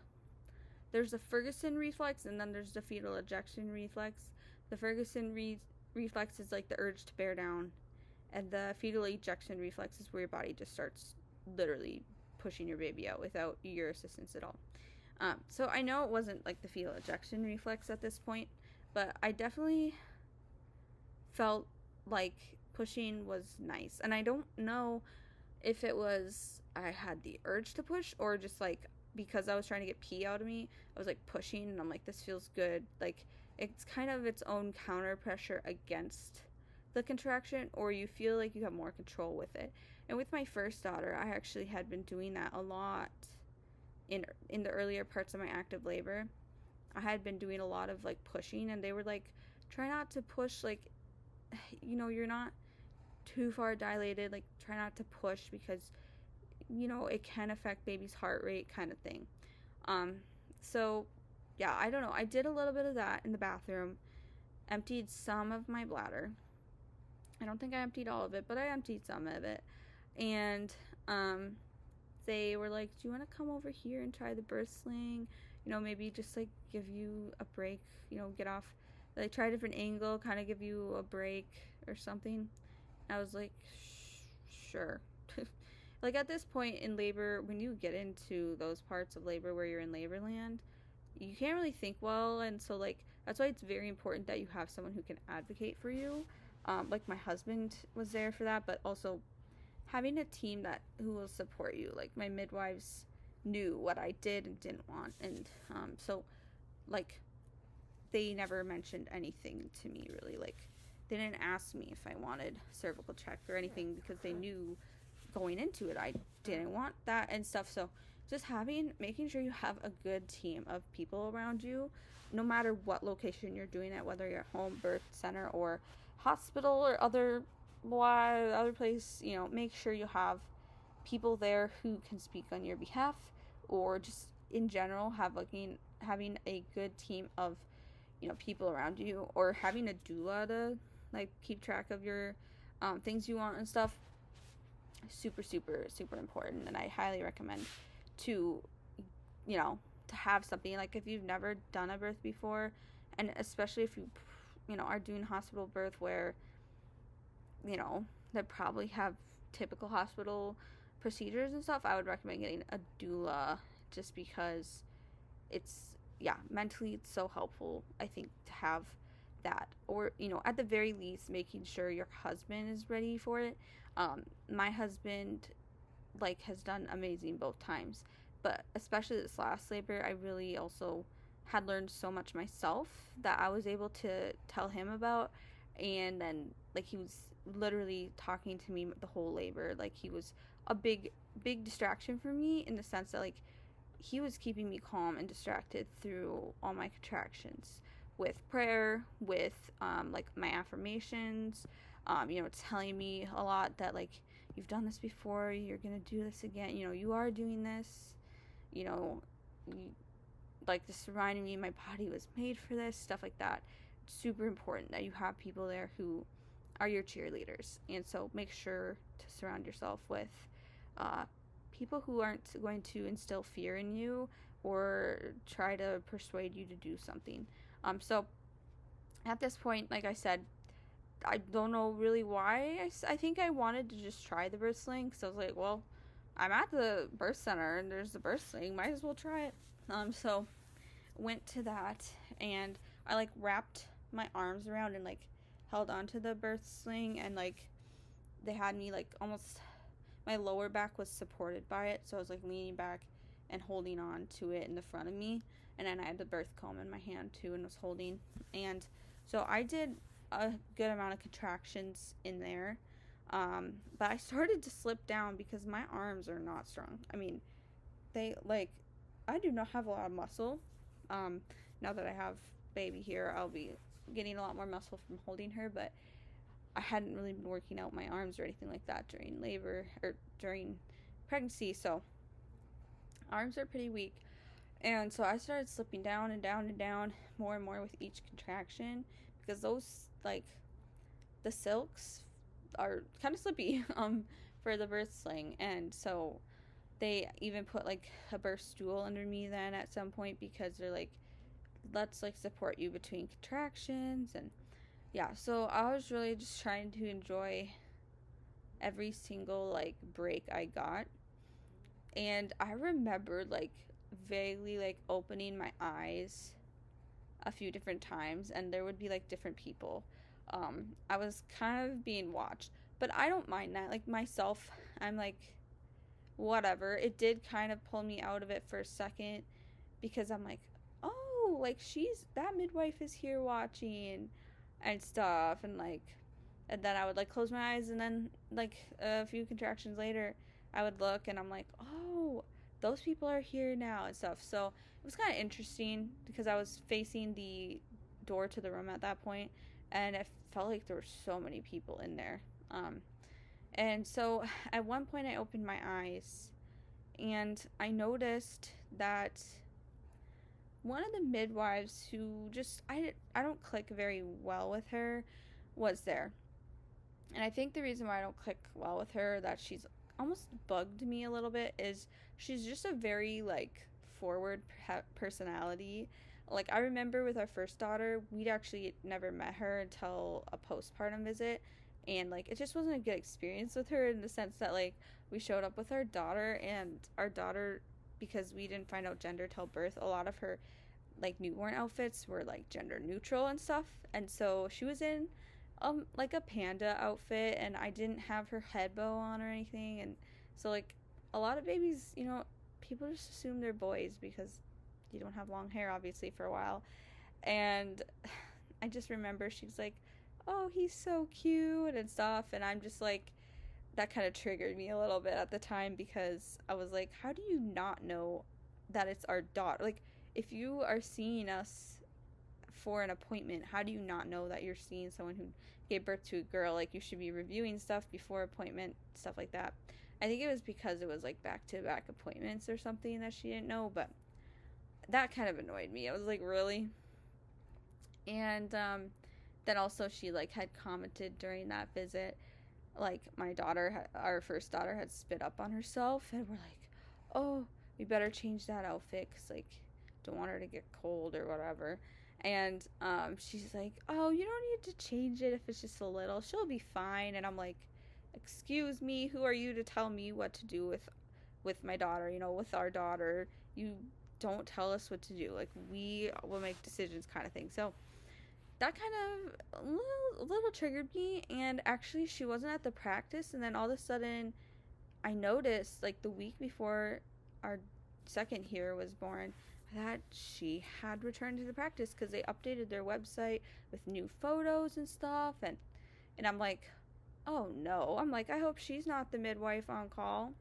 Ferguson reflex, and then there's the fetal ejection reflex. The reflex is like the urge to bear down, and the fetal ejection reflex is where your body just starts literally pushing your baby out without your assistance at all. So I know it wasn't like the fetal ejection reflex at this point, but I definitely felt like pushing was nice. And I don't know if it was I had the urge to push or just like because I was trying to get pee out of me, I was like pushing and I'm like, this feels good. Like it's kind of its own counter pressure against the contraction, or you feel like you have more control with it. And with my first daughter, I actually had been doing that a lot in the earlier parts of my active labor. I had been doing a lot of like pushing, and they were like, try not to push, like, you're not too far dilated, like try not to push because it can affect baby's heart rate, kind of thing. um so yeah, I don't know, I did a little bit of that in the bathroom, emptied some of my bladder. I don't think I emptied all of it, but I emptied some of it. And they were like, do you want to come over here and try the birth sling, maybe just like give you a break, get off, like try a different angle, kind of give you a break or something. I was like, sure. Like at this point in labor, when you get into those parts of labor where you're in labor land, you can't really think well. And so, like, that's why it's very important that you have someone who can advocate for you. Like, my husband was there for that, but also having a team who will support you. Like, my midwives knew what I did and didn't want. And so, like, they never mentioned anything to me, really. Like, they didn't ask me if I wanted cervical check or anything because they knew going into it I didn't want that and stuff. So just making sure you have a good team of people around you, no matter what location you're doing it, whether you're at home birth center or hospital or other place, make sure you have people there who can speak on your behalf, or just in general having a good team of people around you, or having a doula to like keep track of your things you want and stuff. Super super super important, and I highly recommend to to have something, like if you've never done a birth before, and especially if you are doing hospital birth where that probably have typical hospital procedures and stuff. I would recommend getting a doula, just because it's mentally it's so helpful, I think, to have that. Or at the very least, making sure your husband is ready for it. My husband has done amazing both times, but especially this last labor, I really also had learned so much myself that I was able to tell him about. And then he was literally talking to me the whole labor. Like, he was a big distraction for me, in the sense that he was keeping me calm and distracted through all my contractions, with prayer, with my affirmations, telling me a lot that you've done this before, you're gonna do this again, you are doing this, you, just reminding me my body was made for this, stuff like that. It's super important that you have people there who are your cheerleaders, and so make sure to surround yourself with people who aren't going to instill fear in you or try to persuade you to do something. So at this point, like I said, I don't know really why. I think I wanted to just try the birth sling, because I was like, well, I'm at the birth center and there's the birth sling, might as well try it. So went to that, and I wrapped my arms around and held onto the birth sling, and they had me almost, my lower back was supported by it, so I was leaning back and holding on to it in the front of me, and then I had the birth comb in my hand too and was holding. And so I did a good amount of contractions in there, but I started to slip down because my arms are not strong. I mean, they I do not have a lot of muscle. Now that I have baby here, I'll be getting a lot more muscle from holding her, but I hadn't really been working out my arms or anything like that during labor or during pregnancy, so arms are pretty weak. And so I started slipping down and down and down more and more with each contraction, because those the silks are kind of slippy. for the birth sling. And so they even put like a birth stool under me then at some point, because they're like, let's like support you between contractions. And yeah, so I was really just trying to enjoy every single like break I got. And I remember like vaguely like opening my eyes a few different times, and there would be like different people. I was kind of being watched, but I don't mind that. Like myself, I'm like, whatever. It did kind of pull me out of it for a second, because I'm like, oh, like she's that midwife is here watching and stuff, and like, and then I would like close my eyes, and then like a few contractions later, I would look, and I'm like, oh, those people are here now and stuff. So it was kind of interesting because I was facing the door to the room at that point, and it felt like there were so many people in there. And so at one point, I opened my eyes, and I noticed that one of the midwives, who just I don't click very well with her, was there. And I think the reason why I don't click well with her, that she's almost bugged me a little bit, is she's just a very like forward personality. Like I remember with our first daughter, we'd actually never met her until a postpartum visit, and like it just wasn't a good experience with her, in the sense that like we showed up with our daughter, and our daughter, because we didn't find out gender till birth, a lot of her like newborn outfits were like gender neutral and stuff. And so she was in like a panda outfit, and I didn't have her head bow on or anything. And so like a lot of babies, people just assume they're boys because you don't have long hair obviously for a while. And I just remember she's like, oh, he's so cute and stuff, and I'm just like, that kind of triggered me a little bit at the time, because I was like, how do you not know that it's our daughter? Like, if you are seeing us for an appointment, how do you not know that you're seeing someone who gave birth to a girl? Like, you should be reviewing stuff before appointment, stuff like that. I think it was because it was like back to back appointments or something that she didn't know, but that kind of annoyed me. I was like, really? And then also she like had commented during that visit, like my daughter, our first daughter, had spit up on herself, and we're like, oh, we better change that outfit, because like don't want her to get cold or whatever. And she's like, oh, you don't need to change it if it's just a little, she'll be fine. And I'm like, excuse me, who are you to tell me what to do with my daughter, with our daughter? You don't tell us what to do, like we will make decisions, kind of thing. So that kind of a little triggered me. And actually she wasn't at the practice, and then all of a sudden I noticed, like the week before our second here was born, that she had returned to the practice, because they updated their website with new photos and stuff. And I'm like, oh no, I'm like, I hope she's not the midwife on call.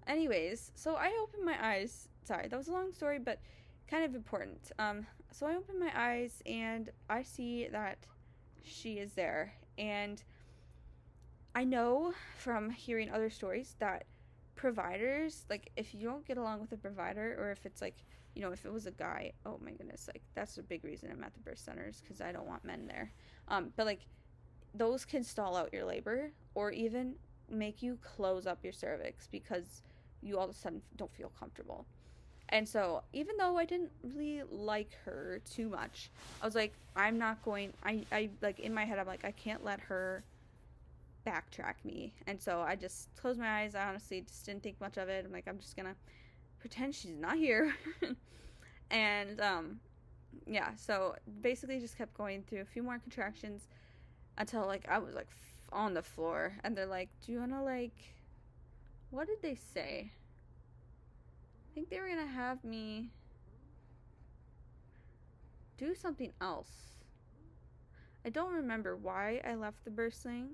Anyways, so I opened my eyes. Sorry, that was a long story, but kind of important. So I open my eyes, and I see that she is there. And I know from hearing other stories that providers, like if you don't get along with a provider, or if it's like, if it was a guy, oh my goodness, like that's a big reason I'm at the birth centers, because I don't want men there. But like those can stall out your labor, or even make you close up your cervix, because you all of a sudden don't feel comfortable. And so even though I didn't really like her too much, I was like, I'm not going, I like in my head, I'm like, I can't let her backtrack me. And so I just closed my eyes. I honestly just didn't think much of it. I'm like, I'm just gonna pretend she's not here. And yeah, so basically just kept going through a few more contractions until like I was like on the floor, and they're like, do you wanna like, what did they say? I think they were gonna have me do something else. I don't remember why I left the birth sling.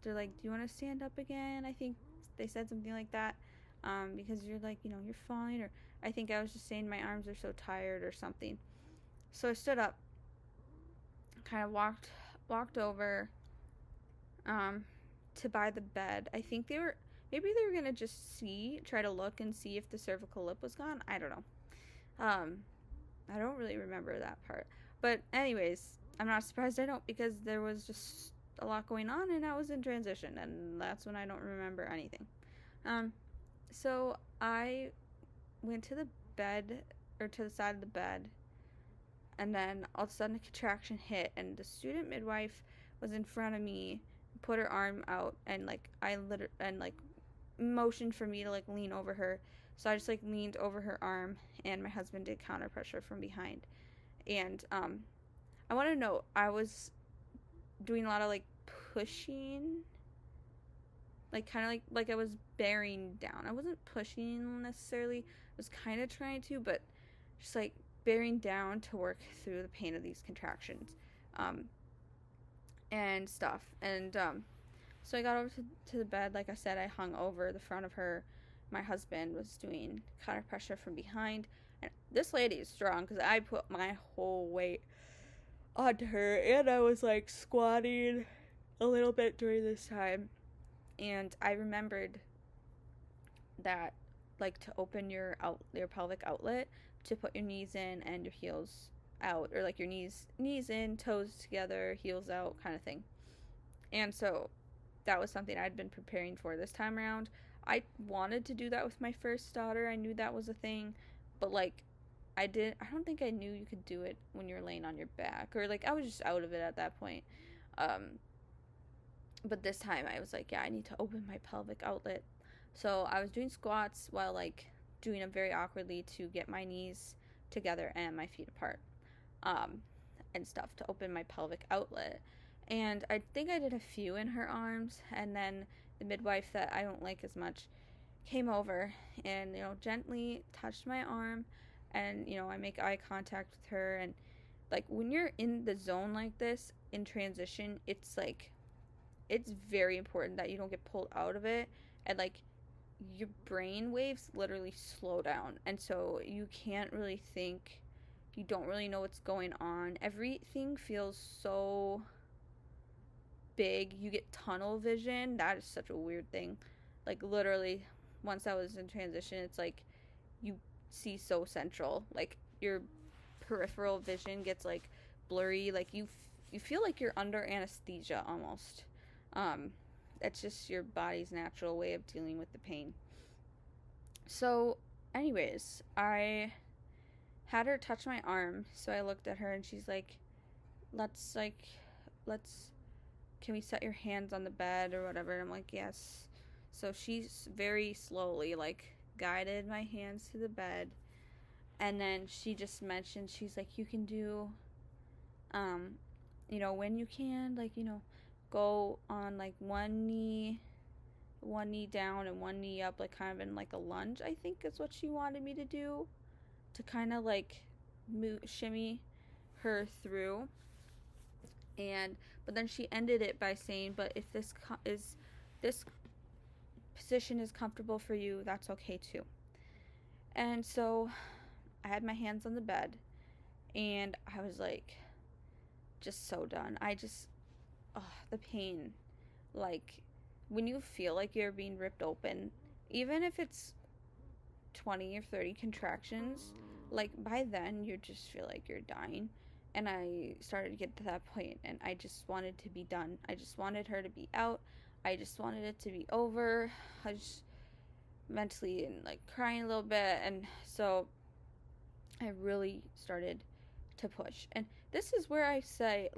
They're like, do you want to stand up again? I think they said something like that. Because you're like, you're fine. Or I think I was just saying my arms are so tired or something. So I stood up, kind of walked over, to by the bed. I think maybe they were gonna just try to look and see if the cervical lip was gone. I don't know. I don't really remember that part. But anyways, I'm not surprised I don't, because there was just a lot going on, and I was in transition, and that's when I don't remember anything. Um, so I went to the bed, or to the side of the bed, and then all of a sudden a contraction hit, and the student midwife was in front of me, put her arm out, and like motioned for me to like lean over her. So I just like leaned over her arm, and my husband did counter pressure from behind. And I want to know, I was doing a lot of like pushing, like kind of like I was bearing down. I wasn't pushing necessarily. I was kind of trying to, but just like bearing down to work through the pain of these contractions, um, and stuff. And so I got over to the bed. Like I said, I hung over the front of her. My husband was doing counter pressure from behind, and this lady is strong because I put my whole weight onto her, and I was like squatting a little bit during this time. And I remembered that, like, to open your pelvic outlet, to put your knees in and your heels out, or like your knees in, toes together, heels out, kind of thing. And so that was something I'd been preparing for this time around. I wanted to do that with my first daughter. I knew that was a thing, but like I don't think I knew you could do it when you're laying on your back, or like I was just out of it at that point. Um but this time I was like, yeah, I need to open my pelvic outlet. So I was doing squats while like doing them very awkwardly to get my knees together and my feet apart. Um and stuff to open my pelvic outlet. And I think I did a few in her arms, and then the midwife that I don't like as much came over and, gently touched my arm, and, I make eye contact with her. And like when you're in the zone like this in transition, it's like it's very important that you don't get pulled out of it, and like your brain waves literally slow down, and so you can't really think, you don't really know what's going on. Everything feels so big. You get tunnel vision. That is such a weird thing. Like literally, once I was in transition, it's like you see so central. Like your peripheral vision gets like blurry. Like you feel like you're under anesthesia almost. Um, that's just your body's natural way of dealing with the pain. So, anyways, I had her touch my arm. So I looked at her, and she's like, let's let's can we set your hands on the bed or whatever? And I'm like, yes. So she's very slowly like guided my hands to the bed, and then she just mentioned, she's like, you can do when you can, like, go on like one knee down and one knee up, like kind of in like a lunge, I think is what she wanted me to do, to kind of like shimmy her through. And but then she ended it by saying, but if this position is comfortable for you, that's okay too. And so I had my hands on the bed, and I was like just so done. The pain, like when you feel like you're being ripped open, even if it's 20 or 30 contractions, like by then you just feel like you're dying. And I started to get to that point, and I just wanted to be done. I just wanted her to be out. I just wanted it to be over. I just mentally and like crying a little bit. And so I really started to push. And this is where I say,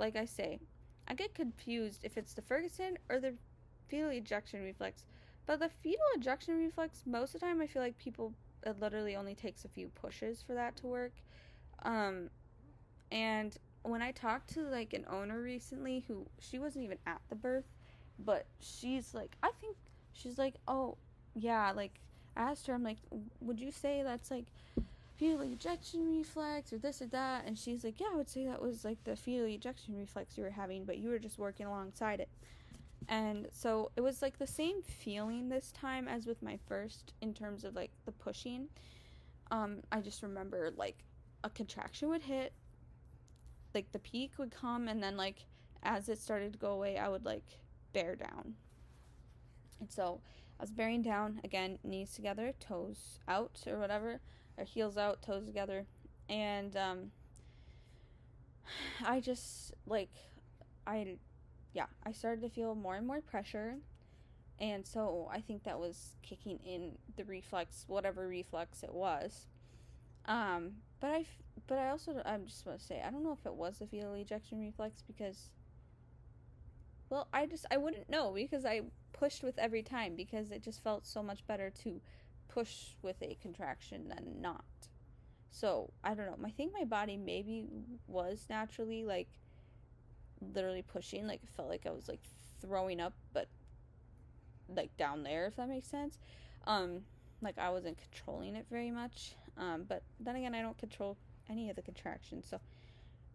I get confused if it's the Ferguson or the fetal ejection reflex. But the fetal ejection reflex, most of the time I feel like it literally only takes a few pushes for that to work. And when I talked to like an owner recently, who she wasn't even at the birth, but she's like, oh yeah, like I asked her, I'm like, would you say that's like fetal ejection reflex or this or that? And she's like, yeah, I would say that was like the fetal ejection reflex you were having, but you were just working alongside it. And so it was like the same feeling this time as with my first, in terms of like the pushing. I just remember like a contraction would hit, like the peak would come, and then like as it started to go away, I would like bear down. And so I was bearing down again, knees together, toes out or whatever, or heels out, toes together. And I just like I yeah, I started to feel more and more pressure. And so I think that was kicking in the reflex, whatever reflex it was. Um, but I, but I also, I'm just want to say, I don't know if it was the fetal ejection reflex because, well, I wouldn't know because I pushed with every time because it just felt so much better to push with a contraction than not. So I don't know. I think my body maybe was naturally like literally pushing. Like it felt like I was like throwing up, but like down there, if that makes sense. Um, like I wasn't controlling it very much. But then again, I don't control any of the contractions, so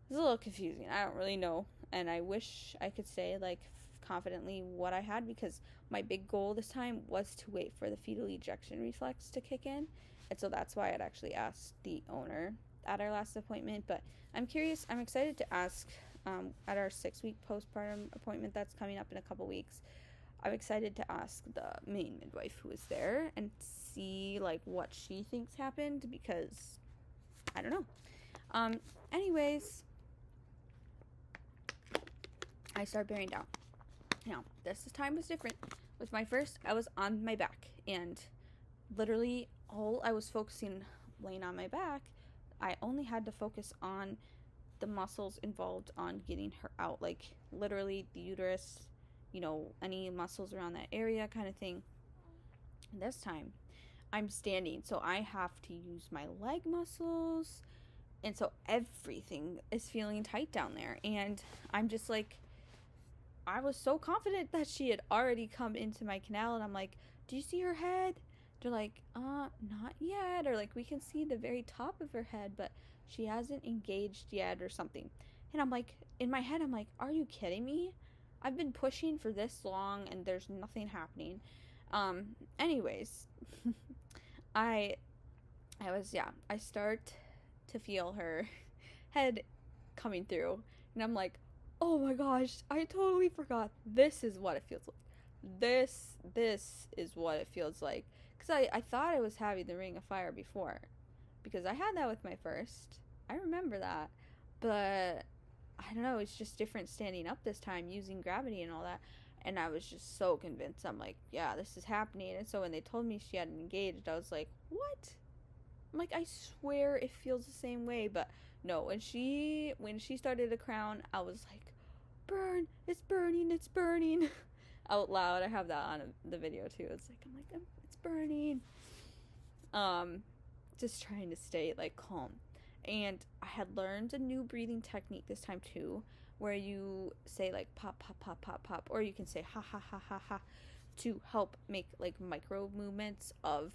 it's a little confusing. I don't really know, and I wish I could say like confidently what I had because my big goal this time was to wait for the fetal ejection reflex to kick in, and so that's why I'd actually asked the owner at our last appointment. But I'm curious. I'm excited to ask at our 6-week postpartum appointment that's coming up in a couple weeks. I'm excited to ask the main midwife who was there and see like what she thinks happened because I don't know. Anyways, I start bearing down. Now, this time was different. With my first, I was on my back and literally all I was focusing laying on my back, I only had to focus on the muscles involved on getting her out, like literally the uterus, any muscles around that area kind of thing. And this time, I'm standing, so I have to use my leg muscles, and so everything is feeling tight down there. And I'm just like, I was so confident that she had already come into my canal, and I'm like, do you see her head? They're like, not yet, or like we can see the very top of her head, but she hasn't engaged yet or something. And I'm like, in my head, I'm like, are you kidding me? I've been pushing for this long and there's nothing happening. Anyways, I I start to feel her head coming through, and I'm like, oh my gosh, I totally forgot. This is what it feels like. This is what it feels like. Because I thought I was having the ring of fire before. Because I had that with my first. I remember that. But I don't know, it's just different standing up this time using gravity and all that. And I was just so convinced. I'm like, yeah, this is happening. And so when they told me she hadn't engaged, I was like, what? I'm like, I swear it feels the same way. But no, when she started to crown, I was like, burn, it's burning, it's burning. Out loud. I have that on the video too. It's like, it's burning. Just trying to stay like calm. And I had learned a new breathing technique this time too, where you say like pop, pop, pop, pop, pop, or you can say ha, ha, ha, ha, ha, to help make like micro movements of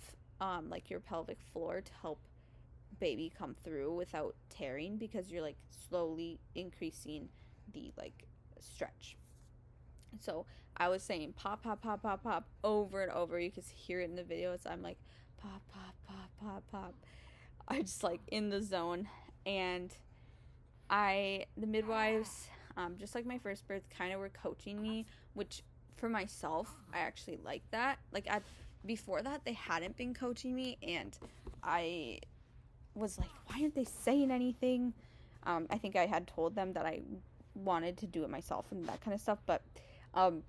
like your pelvic floor to help baby come through without tearing, because you're like slowly increasing the like stretch. So I was saying pop, pop, pop, pop, pop over and over. You can hear it in the video. I'm like pop, pop, pop, pop, pop. I'm just like in the zone. And the midwives, just like my first birth, kind of were coaching me, which for myself, I actually like that. Like before that, they hadn't been coaching me, and I was like, why aren't they saying anything? I think I had told them that I wanted to do it myself and that kind of stuff, but so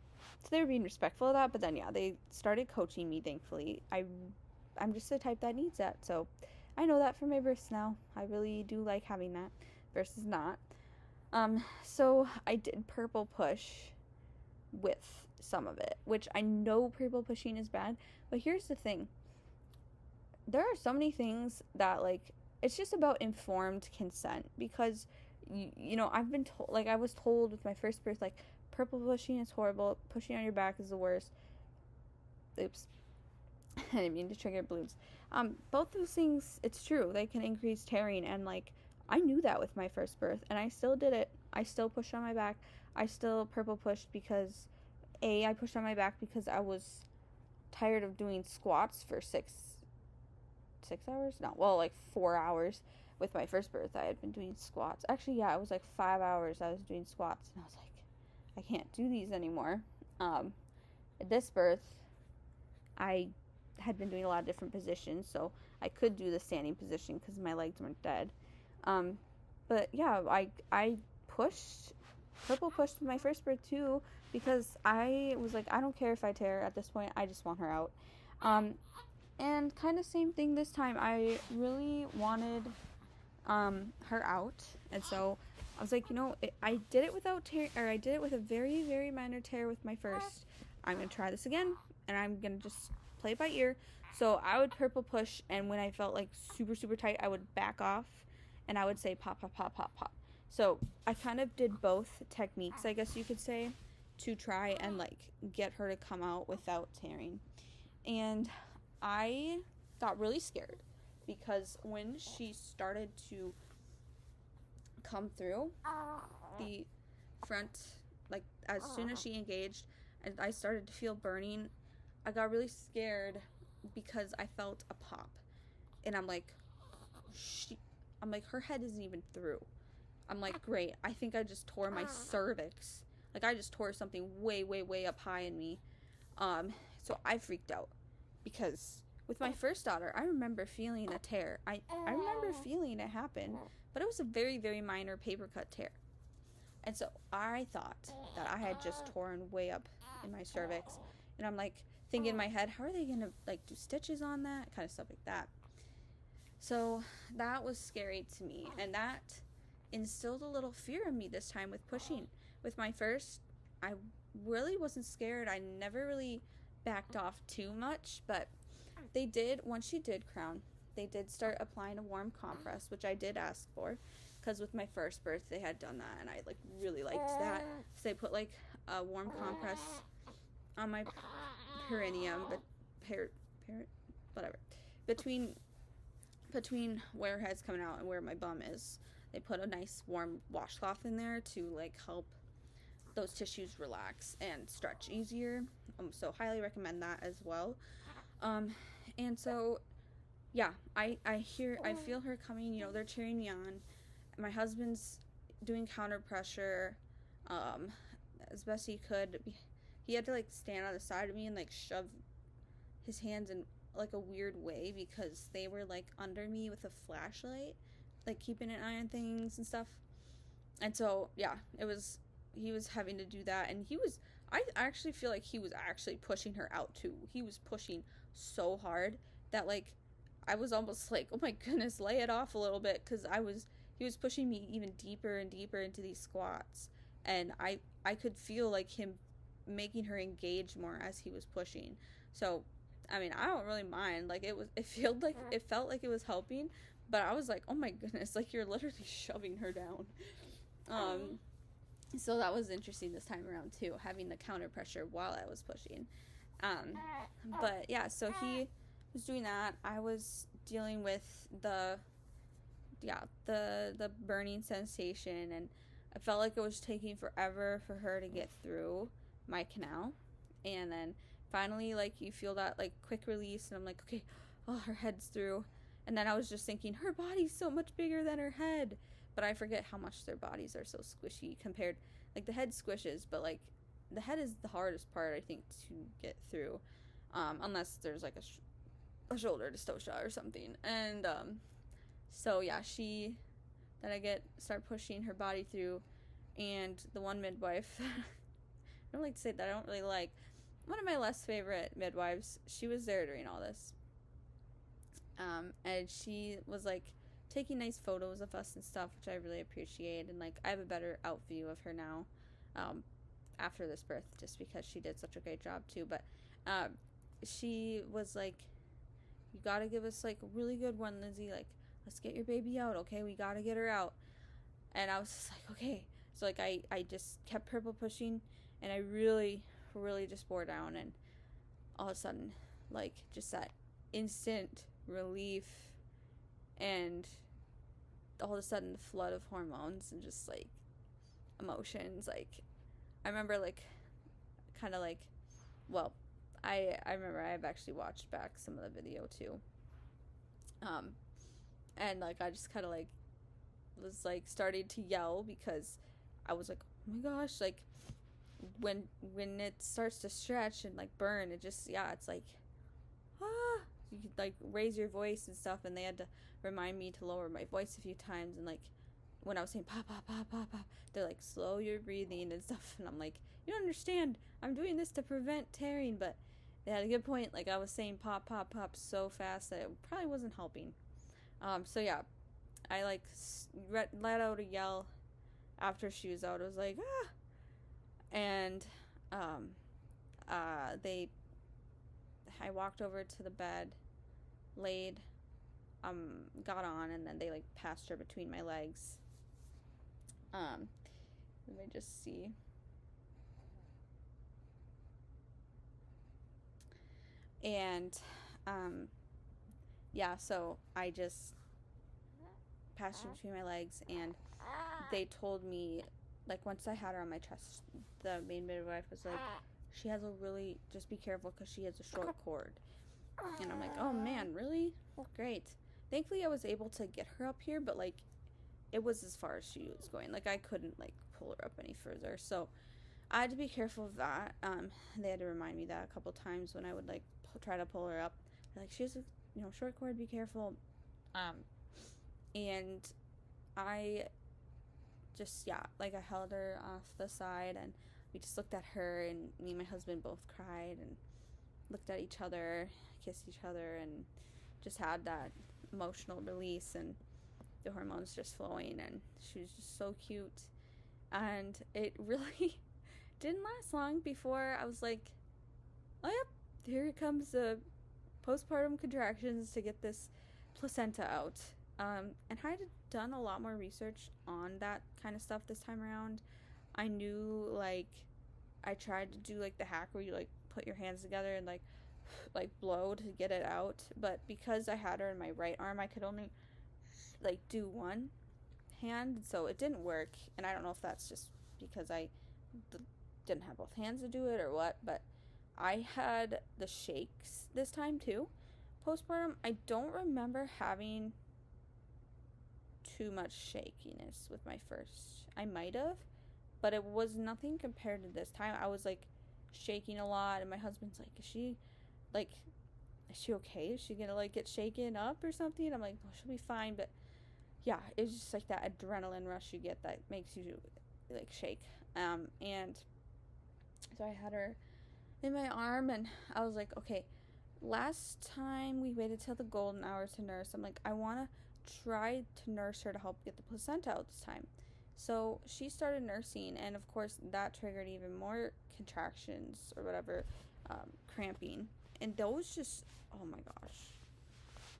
they were being respectful of that. But then yeah, they started coaching me, thankfully. I'm just the type that needs that, so I know that from my births now. I really do like having that versus not. So I did purple push with some of it, which I know purple pushing is bad, but here's the thing. There are so many things that like, it's just about informed consent, because I've been told, like I was told with my first birth, like purple pushing is horrible, pushing on your back is the worst. Oops. I didn't mean to trigger balloons. Both those things, it's true, they can increase tearing, and like I knew that with my first birth, and I still did it. I still pushed on my back. I still purple pushed because I pushed on my back because I was tired of doing squats for 6 hours? No, well, like 4 hours. With my first birth, I had been doing squats. Actually, yeah, it was like 5 hours I was doing squats, and I was like, I can't do these anymore. At this birth, I had been doing a lot of different positions, so I could do the standing position because my legs weren't dead. But yeah, I pushed purple pushed my first birth too, because I was like, I don't care if I tear at this point, I just want her out. Um, and kind of same thing this time. I really wanted her out, and so I was like, I did it without tear, or I did it with a very very minor tear with my first. I'm gonna try this again, and I'm gonna just play it by ear. So I would purple push, and when I felt like super super tight, I would back off, and I would say pop pop pop pop pop. So I kind of did both techniques, I guess you could say, to try and like get her to come out without tearing. And I got really scared because when she started to come through the front, like as soon as she engaged and I started to feel burning, I got really scared because I felt a pop. And I'm like, her head isn't even through. I'm like, great, I think I just tore my cervix. Like I just tore something way, way, way up high in me. So I freaked out because with my first daughter, I remember feeling a tear. I remember feeling it happen, but it was a very, very minor paper cut tear. And so I thought that I had just torn way up in my cervix. And I'm like thinking in my head, how are they going to like do stitches on that? Kind of stuff like that. So that was scary to me. And that instilled a little fear in me this time with pushing. With my first, I really wasn't scared. I never really backed off too much, but they did, once she did crown, they did start applying a warm compress, which I did ask for, because with my first birth they had done that, and I like really liked that. So they put like a warm compress on my perineum, but whatever, between where her head's coming out and where my bum is. They put a nice warm washcloth in there to like help those tissues relax and stretch easier. So highly recommend that as well. And so yeah, I feel her coming, they're cheering me on. My husband's doing counter pressure as best he could. He had to like stand on the side of me and like shove his hands in like a weird way because they were like under me with a flashlight, like keeping an eye on things and stuff. And so yeah, he was having to do that, and I actually feel like he was actually pushing her out too. He was pushing so hard that like I was almost like, oh my goodness, lay it off a little bit, because he was pushing me even deeper and deeper into these squats, and I could feel like him making her engage more as he was pushing. So I mean, I don't really mind. Like it felt like it was helping, but I was like, oh my goodness, like you're literally shoving her down. So that was interesting this time around too, having the counter pressure while I was pushing. But yeah, so he was doing that. I was dealing with the burning sensation, and I felt like it was taking forever for her to get through my canal. And then finally, like, you feel that like quick release, and I'm like, okay, oh, her head's through. And then I was just thinking, her body's so much bigger than her head. But I forget how much their bodies are so squishy compared, like the head squishes, but like the head is the hardest part, I think, to get through, unless there's like a shoulder dystocia or something. And so yeah, start pushing her body through, and the one midwife, I don't like to say that I don't really like, one of my less favorite midwives, she was there during all this, and she was like taking nice photos of us and stuff, which I really appreciate. And like I have a better out view of her now, after this birth, just because she did such a great job too. But she was like, you gotta give us like a really good one, Lindsey, like let's get your baby out, okay, we gotta get her out. And I was just like, okay. So like I just kept purple pushing, and I really really just bore down, and all of a sudden, like, just that instant relief, and all of a sudden the flood of hormones and just like emotions. Like I remember like kind of like, well, I remember I've actually watched back some of the video too, and like I just kind of like was like starting to yell because I was like, oh my gosh, like when it starts to stretch and like burn, it just, yeah, it's like, you could like raise your voice and stuff, and they had to remind me to lower my voice a few times, and like when I was saying pop, pop, pop, pop, pop, they're like, slow your breathing and stuff. And I'm like, you don't understand. I'm doing this to prevent tearing. But they had a good point. Like, I was saying pop, pop, pop so fast that it probably wasn't helping. So yeah, I like let out a yell after she was out. I was like, ah. And um, they, I walked over to the bed, laid, got on, and then they like passed her between my legs. Let me just see. And yeah, so I just passed her between my legs, and they told me, like, once I had her on my chest, the main midwife was like, she has a really, just be careful because she has a short cord. And I'm like, oh man, really? Great. Thankfully, I was able to get her up here, but like, it was as far as she was going. Like, I couldn't like pull her up any further. So I had to be careful of that. They had to remind me that a couple times when I would like try to pull her up. They're like, she has a short cord. Be careful. And I just like I held her off the side, and we just looked at her, and me and my husband both cried and looked at each other, kissed each other, and just had that emotional release, and the hormones just flowing, and she was just so cute. And it really didn't last long before I was like, oh yep, here it comes the postpartum contractions to get this placenta out. And I had done a lot more research on that kind of stuff this time around. I knew, like, I tried to do like the hack where you like put your hands together and like blow to get it out, but because I had her in my right arm, I could only like do one hand, so it didn't work. And I don't know if that's just because I didn't have both hands to do it or what, but I had the shakes this time too. Postpartum, I don't remember having too much shakiness with my first. I might have, but it was nothing compared to this time. I was like shaking a lot, and my husband's like, is she okay? Is she gonna like get shaken up or something? I'm like, well, she'll be fine. But yeah, it's just like that adrenaline rush you get that makes you like shake. And so I had her in my arm, and I was like, okay, last time we waited till the golden hour to nurse. I'm like, I want to try to nurse her to help get the placenta out this time. So she started nursing, and of course that triggered even more contractions or whatever, cramping. And those just, oh my gosh,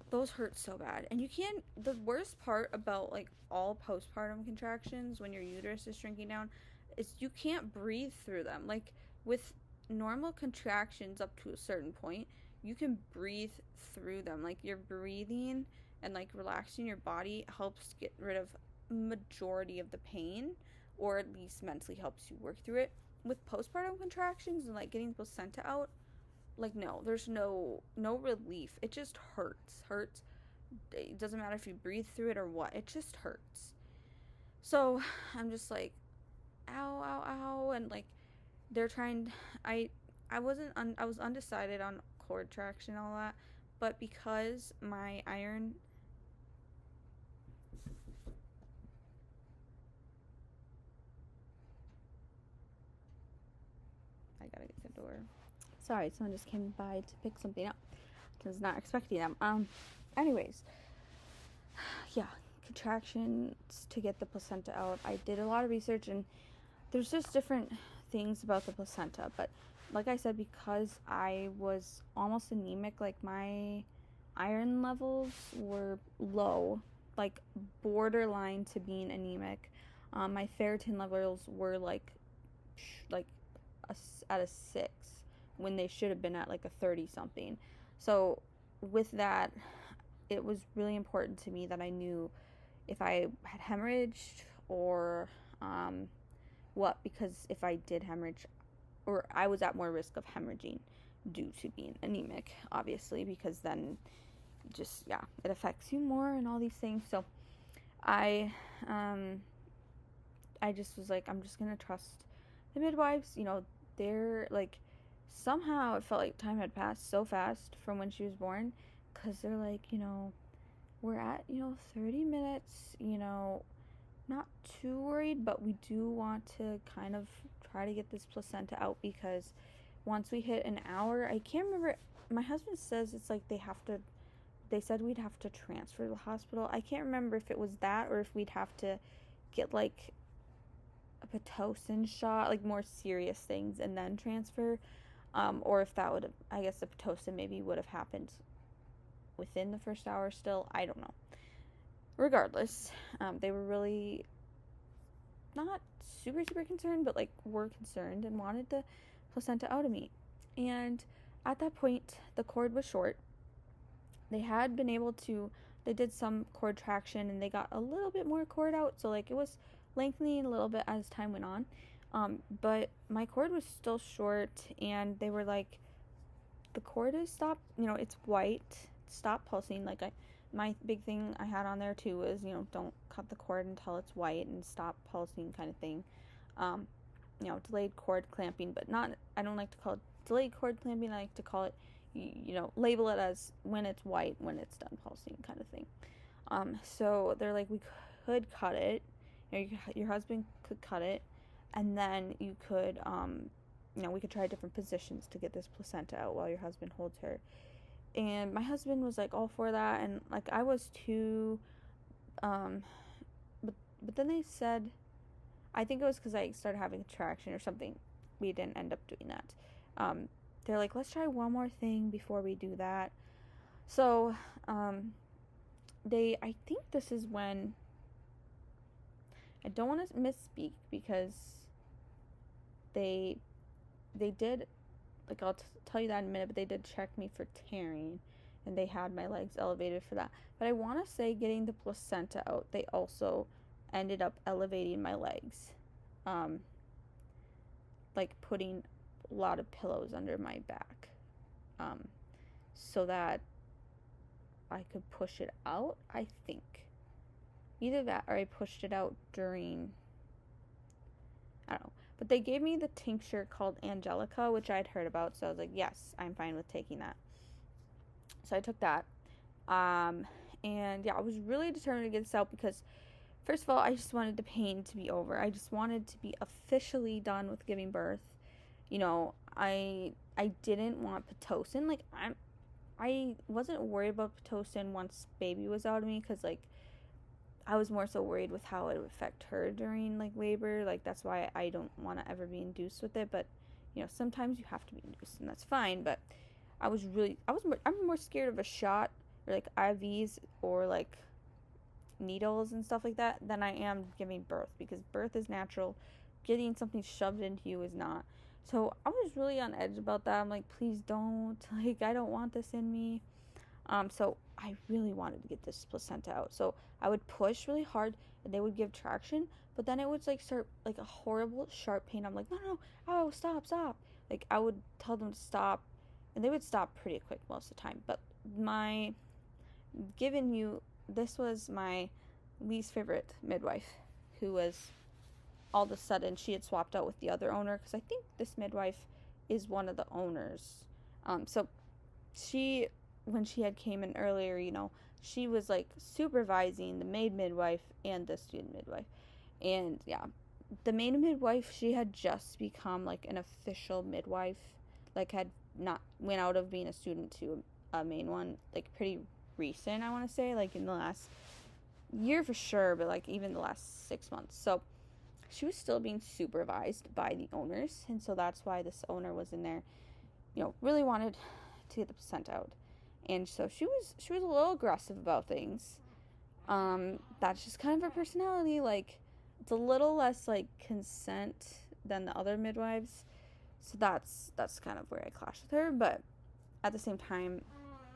those hurt so bad. And you can't, the worst part about like all postpartum contractions when your uterus is shrinking down is you can't breathe through them. Like with normal contractions up to a certain point, you can breathe through them. Like your breathing and like relaxing your body helps get rid of majority of the pain, or at least mentally helps you work through it. With postpartum contractions and like getting the placenta out, like no, there's no relief. It just hurts. It doesn't matter if you breathe through it or what, it just hurts. So I'm just like, ow, ow, ow. And like they're trying, I was undecided on cord traction and all that, but because my iron, I gotta get the door. Sorry, someone just came by to pick something up. I was not expecting them. Anyways, yeah, contractions to get the placenta out. I did a lot of research, and there's just different things about the placenta. But like I said, because I was almost anemic, like my iron levels were low, like borderline to being anemic. My ferritin levels were like at a 6 when they should have been at like a 30 something. So with that, it was really important to me that I knew if I had hemorrhaged or what, because if I did hemorrhage, or I was at more risk of hemorrhaging due to being anemic, obviously, because then just, yeah, it affects you more and all these things. So I just was like, I'm just gonna trust the midwives. They're like, somehow it felt like time had passed so fast from when she was born, because they're like, we're at 30 minutes, not too worried, but we do want to kind of try to get this placenta out because once we hit an hour, I can't remember. My husband says it's like they said we'd have to transfer to the hospital. I can't remember if it was that or if we'd have to get like a Pitocin shot, like more serious things, and then transfer. Or if that would have, I guess the Pitocin maybe would have happened within the first hour still. I don't know. Regardless, they were really not super concerned, but like were concerned and wanted the placenta out of me. And at that point, the cord was short. They had been able to, they did some cord traction and they got a little bit more cord out. So like it was lengthening a little bit as time went on. But my cord was still short, and they were like, the cord is stopped, it's white, stop pulsing. Like my big thing I had on there too was, don't cut the cord until it's white and stop pulsing kind of thing. Delayed cord clamping, but not, I don't like to call it delayed cord clamping. I like to call it, label it as when it's white, when it's done pulsing kind of thing. So they're like, we could cut it, your husband could cut it, and then you could, we could try different positions to get this placenta out while your husband holds her. And my husband was like all for that, and like I was too, but then they said, I think it was because I started having contraction or something. We didn't end up doing that. They're like, let's try one more thing before we do that. So, I think this is when, I don't want to misspeak because they did, like I'll tell you that in a minute, but they did check me for tearing, and they had my legs elevated for that. But I want to say getting the placenta out, they also ended up elevating my legs, like putting a lot of pillows under my back, so that I could push it out. I think either that or I pushed it out during, I don't know. But they gave me the tincture called Angelica, which I'd heard about, so I was like, yes, I'm fine with taking that. So I took that. And yeah, I was really determined to get this out because, first of all, I just wanted the pain to be over. I just wanted to be officially done with giving birth. I didn't want Pitocin. Like, I wasn't worried about Pitocin once baby was out of me because, like, I was more so worried with how it would affect her during, like, labor. Like, that's why I don't want to ever be induced with it. But, sometimes you have to be induced, and that's fine. But I'm more scared of a shot or, like, IVs or, like, needles and stuff like that than I am giving birth, because birth is natural. Getting something shoved into you is not. So I was really on edge about that. I'm like, please don't. Like, I don't want this in me. So I really wanted to get this placenta out. So I would push really hard and they would give traction, but then it would like start like a horrible sharp pain. I'm like, no, oh, stop. Like I would tell them to stop and they would stop pretty quick most of the time. But this was my least favorite midwife, who was all of a sudden, she had swapped out with the other owner, because I think this midwife is one of the owners. So she, when she had came in earlier, she was like supervising the maid midwife and the student midwife. And yeah, the maid midwife, she had just become like an official midwife, like had not went out of being a student to a main one, like pretty recent, I want to say, like in the last year for sure, but like even the last 6 months. So she was still being supervised by the owners, and so that's why this owner was in there, really wanted to get the placenta out. And so she was a little aggressive about things. That's just kind of her personality. Like, it's a little less like consent than the other midwives. So that's kind of where I clashed with her. But at the same time,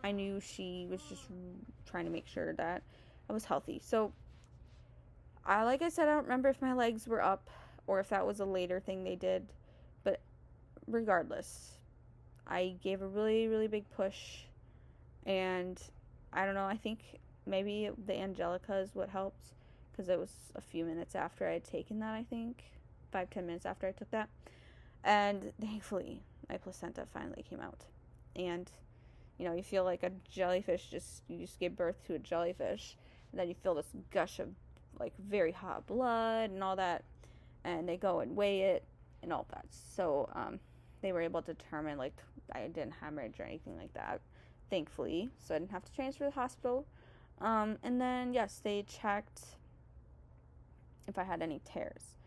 I knew she was just trying to make sure that I was healthy. So like I said, I don't remember if my legs were up or if that was a later thing they did. But regardless, I gave a really, really big push. And I don't know, I think maybe the Angelica is what helped, because it was a few minutes after I had taken that, I think. 5-10 minutes after I took that. And thankfully, my placenta finally came out. And, you feel like a jellyfish, you just gave birth to a jellyfish. And then you feel this gush of like very hot blood and all that, and they go and weigh it and all that. So they were able to determine like I didn't hemorrhage or anything like that, thankfully. So I didn't have to transfer to the hospital. And then yes, they checked if I had any tears.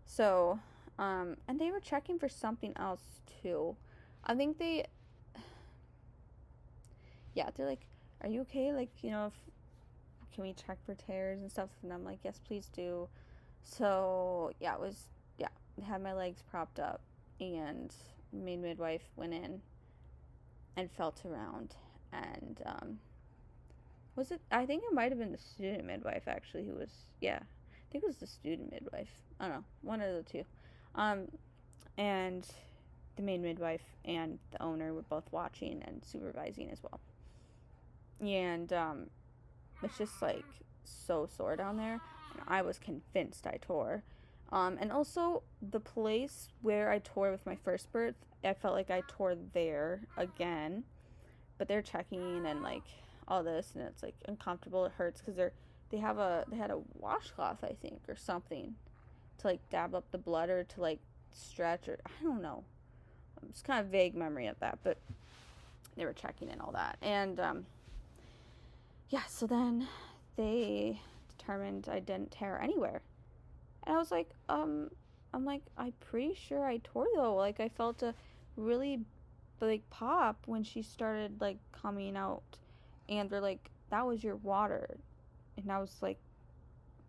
So and they were checking for something else too. I think they're like, "Are you okay? Like, can we check for tears and stuff?" And I'm like, "Yes, please do." So I had my legs propped up, and main midwife went in and felt around, and was it? I think it might have been the student midwife actually who was. Yeah, I think it was the student midwife. I don't know, one of the two. Um, and the main midwife and the owner were both watching and supervising as well. And it's just like so sore down there, and I was convinced I tore. And also the place where I tore with my first birth, I felt like I tore there again, but they're checking and like all this, and it's like uncomfortable. It hurts because they had a washcloth, I think, or something to like dab up the blood or to like stretch, or I don't know. It's kind of vague memory of that, but they were checking and all that, and so then they determined I didn't tear anywhere. And I was like, I'm pretty sure I tore though. Like, I felt a really like pop when she started like coming out, and they're like, that was your water. And I was like,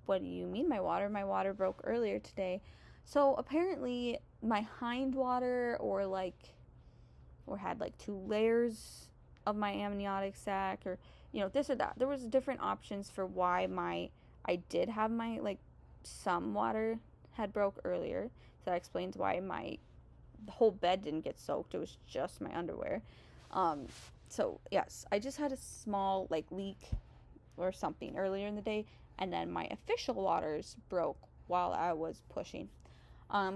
what do you mean my water? My water broke earlier today. So apparently my hind water or had like 2 layers of my amniotic sac, or this or that. There was different options for why I did have my like some water had broke earlier. So that explains why the whole bed didn't get soaked. It was just my underwear. So yes, I just had a small like leak or something earlier in the day, and then my official waters broke while I was pushing,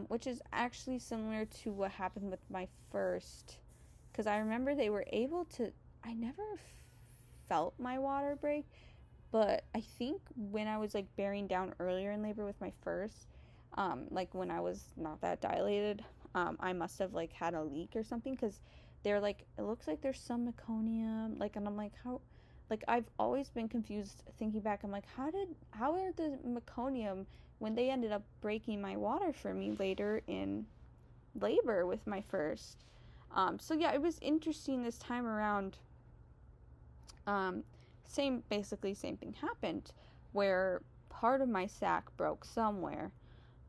which is actually similar to what happened with my first, because I remember they were able to. I never felt my water break, but I think when I was like bearing down earlier in labor with my first, like when I was not that dilated, I must have like had a leak or something, because they're like, it looks like there's some meconium, like, and I'm like, how, like, I've always been confused thinking back. I'm like, how are the meconium when they ended up breaking my water for me later in labor with my first. So yeah, it was interesting this time around. Basically same thing happened, where part of my sac broke somewhere,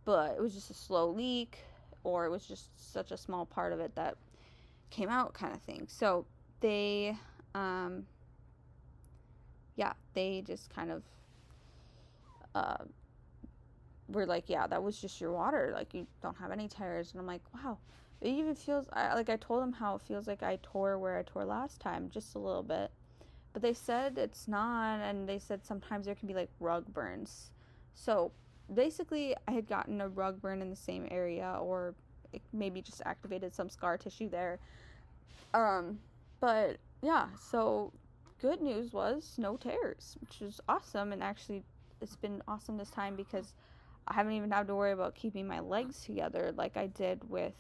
but it was just a slow leak, or it was just such a small part of it that came out, kind of thing. So they they just kind of were like, yeah, that was just your water, like, you don't have any tears. And I'm like, wow, it even feels I told them how it feels like I tore where I tore last time, just a little bit. But they said it's not, and they said sometimes there can be like rug burns. So basically, I had gotten a rug burn in the same area, or it maybe just activated some scar tissue there. But yeah, so good news was no tears, which was awesome. And actually, it's been awesome this time because I haven't even had to worry about keeping my legs together like I did with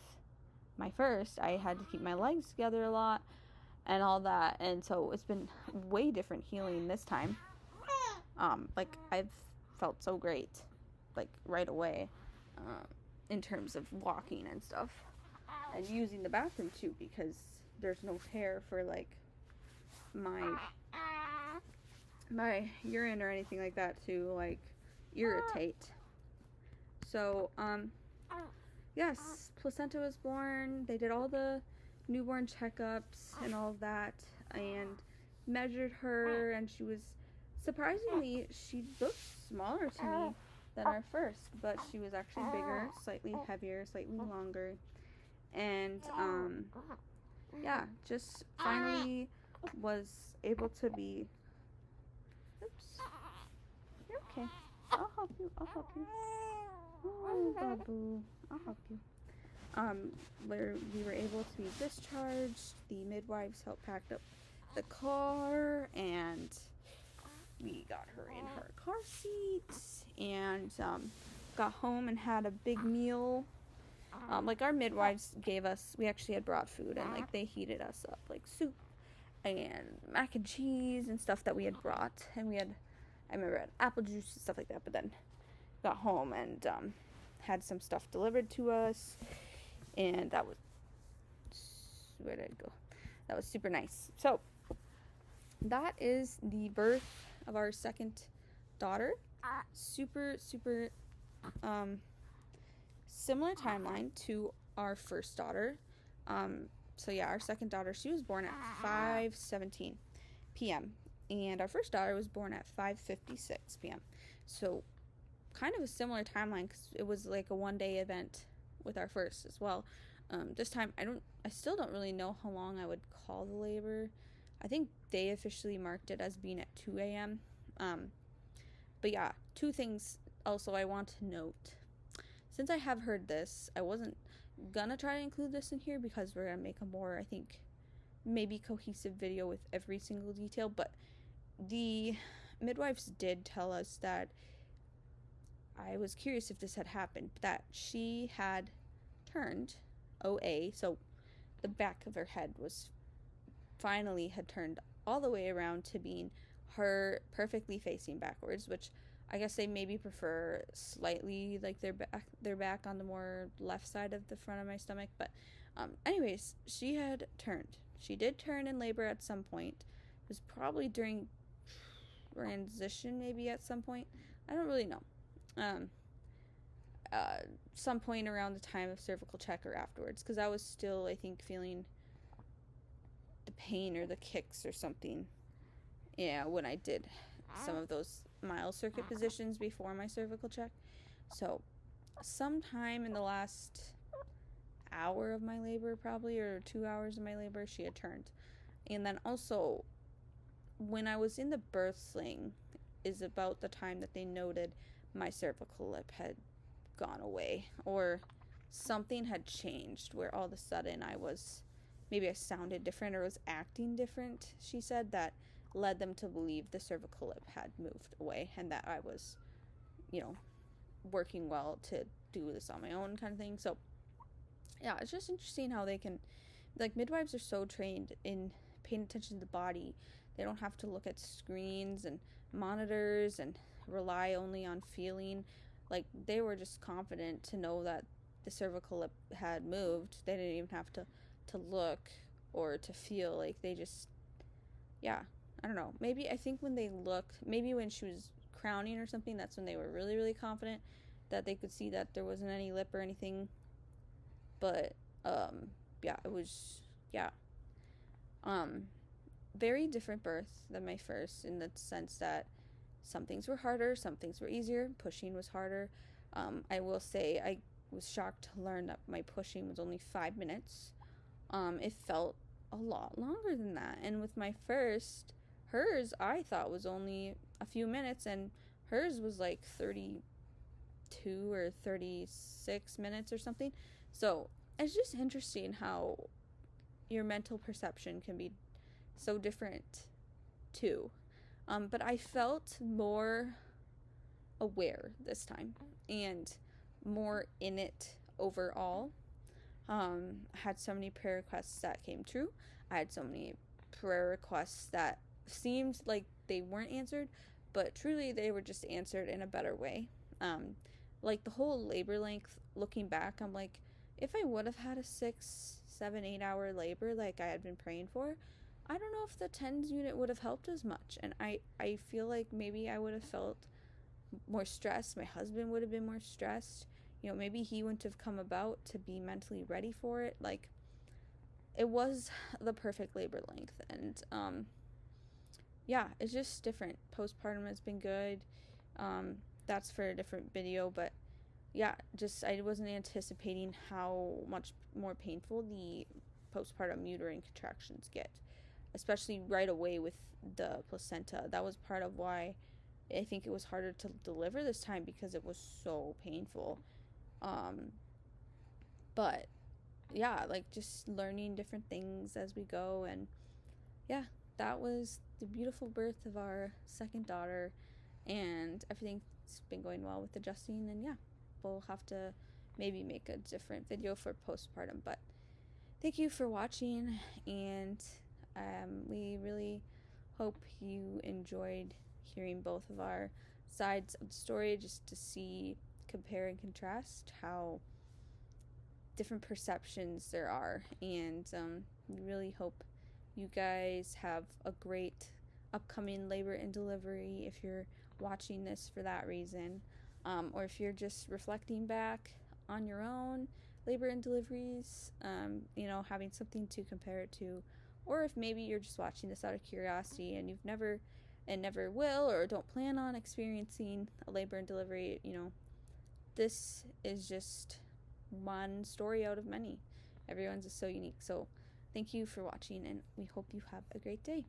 my first. I had to keep my legs together a lot and all that, and so it's been way different healing this time. Like, I've felt so great, like, right away, in terms of walking and stuff, and using the bathroom too, because there's no tear for like my urine or anything like that to like irritate. So yes, placenta was born. They did all the newborn checkups and all of that, and measured her, and she was surprisingly, she looked smaller to me than our first, but she was actually bigger, slightly heavier, slightly longer, and just finally was able to be. Oops, you're okay. I'll help you. Oh, babu, I'll help you. Where we were able to be discharged. The midwives helped pack up the car, and we got her in her car seat, and got home and had a big meal. Like our midwives gave us, we actually had brought food, and like they heated us up like soup and mac and cheese and stuff that we had brought, and we had, I remember, had apple juice and stuff like that. But then got home and had some stuff delivered to us, and that was, where did it go? That was super nice. So that is the birth of our second daughter. Super similar timeline to our first daughter. So yeah, our second daughter, she was born at 5:17 p.m. and our first daughter was born at 5:56 p.m. So kind of a similar timeline, because it was like a one-day event with our first as well. This time I still don't really know how long I would call the labor. I think they officially marked it as being at 2 a.m. But yeah, two things also I want to note. Since I have heard this, I wasn't gonna try to include this in here because we're gonna make a more, I think, maybe cohesive video with every single detail. But the midwives did tell us that, I was curious if this had happened, that she had turned OA, so the back of her head was finally had turned all the way around to being her perfectly facing backwards, which I guess they maybe prefer slightly like their back on the more left side of the front of my stomach. But anyways, she had turned. She did turn in labor at some point. It was probably during transition, maybe at some point. I don't really know. Some point around the time of cervical check or afterwards, because I was still, I think, feeling the pain or the kicks or something. Yeah, when I did some of those mile circuit positions before my cervical check. So sometime in the last hour of my labor, probably, or 2 hours of my labor, she had turned. And then also, when I was in the birth sling is about the time that they noted my cervical lip had gone away, or something had changed where all of a sudden maybe I sounded different or was acting different, she said, that led them to believe the cervical lip had moved away and that I was, working well to do this on my own, kind of thing. So yeah, it's just interesting how they can, like, midwives are so trained in paying attention to the body. They don't have to look at screens and monitors and rely only on feeling. Like, they were just confident to know that the cervical lip had moved. They didn't even have to look or to feel. Like, they just, yeah, I don't know. Maybe, I think when they looked, maybe when she was crowning or something, that's when they were really, really confident that they could see that there wasn't any lip or anything. But, yeah, it was, yeah. Very different birth than my first, in the sense that some things were harder, some things were easier. Pushing was harder. I will say I was shocked to learn that my pushing was only 5 minutes. It felt a lot longer than that. And with my first, hers I thought was only a few minutes, and hers was like 32 or 36 minutes or something. So it's just interesting how your mental perception can be so different too. But I felt more aware this time and more in it overall. I had so many prayer requests that came true. I had so many prayer requests that seemed like they weren't answered, but truly they were just answered in a better way. Like the whole labor length, looking back, I'm like, if I would have had a 6, 7, 8 hour labor like I had been praying for, I don't know if the TENS unit would have helped as much. And I feel like maybe I would have felt more stressed. My husband would have been more stressed. Maybe he wouldn't have come about to be mentally ready for it. Like, it was the perfect labor length. And, yeah, it's just different. Postpartum has been good. That's for a different video. But, yeah, just I wasn't anticipating how much more painful the postpartum uterine contractions get, especially right away with the placenta. That was part of why I think it was harder to deliver this time, because it was so painful. But yeah, like, just learning different things as we go. And yeah, that was the beautiful birth of our second daughter, and everything it's been going well with adjusting, and yeah, we'll have to maybe make a different video for postpartum. But thank you for watching, and we really hope you enjoyed hearing both of our sides of the story, just to see, compare and contrast how different perceptions there are. And we really hope you guys have a great upcoming labor and delivery if you're watching this for that reason, or if you're just reflecting back on your own labor and deliveries, having something to compare it to, or if maybe you're just watching this out of curiosity and you've never and never will or don't plan on experiencing a labor and delivery. This is just one story out of many. Everyone's is so unique. So thank you for watching, and we hope you have a great day.